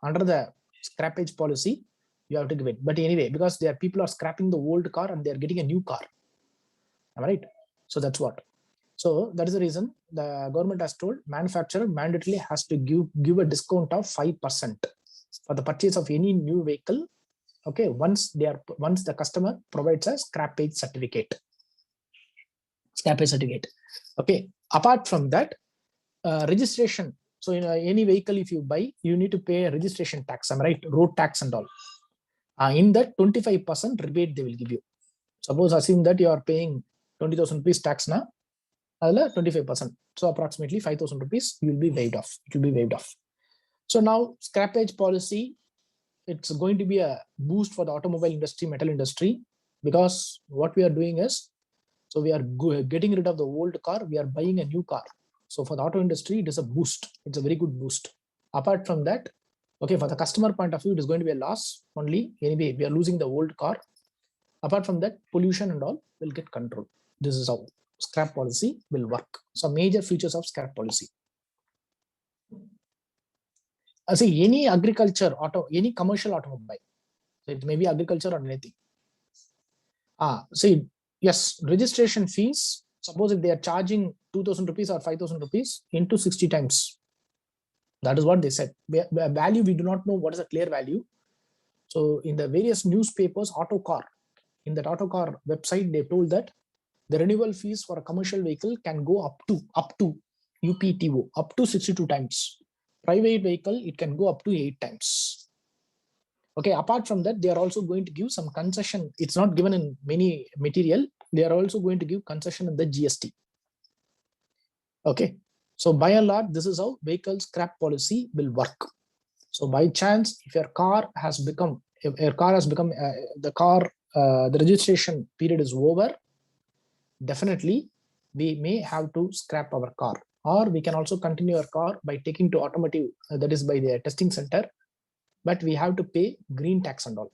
under the scrappage policy, you have to give it. But anyway, because there people are scrapping the old car and they're getting a new car. All right. So that's what. So that is the reason the government has told manufacturer mandatorily has to give a discount of 5% for the purchase of any new vehicle. Okay, once the customer provides a scrappage certificate. Okay, apart from that, registration. So in any vehicle, if you buy, you need to pay a registration tax. Am I right? Road tax and all. In that 25% rebate they will give you. Suppose assume that you are paying 20,000 rupees tax now, 25%. So approximately 5,000 rupees will be waived off. It will be waived off. So now scrappage policy, it's going to be a boost for the automobile industry, metal industry, because what we are doing is, so we are getting rid of the old car, we are buying a new car. So for the auto industry, it is a boost. It's a very good boost. Apart from that, okay, for the customer point of view, it is going to be a loss only. Anyway, we are losing the old car. Apart from that, pollution and all will get controlled. This is how scrap policy will work. So major features of scrap policy. See, any agriculture, any commercial automobile, so it may be agriculture or anything. See, yes, registration fees, suppose if they are charging 2,000 rupees or 5,000 rupees into 60 times. That is what they said. Value, we do not know what is a clear value. So in the various newspapers, Autocar, in that Autocar website, they told that the renewal fees for a commercial vehicle can go up to UPTO, up to 62 times. Private vehicle, it can go up to 8 times. Okay, apart from that, they are also going to give some concession. It's not given in many material. They are also going to give concession in the GST. Okay, so by and large, this is how vehicle scrap policy will work. So by chance, if your car has become, the registration period is over, definitely we may have to scrap our car, or we can also continue our car by taking to automotive, that is by the testing center, but we have to pay green tax and all.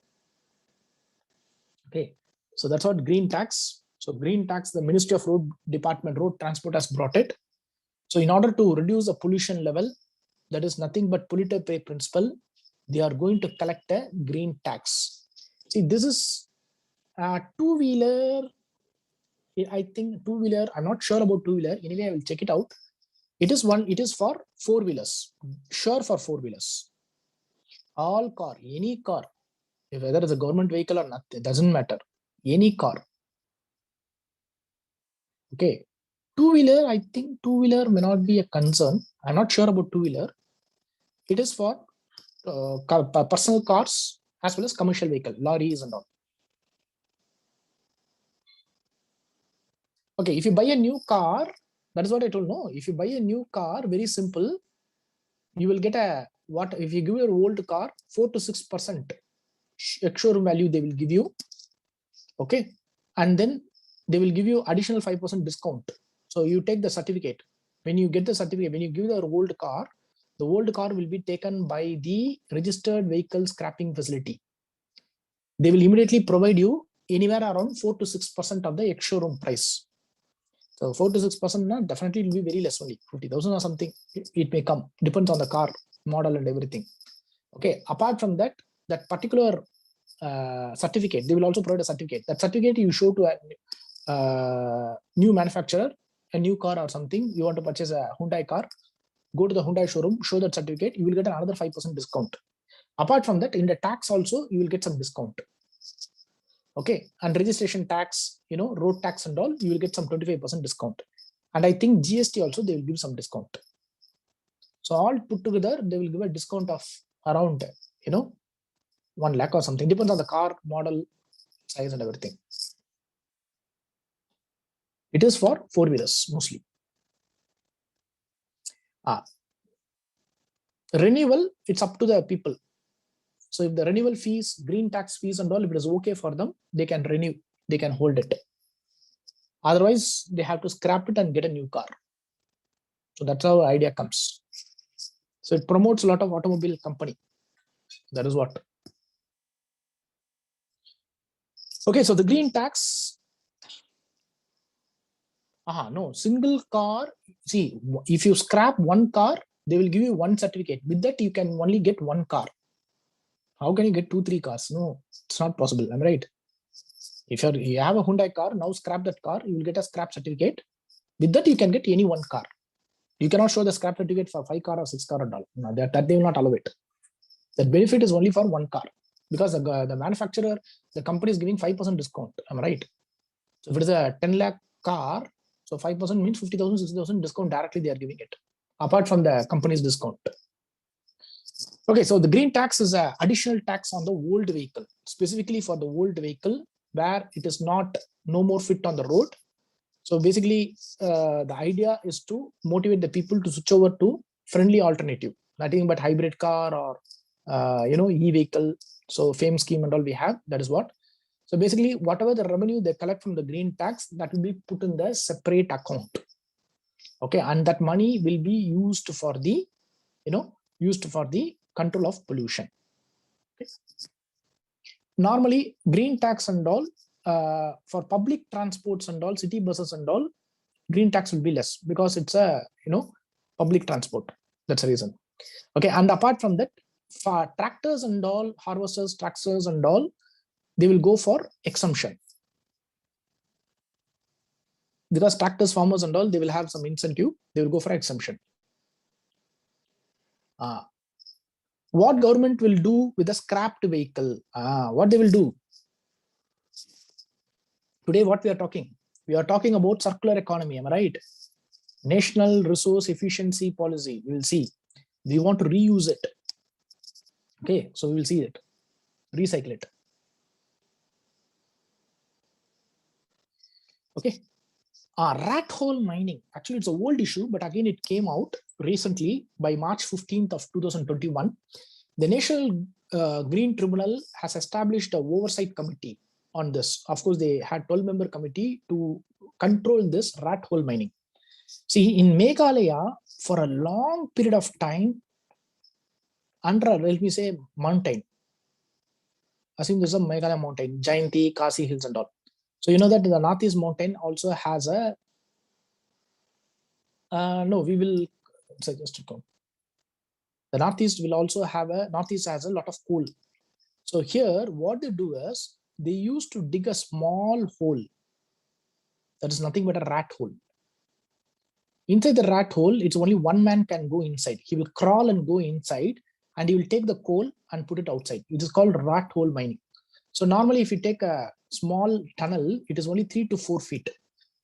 Okay, so that's what green tax. So green tax, the Ministry of Road Department, Road Transport has brought it. So in order to reduce the pollution level, that is nothing but polluter pay principle, they are going to collect a green tax. See, this is a two-wheeler. I think two-wheeler, I'm not sure about two-wheeler. Anyway, I will check it out. It is for four-wheelers, sure, for four-wheelers. All car, any car, whether it's a government vehicle or not, it doesn't matter. Any car. Okay. Two-wheeler, I think two-wheeler may not be a concern. I'm not sure about two-wheeler. It is for personal cars as well as commercial vehicle, lorries and all. Okay, if you buy a new car, that is what I told. No, if you buy a new car, very simple, you will get if you give your old car 4 to 6% ex-showroom value, they will give you. Okay, and then they will give you additional 5% discount. So you take the certificate. When you get the certificate, when you give the old car, the old car will be taken by the registered vehicle scrapping facility. They will immediately provide you anywhere around 4 to 6% of the ex-showroom price. So 4 to 6% definitely will be very less, only 50,000 or something. It may come, depends on the car model and everything. Okay, apart from that, that particular certificate, they will also provide a certificate. That certificate you show to a new manufacturer, a new car or something. You want to purchase a Hyundai car, go to the Hyundai showroom, show that certificate, you will get another 5% discount. Apart from that, in the tax also, you will get some discount. Okay, and registration tax, road tax and all, you will get some 25% discount. And I think GST also, they will give some discount. So all put together, they will give a discount of around, 1 lakh or something. Depends on the car, model, size and everything. It is for four-wheelers mostly. Renewal, it's up to the people. So if the renewal fees, green tax fees and all, if it is okay for them, they can renew, they can hold it. Otherwise, they have to scrap it and get a new car. So that's how the idea comes. So it promotes a lot of automobile company. That is what. Okay, so the green tax. No, single car. See, if you scrap one car, they will give you one certificate. With that, you can only get one car. How can you get 2-3 cars? No, it's not possible. I'm right. If you have a Hyundai car, now scrap that car, you will get a scrap certificate. With that, you can get any one car. You cannot show the scrap certificate for 5 car or 6 car and all. No, that they will not allow it. The benefit is only for one car, because the manufacturer, the company is giving 5% discount. Am I right? So if it is a 10 lakh car, so 5% means 50,000, 60,000 discount directly they are giving it, apart from the company's discount. Okay, so the green tax is an additional tax on the old vehicle, specifically for the old vehicle where it is not no more fit on the road. So basically, the idea is to motivate the people to switch over to friendly alternative, nothing but hybrid car or e-vehicle. So FAME scheme and all we have, that is what. So basically, whatever the revenue they collect from the green tax, that will be put in the separate account. Okay, and that money will be used for the, control of pollution. Okay. Normally, green tax and all for public transports and all, city buses and all, green tax will be less because it's a public transport. That's the reason. Okay, and apart from that, for tractors and all, harvesters, tractors and all, they will go for exemption. Because tractors, farmers and all, they will have some incentive, they will go for exemption. What government will do with a scrapped vehicle? What they will do? Today, what we are talking about circular economy, am I right? National resource efficiency policy, we will see. We want to reuse it. Okay, so we will see it, recycle it. Okay. Rat hole mining, actually it's an old issue, but again it came out recently by March 15th of 2021. The National Green Tribunal has established an oversight committee on this. Of course, they had 12-member committee to control this rat hole mining. See, in Meghalaya, for a long period of time, under, let me say, mountain, assume this is a Meghalaya mountain, Jayanti, Khasi Hills and all. So you know that the Northeast mountain also has a, no, we will suggest to come. The Northeast will also have Northeast has a lot of coal. So here, what they do is, they used to dig a small hole. That is nothing but a rat hole. Inside the rat hole, it's only one man can go inside. He will crawl and go inside and he will take the coal and put it outside. It is called rat hole mining. So normally if you take a small tunnel, it is only 3 to 4 feet.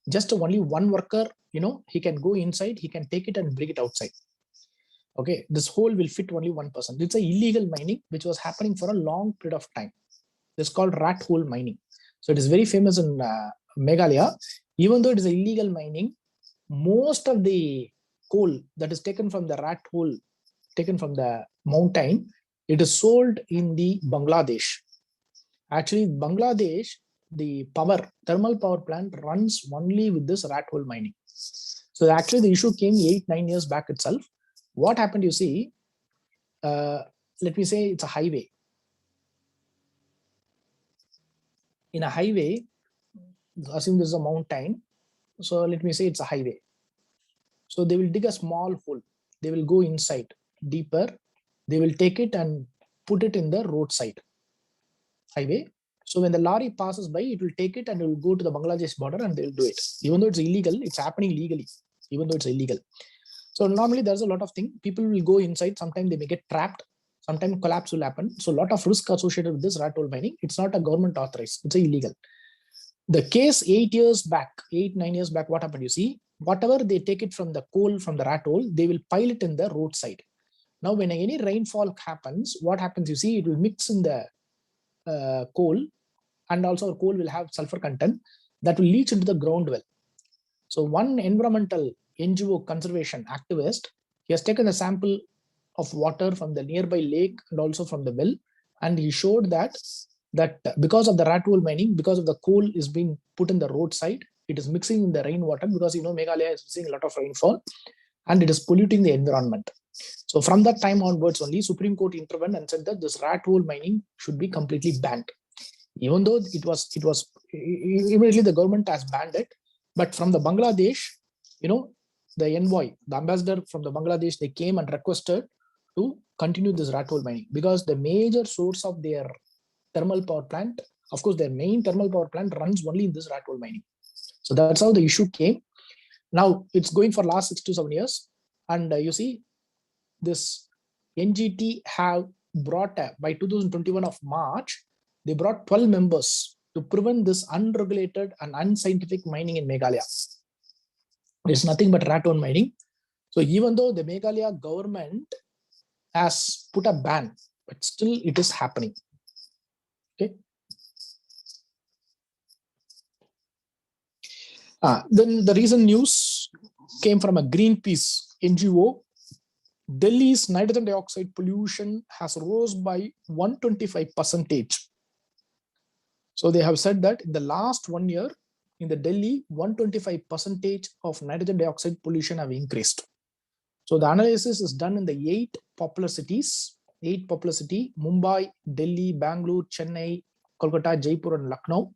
Just only one worker, he can go inside, he can take it and bring it outside. Okay, this hole will fit only one person. It's a illegal mining, which was happening for a long period of time. It's called rat hole mining. So it is very famous in Meghalaya. Even though it is illegal mining, most of the coal that is taken from the rat hole, taken from the mountain, it is sold in the Bangladesh. Actually, Bangladesh, the thermal power plant runs only with this rat hole mining. So actually the issue came 8-9 years back itself. What happened, you see, let me say it's a highway. In a highway, assume this is a mountain. So let me say it's a highway. So they will dig a small hole. They will go inside deeper. They will take it and put it in the roadside highway. So when the lorry passes by, it will take it and it will go to the Bangladesh border and they will do it. Even though it's illegal, it's happening legally, even though it's illegal. So normally there's a lot of things. People will go inside. Sometimes they may get trapped. Sometimes collapse will happen. So a lot of risk associated with this rat hole mining. It's not a government authorized. It's illegal. The case 8-9 years back, what happened? You see, whatever they take it from the coal from the rat hole, they will pile it in the roadside. Now, when any rainfall happens, what happens? You see, it will mix in the coal, and also coal will have sulfur content that will leach into the ground well. So one environmental NGO conservation activist, he has taken a sample of water from the nearby lake and also from the well, and he showed that because of the rat hole mining, because of the coal is being put in the roadside, it is mixing in the rainwater, because Meghalaya is seeing a lot of rainfall and it is polluting the environment. So from that time onwards only, Supreme Court intervened and said that this rat hole mining should be completely banned. Even though it was immediately the government has banned it, but from the Bangladesh, the envoy, the ambassador from the Bangladesh, they came and requested to continue this rat hole mining, because the major source of their thermal power plant, of course, their main thermal power plant runs only in this rat hole mining. So that's how the issue came. Now it's going for last 6 to 7 years. And you see, this NGT have brought, by 2021 of March, they brought 12 members to prevent this unregulated and unscientific mining in Meghalaya. It's nothing but rat hole mining. So even though the Meghalaya government has put a ban, but still it is happening. Okay. Then the recent news came from a Greenpeace NGO. Delhi's nitrogen dioxide pollution has rose by 125%. So they have said that in the last 1 year in the Delhi, 125% of nitrogen dioxide pollution have increased. So the analysis is done in the 8 popular cities, Mumbai, Delhi, Bangalore, Chennai, Kolkata, Jaipur, and Lucknow.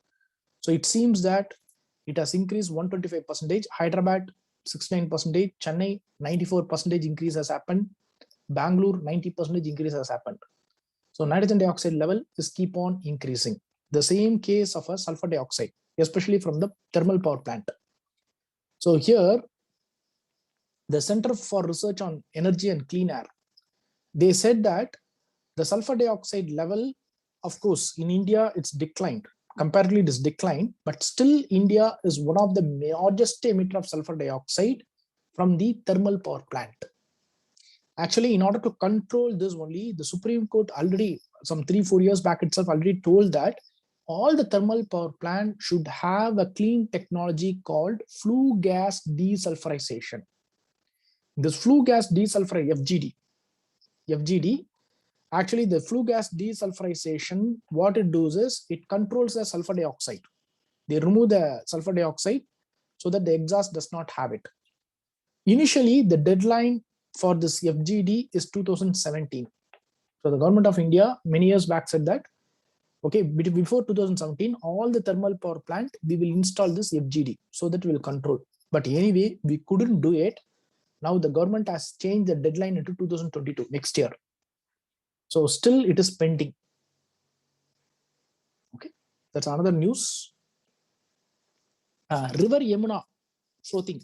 So it seems that it has increased 125%, Hyderabad 69%, Chennai 94% increase has happened, Bangalore 90% increase has happened. So nitrogen dioxide level is keep on increasing. The same case of a sulfur dioxide, especially from the thermal power plant. So here, the Center for Research on Energy and Clean Air, they said that the sulfur dioxide level, of course, in India, it's declined. Comparatively, it is declined, but still India is one of the largest emitter of sulfur dioxide from the thermal power plant. Actually, in order to control this only, the Supreme Court already, some 3-4 years back itself, already told that all the thermal power plant should have a clean technology called flue gas desulfurization. This flue gas desulfurization, FGD, actually the flue gas desulfurization, what it does is it controls the sulfur dioxide. They remove the sulfur dioxide so that the exhaust does not have it. Initially, the deadline for this FGD is 2017. So the government of India many years back said that, okay, before 2017, all the thermal power plant, we will install this FGD so that we will control. But anyway, we couldn't do it. Now the government has changed the deadline into 2022, next year. So still it is pending. Okay, that's another news. River Yamuna floating.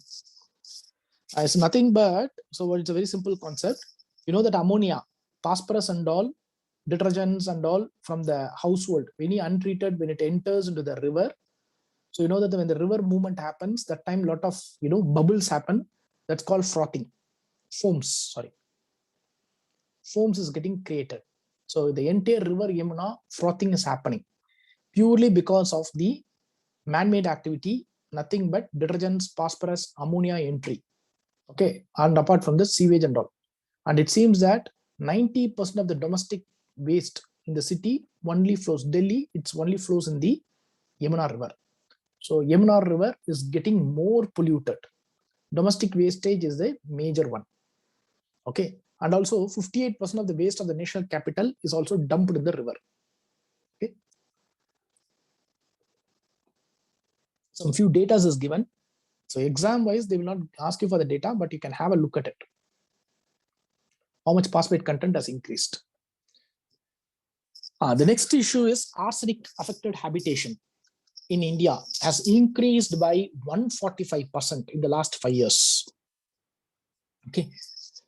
It's nothing but, so it's a very simple concept. You know that ammonia, phosphorus and all, detergents and all from the household, any untreated, when it enters into the river. So you know that when the river movement happens, that time lot of bubbles happen. That's called frothing. Foams is getting created. So the entire river Yamuna frothing is happening purely because of the man-made activity, nothing but detergents, phosphorus, ammonia entry. Okay, and apart from the sewage and all. And it seems that 90% of the domestic waste in the city only flows, Delhi, it's only flows in the Yamuna River. So Yamuna River is getting more polluted. Domestic wastage is the major one. Okay, and also 58% of the waste of the national capital is also dumped in the river. Okay, some few data is given. So exam wise, they will not ask you for the data, but you can have a look at it. How much phosphate content has increased. The next issue is arsenic affected habitation in India has increased by 145% in the last 5 years. Okay,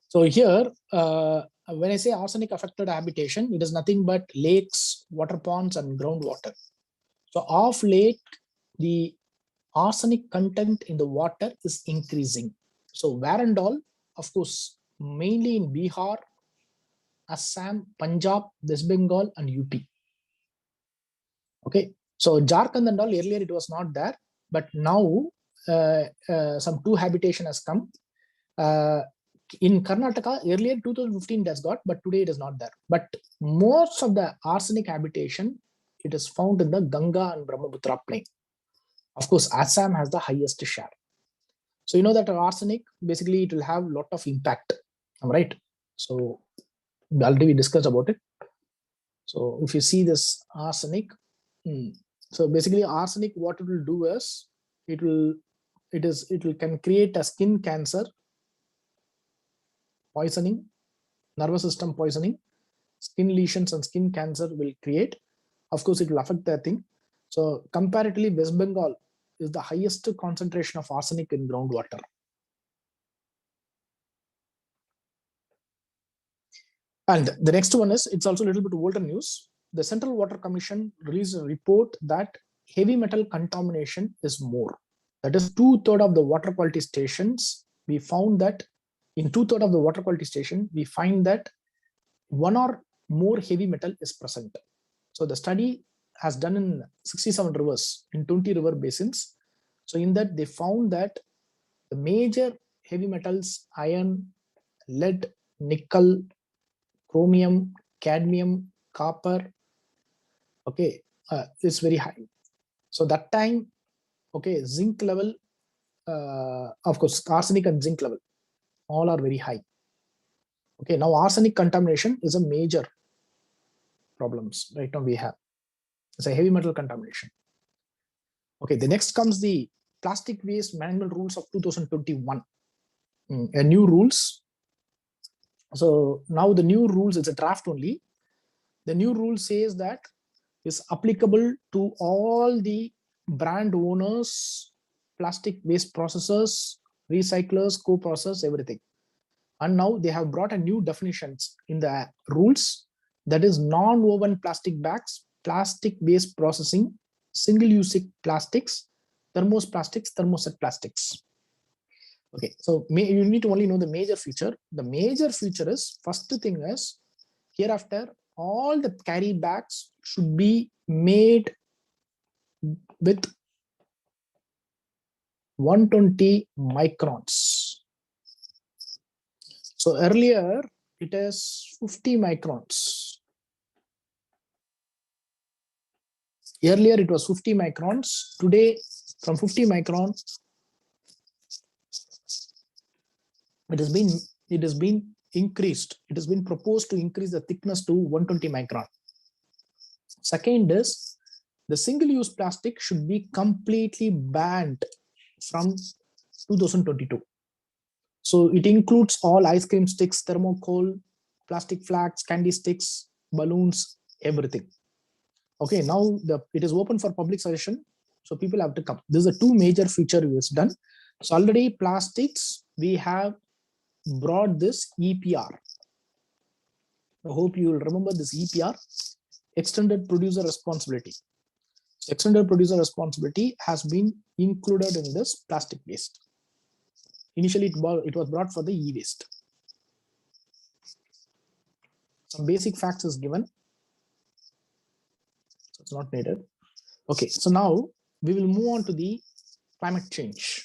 so here, when I say arsenic affected habitation, it is nothing but lakes, water ponds, and groundwater. So of late, the arsenic content in the water is increasing. So where and all, of course, mainly in Bihar, Assam, Punjab, West Bengal, and UP. Okay, so Jharkhand and all, earlier it was not there, but now some 2 habitation has come. In Karnataka, earlier 2015 it has got, but today it is not there. But most of the arsenic habitation, it is found in the Ganga and Brahmaputra plain. Of course, Assam has the highest share. So you know that arsenic, basically it will have a lot of impact, right? So already we discussed about it. So if you see this arsenic, so basically arsenic, what it will do is, it can create a skin cancer, poisoning, nervous system poisoning, skin lesions and skin cancer will create. Of course, it will affect that thing. So comparatively, West Bengal is the highest concentration of arsenic in groundwater. And the next one is, it's also a little bit older news. The Central Water Commission released a report that heavy metal contamination is more. That is 2/3 of the water quality stations. We found that in 2/3 of the water quality station, we find that one or more heavy metal is present. So the study has done in 67 rivers in 20 river basins. So in that they found that the major heavy metals, iron, lead, nickel, chromium, cadmium, copper, okay, is very high. So that time, okay, zinc level, of course, arsenic and zinc level, all are very high. Okay, now arsenic contamination is a major problems right now we have. It's a heavy metal contamination. Okay, the next comes the plastic waste management rules of 2021. New rules. So now the new rules, it's a draft only. The new rule says that is applicable to all the brand owners, plastic waste processors, recyclers, co-processors, everything. And now they have brought a new definitions in the rules, that is non-woven plastic bags, plastic waste processing, single-use plastics, thermoplastics, thermoset plastics. Okay, so you need to only know the major feature. The major feature is, first thing is, hereafter all the carry bags should be made with 120 microns. So earlier it is 50 microns. Earlier it was 50 microns. Today from 50 microns, it has been increased. It has been proposed to increase the thickness to 120 micron. Second is, the single-use plastic should be completely banned from 2022. So it includes all ice cream sticks, thermocol, plastic flags, candy sticks, balloons, everything. Okay, now it is open for public suggestion, so people have to come. These are two major features we have done. So already plastics, we have brought this EPR. I hope you will remember this EPR, extended producer responsibility. So extended producer responsibility has been included in this plastic waste. Initially, it was brought for the e-waste. Some basic facts is given. So it's not needed. Okay, so now we will move on to the climate change.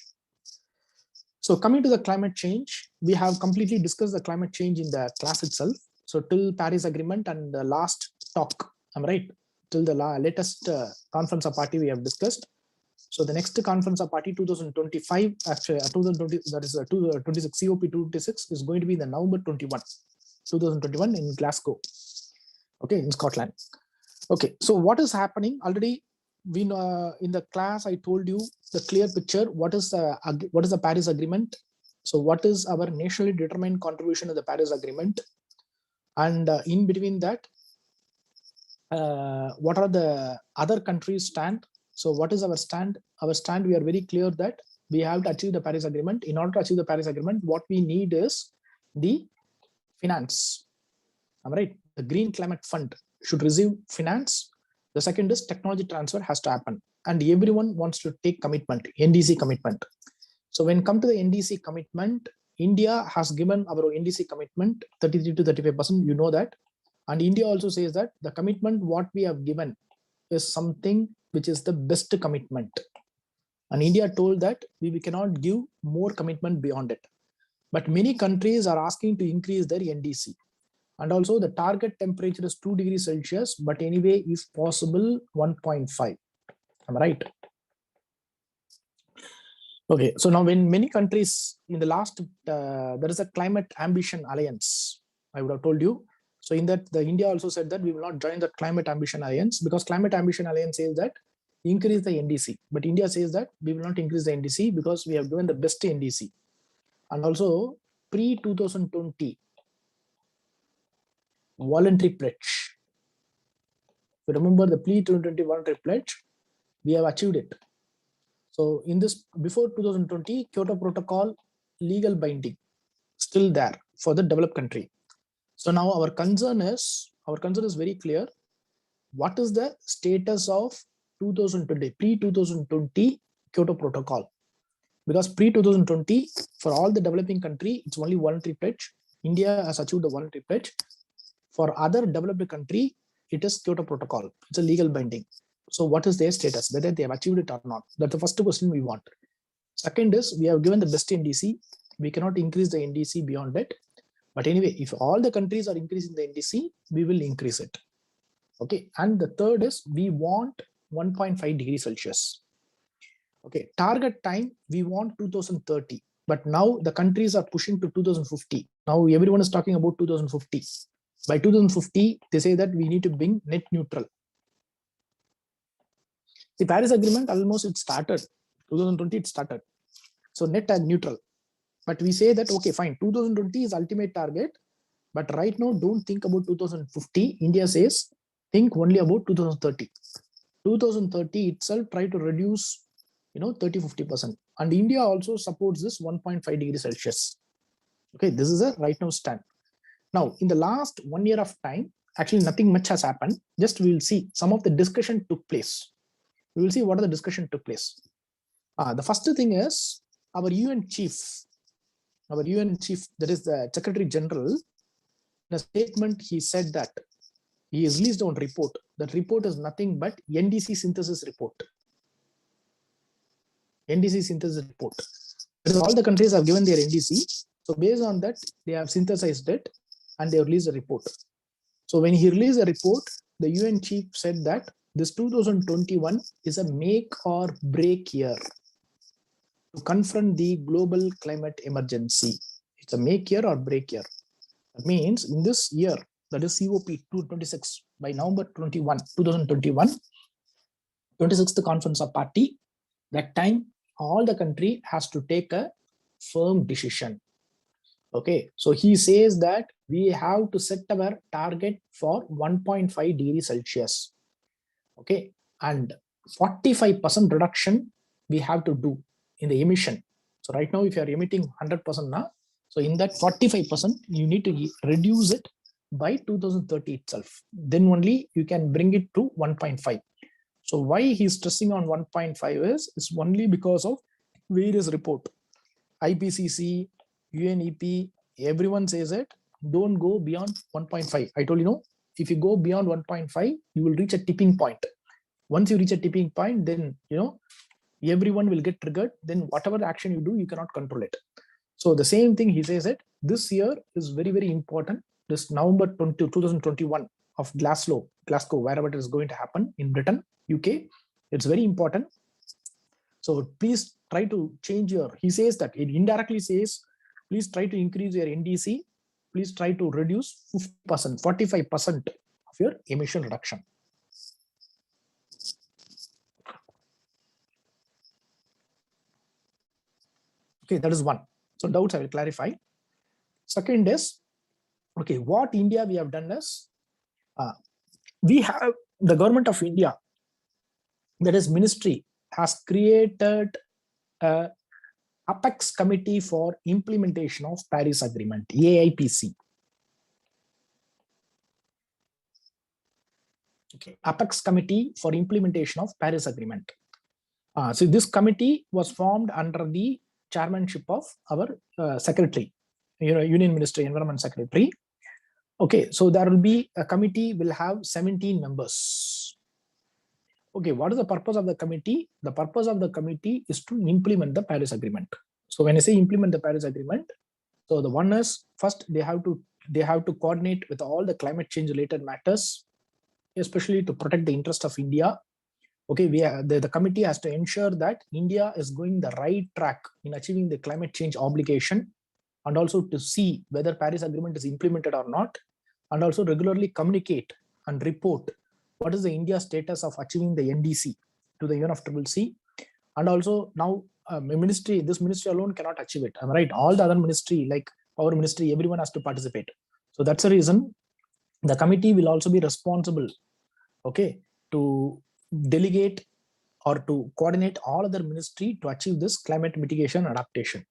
So coming to the climate change, we have completely discussed the climate change in the class itself. So till Paris Agreement and the last talk, I'm right, till the latest conference of party we have discussed. So the next conference of party 2025, actually 2020, that is 26 COP26 is going to be in the November 2021 in Glasgow, okay, in Scotland. Okay, so what is happening already? We know in the class I told you the clear picture. What is the Paris Agreement? So what is our nationally determined contribution to the Paris Agreement? And in between that, what are the other countries' stand? So what is our stand? Our stand, we are very clear that we have to achieve the Paris Agreement. In order to achieve the Paris Agreement, what we need is the finance. Am I right? The Green Climate Fund should receive finance. The second is technology transfer has to happen. And everyone wants to take commitment, NDC commitment. So when come to the NDC commitment, India has given our NDC commitment 33 to 35%, you know that. And India also says that the commitment what we have given is something which is the best commitment. And India told that we cannot give more commitment beyond it. But many countries are asking to increase their NDC. And also the target temperature is 2 degrees Celsius, but anyway, if possible, 1.5. Am I right? Okay, so now when many countries in the last, there is a Climate Ambition Alliance, I would have told you. So in that, the India also said that we will not join the Climate Ambition Alliance because Climate Ambition Alliance says that increase the NDC. But India says that we will not increase the NDC because we have given the best NDC. And also pre-2020 voluntary pledge. So remember the pre-2020 voluntary pledge, we have achieved it. So in this, before 2020, Kyoto Protocol legal binding, still there for the developed country. So now our concern is very clear. What is the status of 2020, pre-2020 Kyoto Protocol? Because pre-2020, for all the developing country, it's only voluntary pledge. India has achieved the voluntary pledge. For other developed country, it is Kyoto Protocol. It's a legal binding. So what is their status, whether they have achieved it or not? That's the first question we want. Second is, we have given the best NDC. We cannot increase the NDC beyond it. But anyway, if all the countries are increasing the NDC, we will increase it. Okay. And the third is, we want 1.5 degrees Celsius. Okay. Target time, we want 2030. But now the countries are pushing to 2050. Now everyone is talking about 2050. By 2050, they say that we need to bring net neutral. The Paris Agreement, almost it started. 2020 it started. So net and neutral. But we say that, okay, fine, 2020 is ultimate target. But right now, don't think about 2050. India says, think only about 2030. 2030 itself, try to reduce, 30-50%. And India also supports this 1.5 degrees Celsius. Okay, this is a right now stand. Now, in the last 1 year of time, actually nothing much has happened. Just we will see some of the discussion took place. We will see what are the discussion took place. The first thing is our UN chief, that is the Secretary General, in a statement, he said that he has released one report. That report is nothing but NDC synthesis report. NDC synthesis report. All the countries have given their NDC. So based on that, they have synthesized it and they have released a report. So when he released a report, the UN chief said that this 2021 is a make or break year to confront the global climate emergency. It's a make year or break year. That means in this year, that is COP 226, by November 2021, 26th Conference of Party, that time all the country has to take a firm decision. Okay, so he says that we have to set our target for 1.5 degrees Celsius. Okay, and 45% reduction we have to do in the emission. So right now, if you are emitting 100% now, so in that 45%, you need to reduce it by 2030 itself. Then only you can bring it to 1.5. So why he's stressing on 1.5 is only because of various report. IPCC, UNEP, everyone says it, don't go beyond 1.5. I told you, if you go beyond 1.5, you will reach a tipping point. Once you reach a tipping point, then, everyone will get triggered. Then whatever action you do, you cannot control it. So the same thing he says it, this year is very, very important. This November 2021 of Glasgow, wherever it is going to happen in Britain, UK, it's very important. So please try to change he says that, it indirectly says, please try to increase your NDC. Please try to reduce 50%, 45% of your emission reduction. Okay, that is one. So doubts I will clarify. Second is, okay, what India we have done is, we have the government of India, that is ministry, has created a Apex Committee for Implementation of Paris Agreement, AIPC. Okay, Apex Committee for Implementation of Paris Agreement. So this committee was formed under the chairmanship of our secretary, Union Ministry, Environment Secretary. Okay, so there will be a committee will have 17 members. Okay, what is the purpose of the committee? The purpose of the committee is to implement the Paris Agreement. So when I say implement the Paris Agreement, so the one is, first they have to coordinate with all the climate change related matters, especially to protect the interest of India. Okay, the committee has to ensure that India is going the right track in achieving the climate change obligation, and also to see whether Paris Agreement is implemented or not, and also regularly communicate and report what is the India status of achieving the NDC to the UNFCCC. And also now this ministry alone cannot achieve it. Right? All the other ministry, like our ministry, everyone has to participate. So that's the reason the committee will also be responsible, okay, to delegate or to coordinate all other ministry to achieve this climate mitigation adaptation.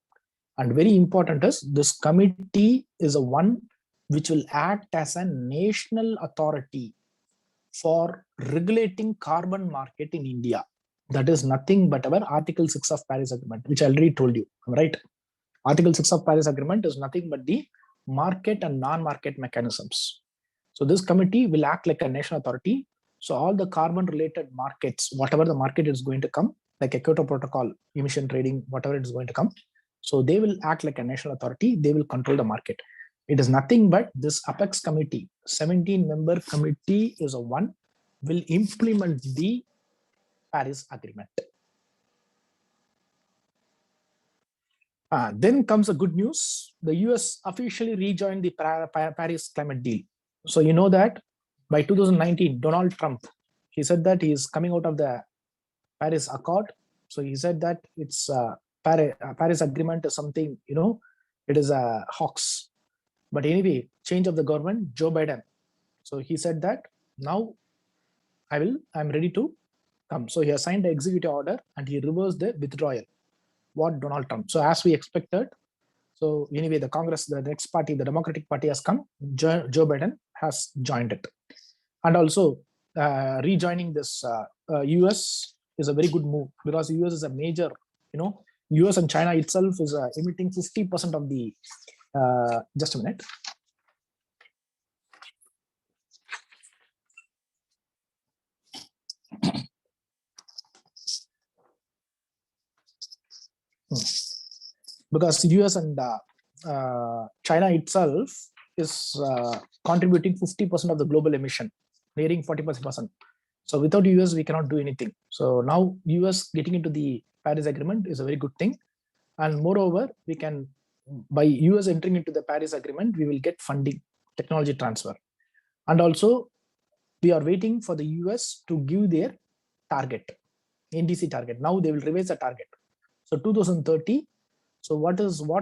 And very important is, this committee is a one which will act as a national authority for regulating carbon market in India. That is nothing but our Article 6 of Paris Agreement, which I already told you, right? Article 6 of Paris Agreement is nothing but the market and non-market mechanisms. So this committee will act like a national authority. So all the carbon related markets, whatever the market is going to come, like a Kyoto Protocol, emission trading, whatever it is going to come. So they will act like a national authority. They will control the market. It is nothing but this Apex committee, 17-member committee is a one, will implement the Paris Agreement. Then comes the good news. The US officially rejoined the Paris climate deal. So you know that by 2019, Donald Trump, he said that he is coming out of the Paris Accord. So he said that it's Paris Agreement is something, it is a hoax. But anyway, change of the government, Joe Biden. So he said that now I'm ready to come. So he has signed the executive order and he reversed the withdrawal. What Donald Trump. So as we expected, so anyway, the Congress, the next party, the Democratic Party has come. Joe Biden has joined it, and also rejoining this US is a very good move because US is a major, US and China itself is emitting 50% of the. Just a minute. Because US and China itself is contributing 50% of the global emission, nearing 40%. So without US, we cannot do anything. So now US getting into the Paris Agreement is a very good thing. And moreover, we can, by US entering into the Paris Agreement, we will get funding, technology transfer. And also, we are waiting for the US to give their target, NDC target. Now they will revise the target. So 2030, so what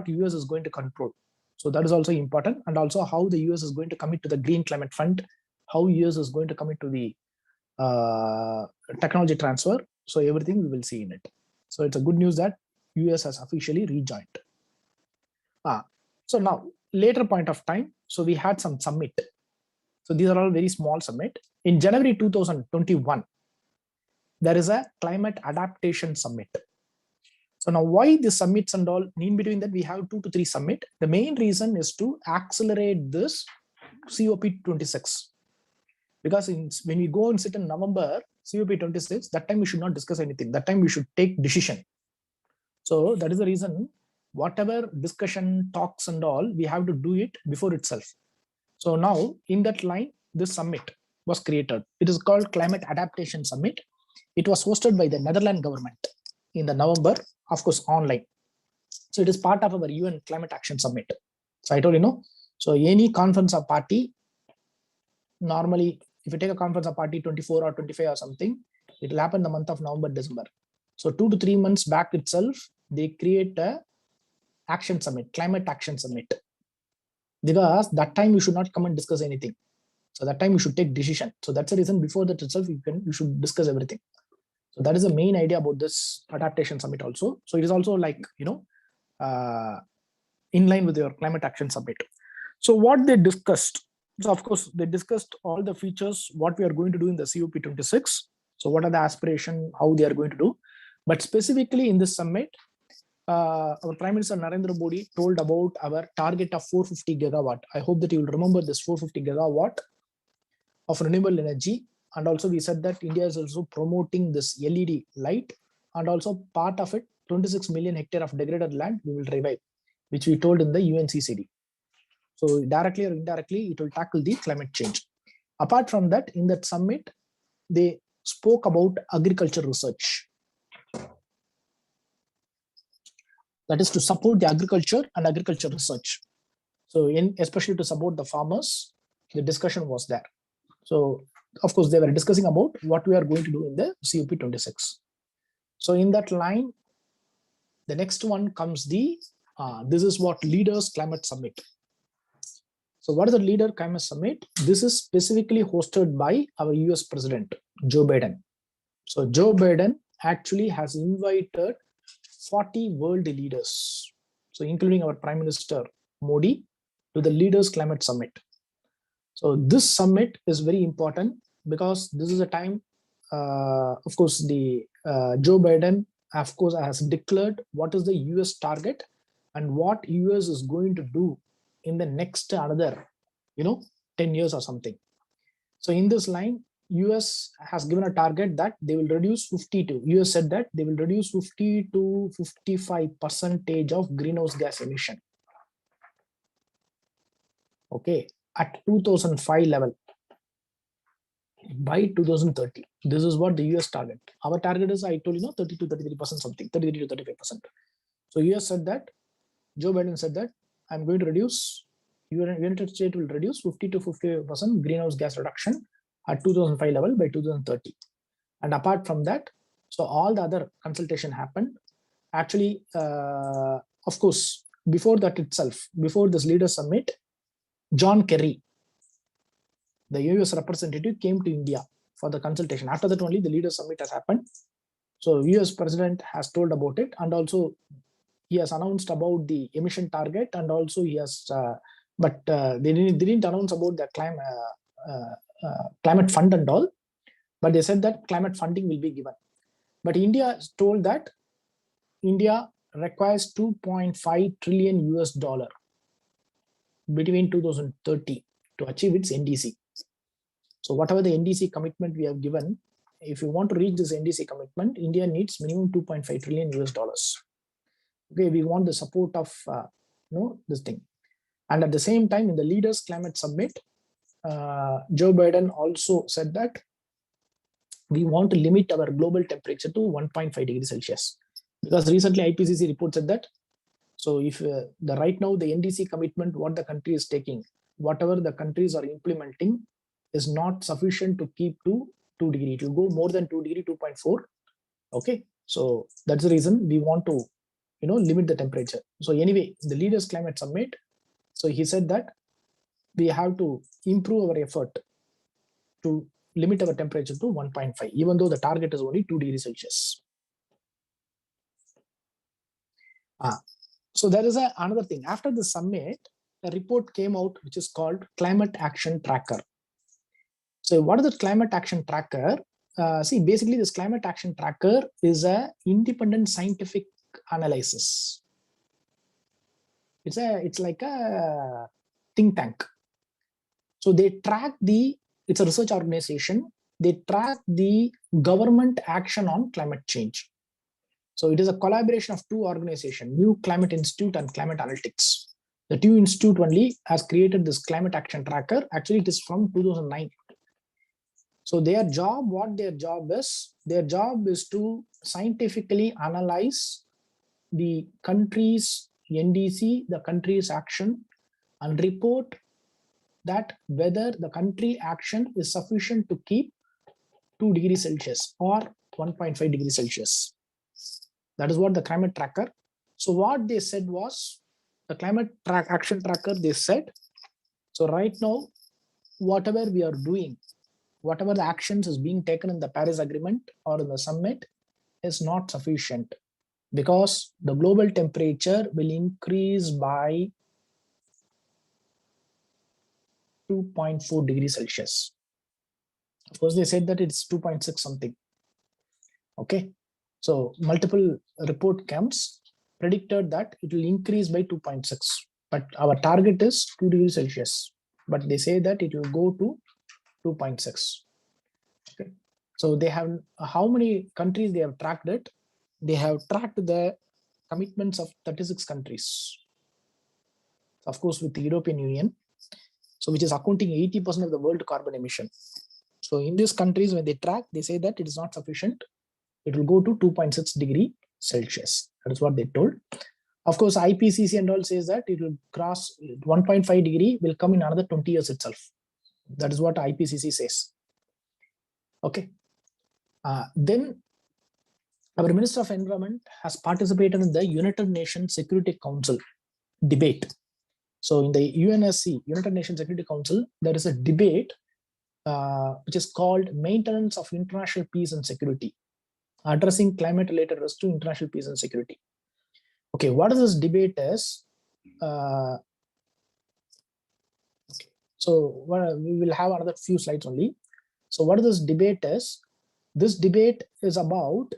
US is going to control? So that is also important, and also how the US is going to commit to the Green Climate Fund, how US is going to commit to the technology transfer. So everything we will see in it. So it's a good news that US has officially rejoined. So now later point of time, so we had some summit. So these are all very small summit. In January 2021, there is a climate adaptation summit. So now why the summits and all, in between that we have 2 to 3 summit. The main reason is to accelerate this COP26. Because when we go and sit in November, COP26, that time we should not discuss anything. That time we should take decision. So that is the reason, whatever discussion, talks and all, we have to do it before itself. So now in that line, this summit was created. It is called Climate Adaptation Summit. It was hosted by the Netherlands government in the November, of course, online. So it is part of our UN Climate Action Summit. So I told you, so any conference or party, normally, if you take a conference or party 24 or 25 or something, it will happen in the month of November, December. So 2 to 3 months back itself, they create a action summit, climate action summit. Because that time you should not come and discuss anything. So that time you should take decision. So that's the reason before that itself, you should discuss everything. So that is the main idea about this adaptation summit also. So it is also like, in line with your climate action summit. So what they discussed, so of course, they discussed all the features, what we are going to do in the COP26. So what are the aspiration, how they are going to do. But specifically in this summit, our Prime Minister Narendra Modi told about our target of 450 gigawatt. I hope that you will remember this 450 gigawatt of renewable energy. And also we said that India is also promoting this LED light, and also part of it, 26 million hectare of degraded land we will revive, which we told in the UNCCD. So directly or indirectly, it will tackle the climate change. Apart from that, in that summit, they spoke about agriculture research. That is to support the agriculture and agriculture research. So especially to support the farmers, the discussion was there. So of course, they were discussing about what we are going to do in the COP26. So in that line, the next one comes this is what Leaders Climate Summit. So what is the Leader Climate Summit? This is specifically hosted by our US President, Joe Biden. So Joe Biden actually has invited 40 world leaders, so including our Prime Minister Modi, to the Leaders Climate Summit. So this summit is very important because this is a time, of course, the Joe Biden, of course, has declared what is the US target and what US is going to do in the next another, 10 years or something. So in this line, US has given a target that they will reduce 52. US said that they will reduce 50 to 55% of greenhouse gas emission. Okay, at 2005 level by 2030. This is what the US target. Our target is, I told you, 30 to 33% something, 33 to 35%. So US said that, Joe Biden said that I'm going to reduce, United States will reduce 50 to 50% greenhouse gas reduction at 2005 level by 2030. And apart from that, so all the other consultation happened. Actually, of course, before that itself, before this leaders summit, John Kerry, the US representative, came to India for the consultation. After that only the leaders summit has happened. So US president has told about it, and also he has announced about the emission target, and also he has, they didn't announce about the climate fund and all, but they said that climate funding will be given. But India told that India requires 2.5 trillion US dollar between 2030 to achieve its NDC. So whatever the NDC commitment we have given, if you want to reach this NDC commitment, India needs minimum 2.5 trillion US dollars. Okay, we want the support of this thing. And at the same time, in the leaders climate summit, Joe Biden also said that we want to limit our global temperature to 1.5 degrees Celsius, because recently IPCC report said that. So if the right now the NDC commitment, what the country is taking, whatever the countries are implementing, is not sufficient to keep to 2 degree. It will go more than 2 degree, 2.4. Okay, so that's the reason we want to limit the temperature. So anyway, the leaders climate summit, so he said that we have to improve our effort to limit our temperature to 1.5, even though the target is only 2 degrees Celsius. So there is another thing. After the summit, a report came out which is called Climate Action Tracker. So what is the Climate Action Tracker? See, basically this Climate Action Tracker is a independent scientific analysis. It's like a think tank. So they track it's a research organization. They track the government action on climate change. So it is a collaboration of two organizations, New Climate Institute and Climate Analytics. The two institute only has created this Climate Action Tracker. Actually, it is from 2009. So their job is to scientifically analyze the country's NDC, the country's action, and report that whether the country action is sufficient to keep 2 degrees Celsius or 1.5 degrees Celsius. That is what the climate tracker. So what they said was, the climate action tracker, they said, so right now, whatever we are doing, whatever the actions is being taken in the Paris Agreement or in the summit is not sufficient, because the global temperature will increase by 2.4 degrees Celsius. Of course, they said that it's 2.6 something. Okay, so multiple report camps predicted that it will increase by 2.6, but our target is 2 degrees Celsius. But they say that it will go to 2.6. Okay, so they have how many countries they have tracked it? They have tracked the commitments of 36 countries. Of course, with the European Union, so which is accounting 80% of the world carbon emission. So in these countries, when they track, they say that it is not sufficient. It will go to 2.6 degree Celsius. That is what they told. Of course, IPCC and all says that it will cross 1.5 degree will come in another 20 years itself. That is what IPCC says. Okay. Then our Minister of Environment has participated in the United Nations Security Council debate. So in the UNSC, United Nations Security Council, there is a debate which is called Maintenance of International Peace and Security, addressing climate-related risks to international peace and security. Okay, what is this debate is? Okay, so we will have another few slides only. So what this debate is? This debate is about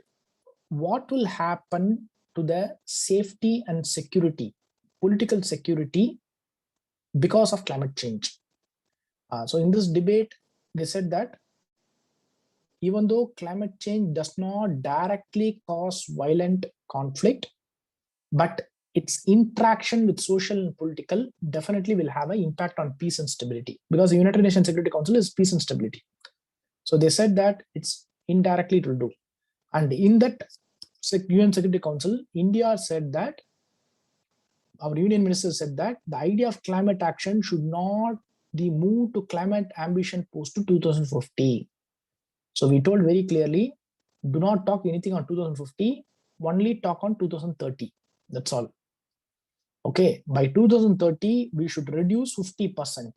what will happen to the safety and security, political security, because of climate change. So in this debate, they said that even though climate change does not directly cause violent conflict, but its interaction with social and political definitely will have an impact on peace and stability, because the United Nations Security Council is peace and stability. So they said that it's indirectly it will do. And in that UN Security Council, India said that, our union minister said that the idea of climate action should not be moved to climate ambition post to 2050. So we told very clearly, do not talk anything on 2050, only talk on 2030. That's all. Okay, by 2030, we should reduce 50%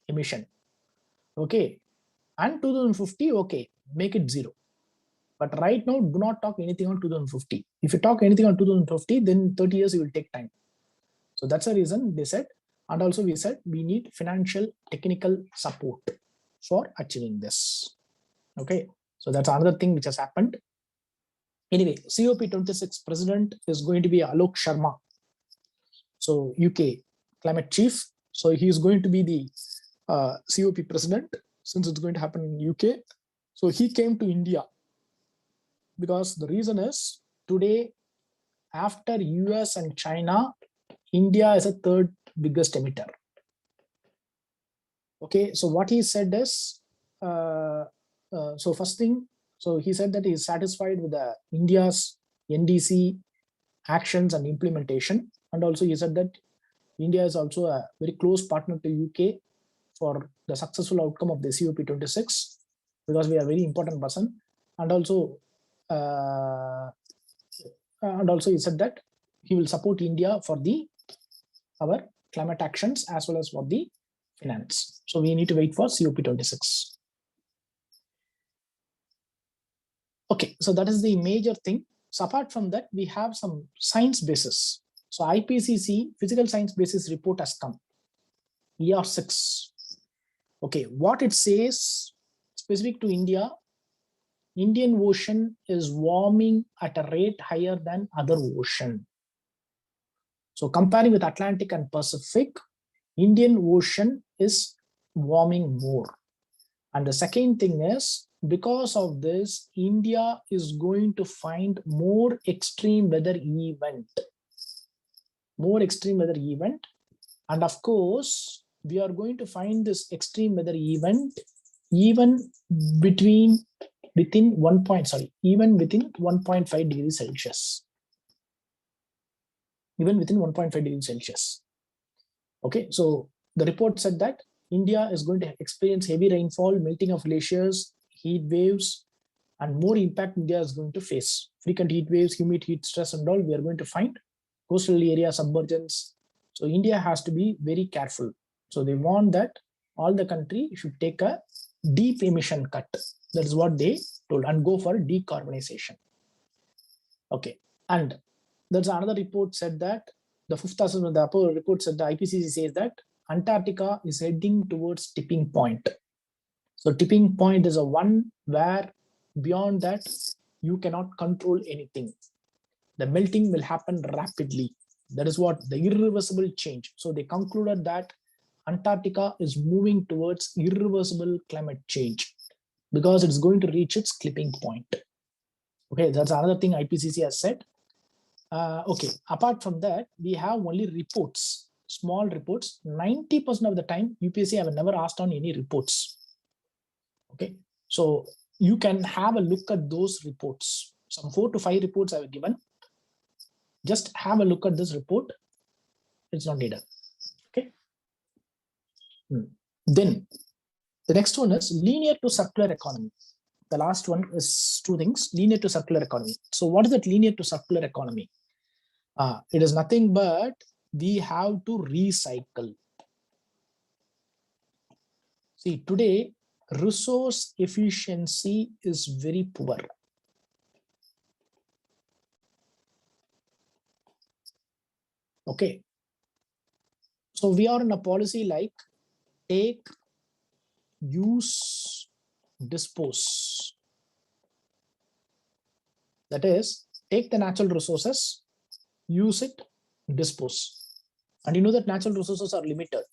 emission. Okay, and 2050, okay, make it zero. But right now, do not talk anything on 2050. If you talk anything on 2050, then 30 years, it will take time. So that's the reason they said, and also we said we need financial technical support for achieving this. Okay, so that's another thing which has happened. Anyway, COP26 president is going to be Alok Sharma. So UK climate chief. So he is going to be the COP president, since it's going to happen in UK. So he came to India because the reason is, today, after US and China, India is a third biggest emitter. Okay, so what he said is, so first thing, so he said that he is satisfied with the India's NDC actions and implementation. And also he said that India is also a very close partner to UK for the successful outcome of the COP26, because we are a very important person. And also he said that he will support India for our climate actions as well as for the finance. So we need to wait for COP26. Okay, so that is the major thing. So apart from that, we have some science basis. So IPCC physical science basis report has come, ER6. Okay, what it says specific to India, Indian Ocean is warming at a rate higher than other ocean. So comparing with Atlantic and Pacific, Indian Ocean is warming more. And the second thing is, because of this, India is going to find more extreme weather event. And of course, we are going to find this extreme weather event even within 1.5 degrees Celsius. Even within 1.5 degrees Celsius. Okay, so the report said that India is going to experience heavy rainfall, melting of glaciers, heat waves, and more impact India is going to face. Frequent heat waves, humid heat stress and all, we are going to find coastal area submergence. So India has to be very careful. So they want that all the country should take a deep emission cut. That is what they told, and go for decarbonization. Okay, and there's another report said that the fifth assessment, the upper report said, the IPCC says that Antarctica is heading towards tipping point. So tipping point is a one where beyond that you cannot control anything. The melting will happen rapidly. That is what the irreversible change. So they concluded that Antarctica is moving towards irreversible climate change because it's going to reach its clipping point. Okay, that's another thing IPCC has said. Okay, apart from that, we have only reports, small reports. 90% of the time, UPSC have never asked on any reports. Okay, so you can have a look at those reports. Some 4 to 5 reports I have given. Just have a look at this report. It's not needed. Okay. Then the next one is linear to circular economy. The last one is 2 things, linear to circular economy. So what is that linear to circular economy? It is nothing but we have to recycle. See, today resource efficiency is very poor. Okay. So we are in a policy like take, use, dispose. That is, take the natural resources, use it, dispose. And you know that natural resources are limited.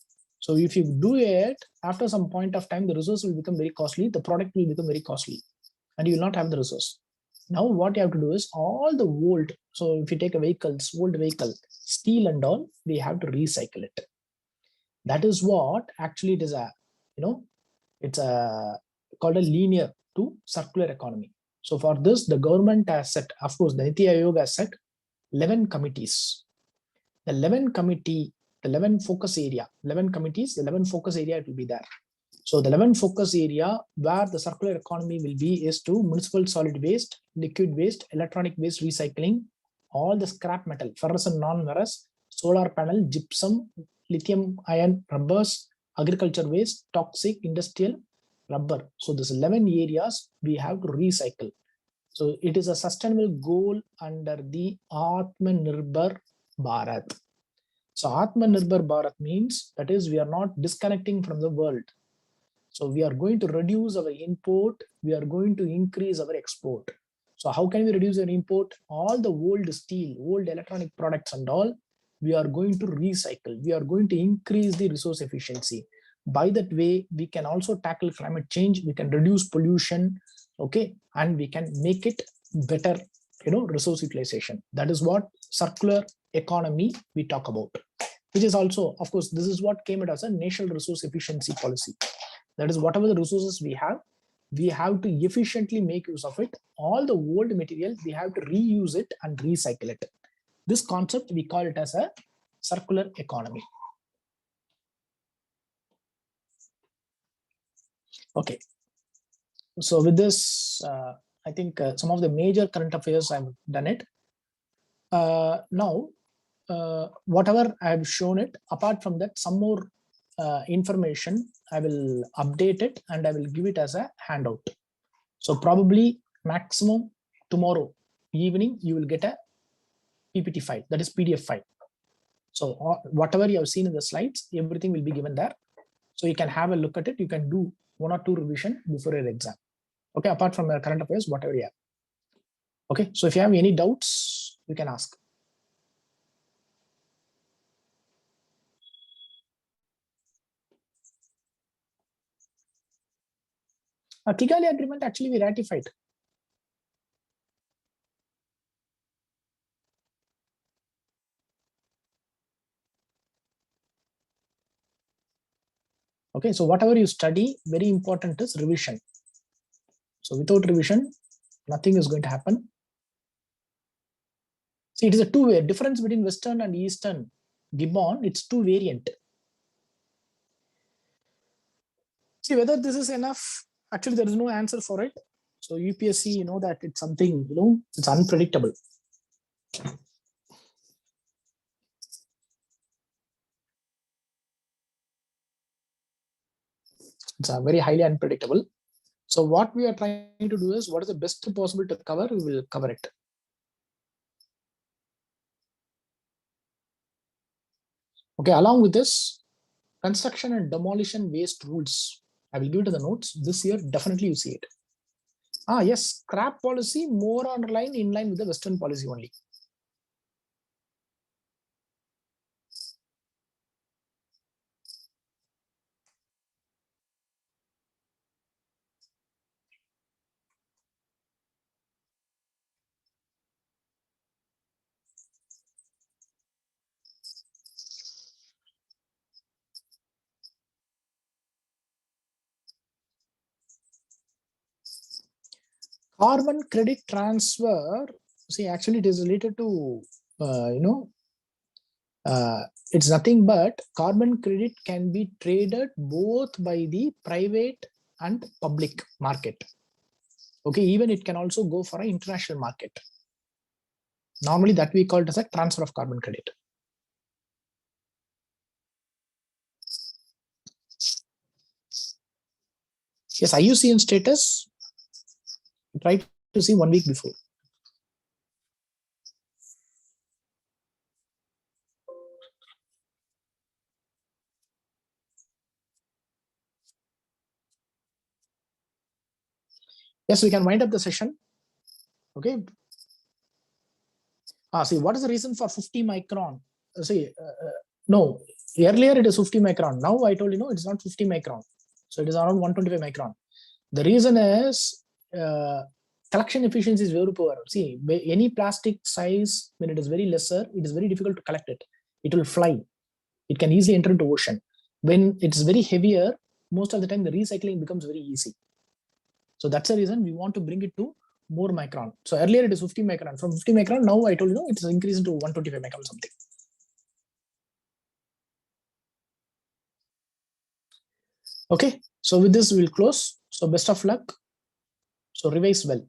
So if you do it, after some point of time, the resource will become very costly, the product will become very costly, and you will not have the resource. Now what you have to do is all the old, so if you take a old vehicle, steel and all, we have to recycle it. That is what actually it is it's a called a linear to circular economy. So for this, the government has set, of course, the Niti Aayog has set 11 committees. The 11 committee, the 11 focus area, 11 committees, the 11 focus area, it will be there. So the 11 focus area where the circular economy will be is to municipal solid waste, liquid waste, electronic waste recycling, all the scrap metal, ferrous and non-ferrous, solar panel, gypsum, lithium ion rubbers, agriculture waste, toxic industrial rubber. So this 11 areas we have to recycle. So it is a sustainable goal under the Atmanirbhar Bharat. So Atmanirbhar Bharat means that is we are not disconnecting from the world. So we are going to reduce our import. We are going to increase our export. So how can we reduce our import? All the old steel, old electronic products and all, we are going to recycle. We are going to increase the resource efficiency. By that way, we can also tackle climate change. We can reduce pollution, okay, and we can make it better, resource utilization. That is what circular economy we talk about, which is also, of course, this is what came out as a national resource efficiency policy. That is, whatever the resources we have to efficiently make use of it. All the old material, we have to reuse it and recycle it. This concept, we call it as a circular economy. Okay. So with this, I think some of the major current affairs I've done it. Now, whatever I have shown it, apart from that, some more information, I will update it and I will give it as a handout. So probably maximum tomorrow evening, you will get a PPT file, that is PDF file. So whatever you have seen in the slides, everything will be given there. So you can have a look at it. You can do 1 or 2 revision before your exam. Okay, apart from the current affairs, whatever you have. Okay, so if you have any doubts, you can ask. Kigali agreement, actually we ratified. Okay, so whatever you study, very important is revision. So without revision, nothing is going to happen. See, it is a two-way difference between Western and Eastern Gibbon. It's two variant. See whether this is enough. Actually, there is no answer for it. So UPSC, you know that it's something, it's unpredictable. It's very highly unpredictable. So what we are trying to do is, what is the best possible to cover, we will cover it. Okay, along with this, construction and demolition waste rules. I will give it to the notes. This year, definitely you see it. Yes, scrap policy more on line in line with the Western policy only. Carbon credit transfer, see, actually it is related to, it's nothing but carbon credit can be traded both by the private and public market. Okay, even it can also go for an international market. Normally that we call it as a transfer of carbon credit. Yes, IUCN status, try to see 1 week before. Yes, we can wind up the session. Okay. See, what is the reason for 50 micron? See, no, Earlier it is 50 micron. Now I told you, no, it's not 50 micron. So it is around 125 micron. The reason is collection efficiency is very poor. See, any plastic size, when it is very lesser, it is very difficult to collect it. It will fly. It can easily enter into ocean. When it's very heavier, most of the time the recycling becomes very easy. So that's the reason we want to bring it to more micron. So earlier it is 50 micron. From 50 micron, now I told you, it's increased to 125 micron something. Okay, so with this we'll close. So best of luck. So revise well.